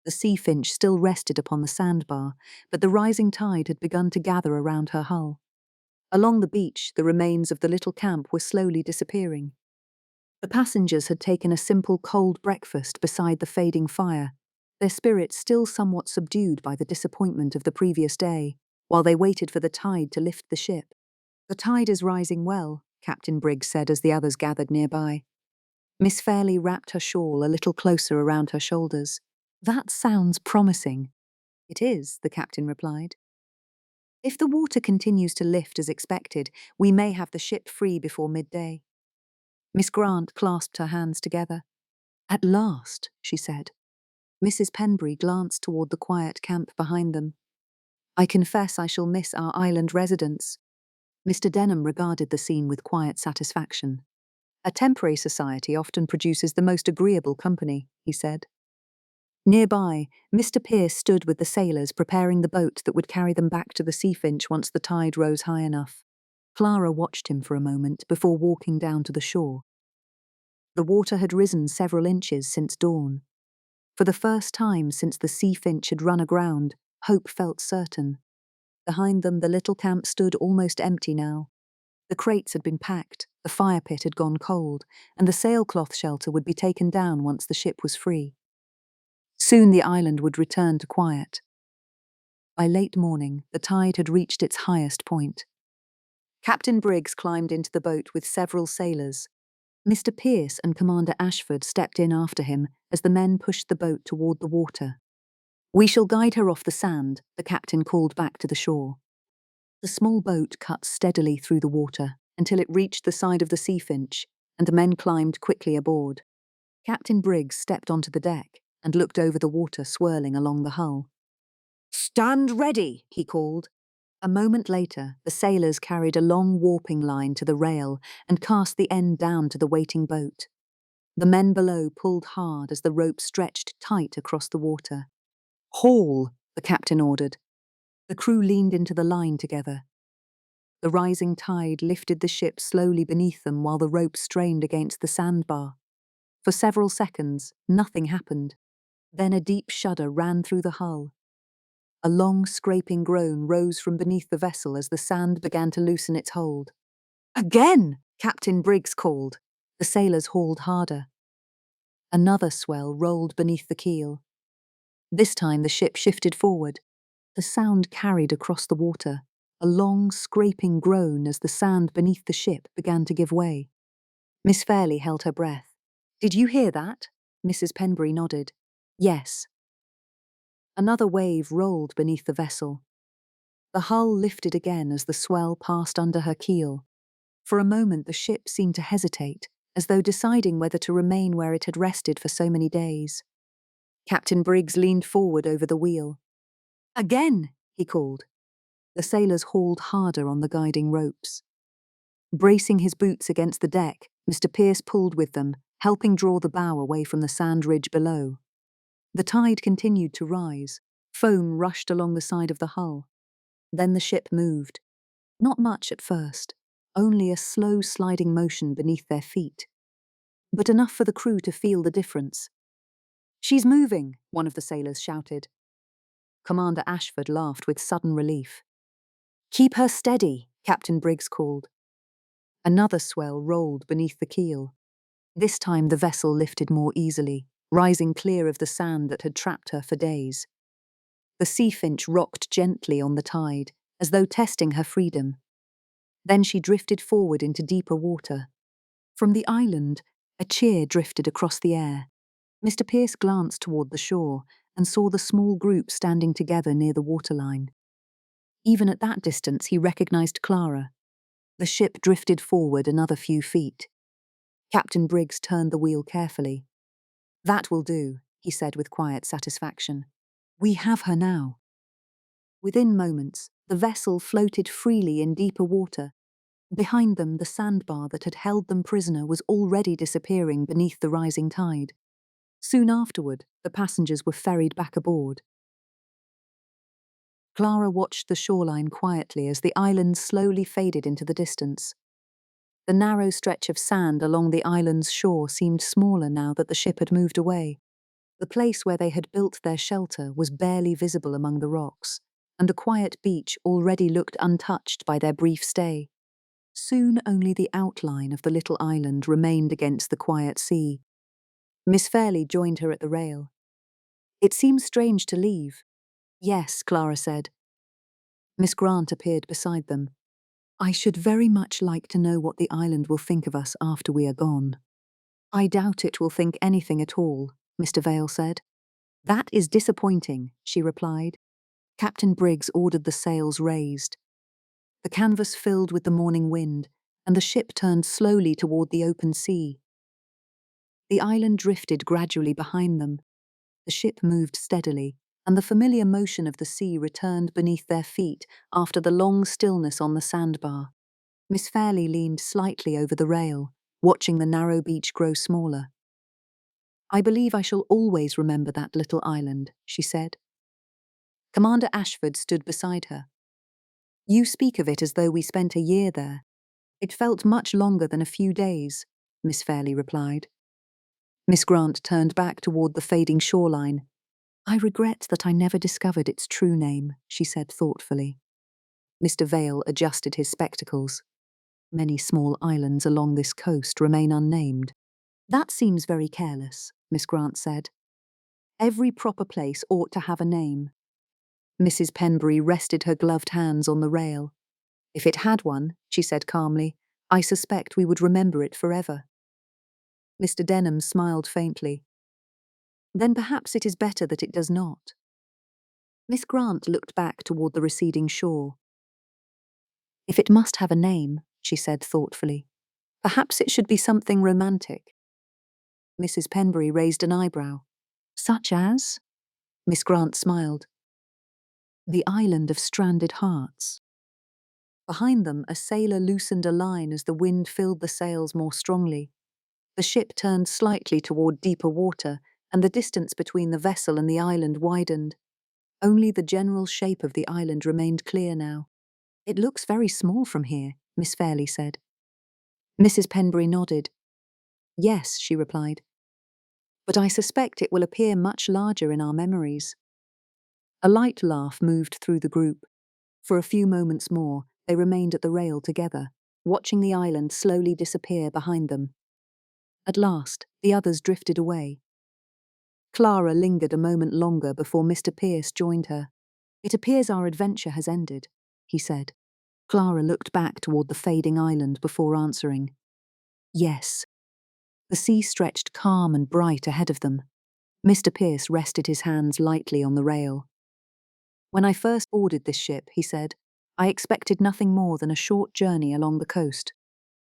The sea finch still rested upon the sandbar, but the rising tide had begun to gather around her hull. Along the beach, the remains of the little camp were slowly disappearing. The passengers had taken a simple cold breakfast beside the fading fire, their spirits still somewhat subdued by the disappointment of the previous day, while they waited for the tide to lift the ship. "The tide is rising well," Captain Briggs said as the others gathered nearby. Miss Fairlie wrapped her shawl a little closer around her shoulders. "That sounds promising." "It is," the captain replied. "If the water continues to lift as expected, we may have the ship free before midday." Miss Grant clasped her hands together. "At last," she said. Mrs. Penbury glanced toward the quiet camp behind them. "I confess I shall miss our island residence." Mr. Denham regarded the scene with quiet satisfaction. "A temporary society often produces the most agreeable company," he said. Nearby, Mr. Pierce stood with the sailors preparing the boat that would carry them back to the Sea Finch once the tide rose high enough. Clara watched him for a moment before walking down to the shore. The water had risen several inches since dawn. For the first time since the Sea Finch had run aground, hope felt certain. Behind them, the little camp stood almost empty now. The crates had been packed, the fire pit had gone cold, and the sailcloth shelter would be taken down once the ship was free. Soon the island would return to quiet. By late morning, the tide had reached its highest point. Captain Briggs climbed into the boat with several sailors. Mr. Pierce and Commander Ashford stepped in after him as the men pushed the boat toward the water. "We shall guide her off the sand," the captain called back to the shore. The small boat cut steadily through the water until it reached the side of the Sea Finch, and the men climbed quickly aboard. Captain Briggs stepped onto the deck and looked over the water swirling along the hull. "Stand ready," he called. A moment later, the sailors carried a long warping line to the rail and cast the end down to the waiting boat. The men below pulled hard as the rope stretched tight across the water. "Haul," the captain ordered. The crew leaned into the line together. The rising tide lifted the ship slowly beneath them while the rope strained against the sandbar. For several seconds, nothing happened. Then a deep shudder ran through the hull. A long, scraping groan rose from beneath the vessel as the sand began to loosen its hold. "Again!" Captain Briggs called. The sailors hauled harder. Another swell rolled beneath the keel. This time the ship shifted forward. The sound carried across the water, a long, scraping groan as the sand beneath the ship began to give way. Miss Fairlie held her breath. "Did you hear that?" Mrs. Penbury nodded. "Yes." Another wave rolled beneath the vessel. The hull lifted again as the swell passed under her keel. For a moment the ship seemed to hesitate, as though deciding whether to remain where it had rested for so many days. Captain Briggs leaned forward over the wheel. "Again!" he called. The sailors hauled harder on the guiding ropes. Bracing his boots against the deck, Mr. Pierce pulled with them, helping draw the bow away from the sand ridge below. The tide continued to rise. Foam rushed along the side of the hull. Then the ship moved. Not much at first, only a slow sliding motion beneath their feet. But enough for the crew to feel the difference. "She's moving," one of the sailors shouted. Commander Ashford laughed with sudden relief. "Keep her steady," Captain Briggs called. Another swell rolled beneath the keel. This time the vessel lifted more easily, rising clear of the sand that had trapped her for days. The Sea Finch rocked gently on the tide, as though testing her freedom. Then she drifted forward into deeper water. From the island, a cheer drifted across the air. Mr. Pierce glanced toward the shore and saw the small group standing together near the waterline. Even at that distance, he recognized Clara. The ship drifted forward another few feet. Captain Briggs turned the wheel carefully. "That will do," he said with quiet satisfaction. "We have her now." Within moments, the vessel floated freely in deeper water. Behind them, the sandbar that had held them prisoner was already disappearing beneath the rising tide. Soon afterward, the passengers were ferried back aboard. Clara watched the shoreline quietly as the island slowly faded into the distance. The narrow stretch of sand along the island's shore seemed smaller now that the ship had moved away. The place where they had built their shelter was barely visible among the rocks, and the quiet beach already looked untouched by their brief stay. Soon only the outline of the little island remained against the quiet sea. Miss Fairley joined her at the rail. "It seems strange to leave." "Yes," Clara said. Miss Grant appeared beside them. "I should very much like to know what the island will think of us after we are gone." "I doubt it will think anything at all," Mr. Vale said. "That is disappointing," she replied. Captain Briggs ordered the sails raised. The canvas filled with the morning wind, and the ship turned slowly toward the open sea. The island drifted gradually behind them. The ship moved steadily, and the familiar motion of the sea returned beneath their feet after the long stillness on the sandbar. Miss Fairley leaned slightly over the rail, watching the narrow beach grow smaller. "I believe I shall always remember that little island," she said. Commander Ashford stood beside her. "You speak of it as though we spent a year there. It felt much longer than a few days," Miss Fairley replied. Miss Grant turned back toward the fading shoreline. "I regret that I never discovered its true name," she said thoughtfully. Mr. Vale adjusted his spectacles. "Many small islands along this coast remain unnamed." "That seems very careless," Miss Grant said. "Every proper place ought to have a name." Mrs. Penbury rested her gloved hands on the rail. "If it had one," she said calmly, "I suspect we would remember it forever." Mr. Denham smiled faintly. "Then perhaps it is better that it does not." Miss Grant looked back toward the receding shore. "If it must have a name," she said thoughtfully, "perhaps it should be something romantic." Mrs. Penbury raised an eyebrow. "Such as?" Miss Grant smiled. "The Island of Stranded Hearts." Behind them, a sailor loosened a line as the wind filled the sails more strongly. The ship turned slightly toward deeper water, and the distance between the vessel and the island widened. Only the general shape of the island remained clear now. "It looks very small from here," Miss Fairley said. Mrs. Penbury nodded. "Yes," she replied. "But I suspect it will appear much larger in our memories." A light laugh moved through the group. For a few moments more, they remained at the rail together, watching the island slowly disappear behind them. At last, the others drifted away. Clara lingered a moment longer before Mr. Pierce joined her. "It appears our adventure has ended," he said. Clara looked back toward the fading island before answering. "Yes." The sea stretched calm and bright ahead of them. Mr. Pierce rested his hands lightly on the rail. "When I first boarded this ship," he said, "I expected nothing more than a short journey along the coast."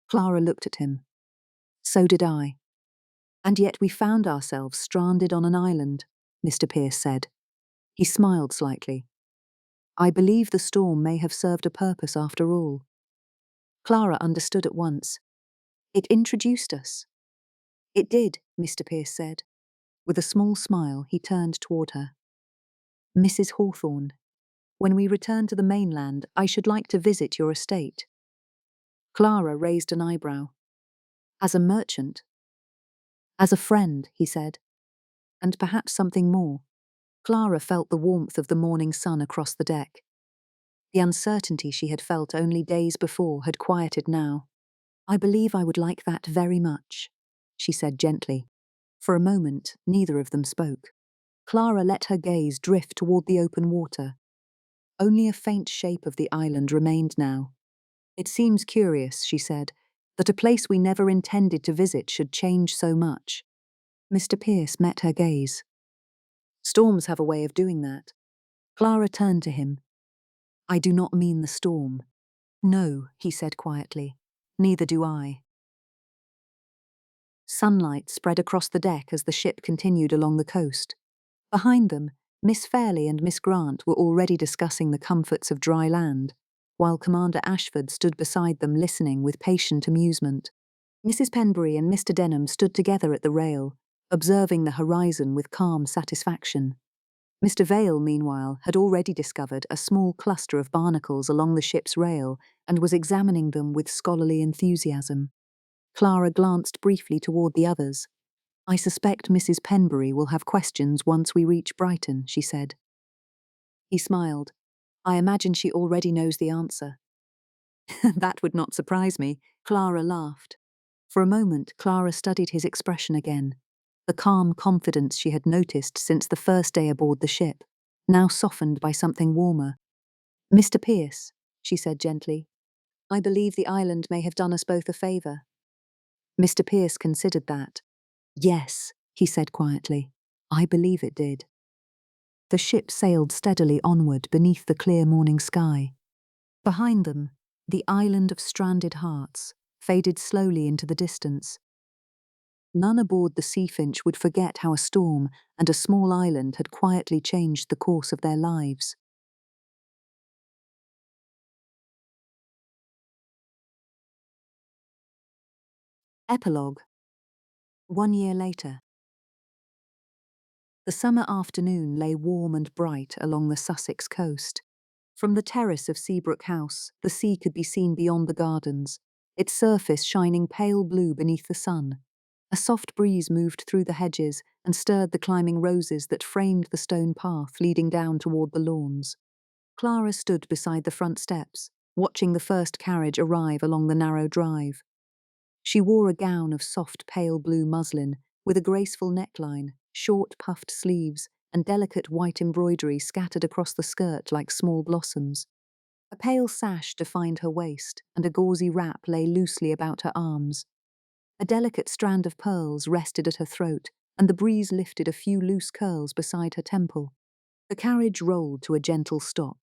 Clara looked at him. "So did I." "And yet we found ourselves stranded on an island," Mr. Pierce said. He smiled slightly. "I believe the storm may have served a purpose after all." Clara understood at once. "It introduced us." "It did," Mr. Pierce said. With a small smile, he turned toward her. "Mrs. Hawthorne, when we return to the mainland, I should like to visit your estate." Clara raised an eyebrow. "As a merchant?" "As a friend," he said. "And perhaps something more." Clara felt the warmth of the morning sun across the deck. The uncertainty she had felt only days before had quieted now. "I believe I would like that very much," she said gently. For a moment, neither of them spoke. Clara let her gaze drift toward the open water. Only a faint shape of the island remained now. "It seems curious," she said, "that a place we never intended to visit should change so much." Mr. Pierce met her gaze. "Storms have a way of doing that." Clara turned to him. "I do not mean the storm." "No," he said quietly. "Neither do I." Sunlight spread across the deck as the ship continued along the coast. Behind them, Miss Fairley and Miss Grant were already discussing the comforts of dry land, while Commander Ashford stood beside them listening with patient amusement. Mrs. Penbury and Mr. Denham stood together at the rail, observing the horizon with calm satisfaction. Mr. Vale, meanwhile, had already discovered a small cluster of barnacles along the ship's rail and was examining them with scholarly enthusiasm. Clara glanced briefly toward the others. "I suspect Mrs. Penbury will have questions once we reach Brighton," she said. He smiled. "I imagine she already knows the answer." "That would not surprise me," Clara laughed. For a moment, Clara studied his expression again. The calm confidence she had noticed since the first day aboard the ship, now softened by something warmer. "Mr. Pierce," she said gently, "I believe the island may have done us both a favour." Mr. Pierce considered that. "Yes," he said quietly, "I believe it did." The ship sailed steadily onward beneath the clear morning sky. Behind them, the island of stranded hearts faded slowly into the distance. None aboard the Sea Finch would forget how a storm and a small island had quietly changed the course of their lives. Epilogue. 1 year later. The summer afternoon lay warm and bright along the Sussex coast. From the terrace of Seabrook House, the sea could be seen beyond the gardens, its surface shining pale blue beneath the sun. A soft breeze moved through the hedges and stirred the climbing roses that framed the stone path leading down toward the lawns. Clara stood beside the front steps, watching the first carriage arrive along the narrow drive. She wore a gown of soft pale blue muslin, with a graceful neckline, short puffed sleeves, and delicate white embroidery scattered across the skirt like small blossoms. A pale sash defined her waist, and a gauzy wrap lay loosely about her arms. A delicate strand of pearls rested at her throat, and the breeze lifted a few loose curls beside her temple. The carriage rolled to a gentle stop.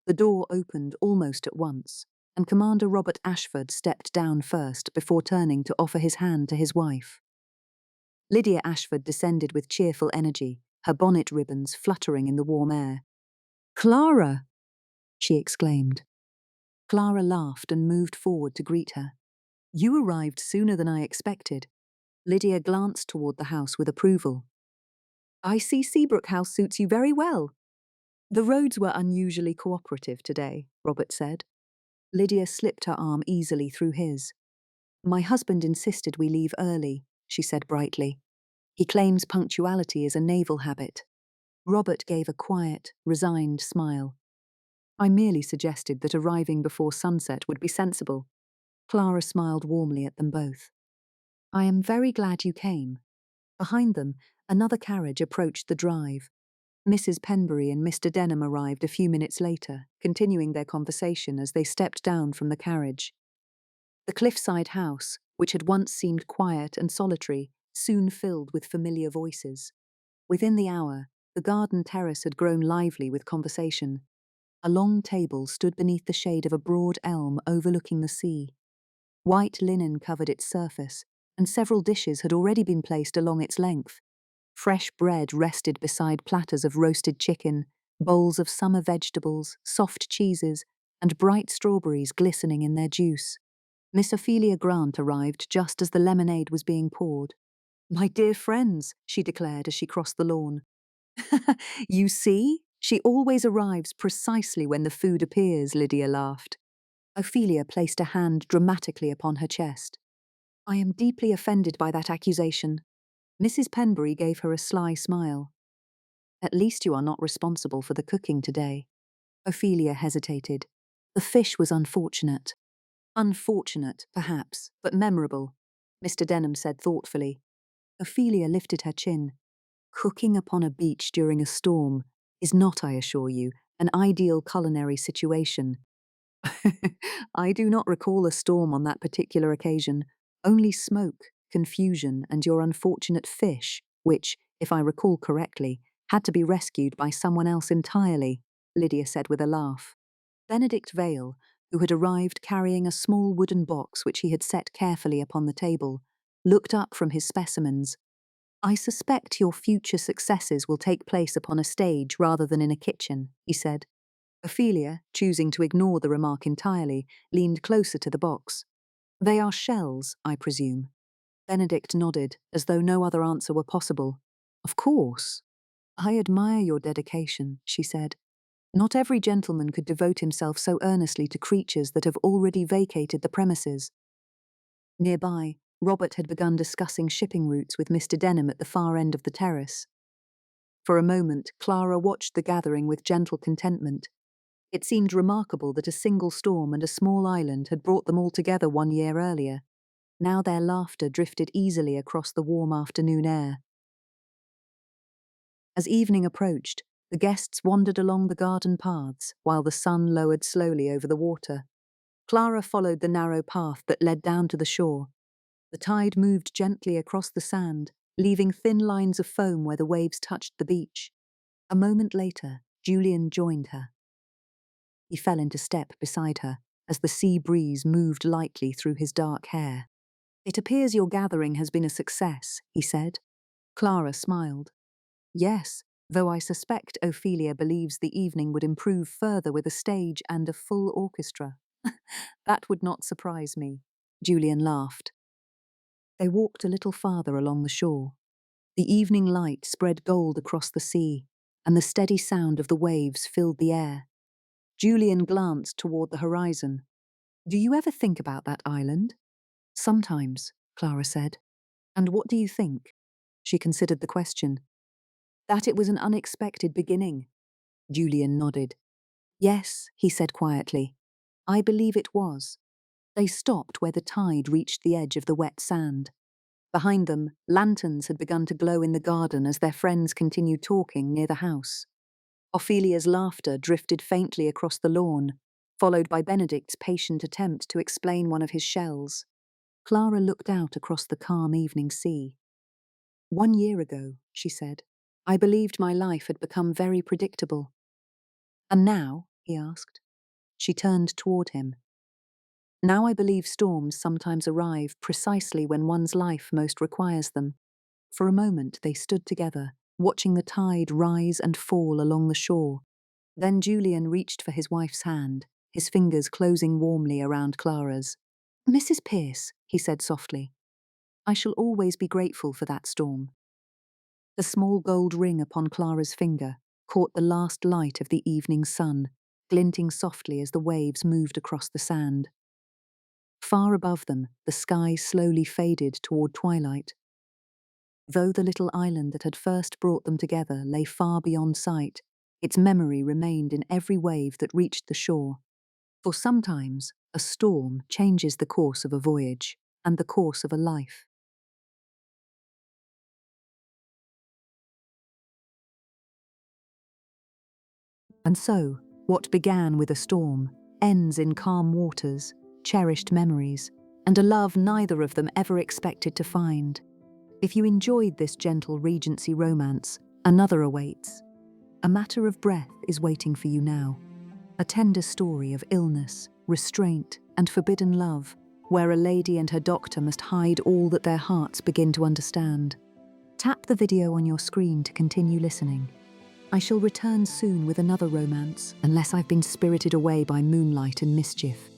The door opened almost at once, and Commander Robert Ashford stepped down first before turning to offer his hand to his wife. Lydia Ashford descended with cheerful energy, her bonnet ribbons fluttering in the warm air. "Clara!" she exclaimed. Clara laughed and moved forward to greet her. "You arrived sooner than I expected." Lydia glanced toward the house with approval. "I see Seabrook House suits you very well." "The roads were unusually cooperative today," Robert said. Lydia slipped her arm easily through his. "My husband insisted we leave early," she said brightly. "He claims punctuality is a naval habit." Robert gave a quiet, resigned smile. "I merely suggested that arriving before sunset would be sensible." Clara smiled warmly at them both. "I am very glad you came." Behind them, another carriage approached the drive. Mrs. Penbury and Mr. Denham arrived a few minutes later, continuing their conversation as they stepped down from the carriage. The cliffside house, which had once seemed quiet and solitary, soon filled with familiar voices. Within the hour, the garden terrace had grown lively with conversation. A long table stood beneath the shade of a broad elm overlooking the sea. White linen covered its surface, and several dishes had already been placed along its length. Fresh bread rested beside platters of roasted chicken, bowls of summer vegetables, soft cheeses, and bright strawberries glistening in their juice. Miss Ophelia Grant arrived just as the lemonade was being poured. "My dear friends," she declared as she crossed the lawn. "You see? She always arrives precisely when the food appears," Lydia laughed. Ophelia placed a hand dramatically upon her chest. "I am deeply offended by that accusation." Mrs. Penbury gave her a sly smile. "At least you are not responsible for the cooking today." Ophelia hesitated. "The fish was unfortunate." "Unfortunate, perhaps, but memorable," Mr. Denham said thoughtfully. Ophelia lifted her chin. "Cooking upon a beach during a storm is not, I assure you, an ideal culinary situation." "I do not recall a storm on that particular occasion, only smoke, confusion, and your unfortunate fish, which, if I recall correctly, had to be rescued by someone else entirely," Lydia said with a laugh. Benedict Vale, who had arrived carrying a small wooden box which he had set carefully upon the table, looked up from his specimens. "I suspect your future successes will take place upon a stage rather than in a kitchen," he said. Ophelia, choosing to ignore the remark entirely, leaned closer to the box. "They are shells, I presume." Benedict nodded, as though no other answer were possible. "Of course." I admire your dedication, she said. Not every gentleman could devote himself so earnestly to creatures that have already vacated the premises. Nearby, Robert had begun discussing shipping routes with Mr. Denham at the far end of the terrace. For a moment, Clara watched the gathering with gentle contentment. It seemed remarkable that a single storm and a small island had brought them all together 1 year earlier. Now their laughter drifted easily across the warm afternoon air. As evening approached, the guests wandered along the garden paths while the sun lowered slowly over the water. Clara followed the narrow path that led down to the shore. The tide moved gently across the sand, leaving thin lines of foam where the waves touched the beach. A moment later, Julian joined her. He fell into step beside her as the sea breeze moved lightly through his dark hair. "It appears your gathering has been a success," he said. Clara smiled. "Yes, though I suspect Ophelia believes the evening would improve further with a stage and a full orchestra." "That would not surprise me," Julian laughed. They walked a little farther along the shore. The evening light spread gold across the sea, and the steady sound of the waves filled the air. Julian glanced toward the horizon. "Do you ever think about that island?" "Sometimes," Clara said. "And what do you think?" She considered the question. "That it was an unexpected beginning." Julian nodded. "Yes," he said quietly. "I believe it was." They stopped where the tide reached the edge of the wet sand. Behind them, lanterns had begun to glow in the garden as their friends continued talking near the house. Ophelia's laughter drifted faintly across the lawn, followed by Benedict's patient attempt to explain one of his shells. Clara looked out across the calm evening sea. "1 year ago," she said, "I believed my life had become very predictable." "And now?" he asked. She turned toward him. "Now I believe storms sometimes arrive precisely when one's life most requires them." For a moment they stood together, watching the tide rise and fall along the shore. Then Julian reached for his wife's hand, his fingers closing warmly around Clara's. "Mrs. Pierce," he said softly, "I shall always be grateful for that storm." The small gold ring upon Clara's finger caught the last light of the evening sun, glinting softly as the waves moved across the sand. Far above them, the sky slowly faded toward twilight. Though the little island that had first brought them together lay far beyond sight, its memory remained in every wave that reached the shore. For sometimes, a storm changes the course of a voyage and the course of a life. And so, what began with a storm ends in calm waters, cherished memories, and a love neither of them ever expected to find. If you enjoyed this gentle Regency romance, another awaits. A Matter of Breath is waiting for you now. A tender story of illness, restraint, and forbidden love, where a lady and her doctor must hide all that their hearts begin to understand. Tap the video on your screen to continue listening. I shall return soon with another romance, unless I've been spirited away by moonlight and mischief.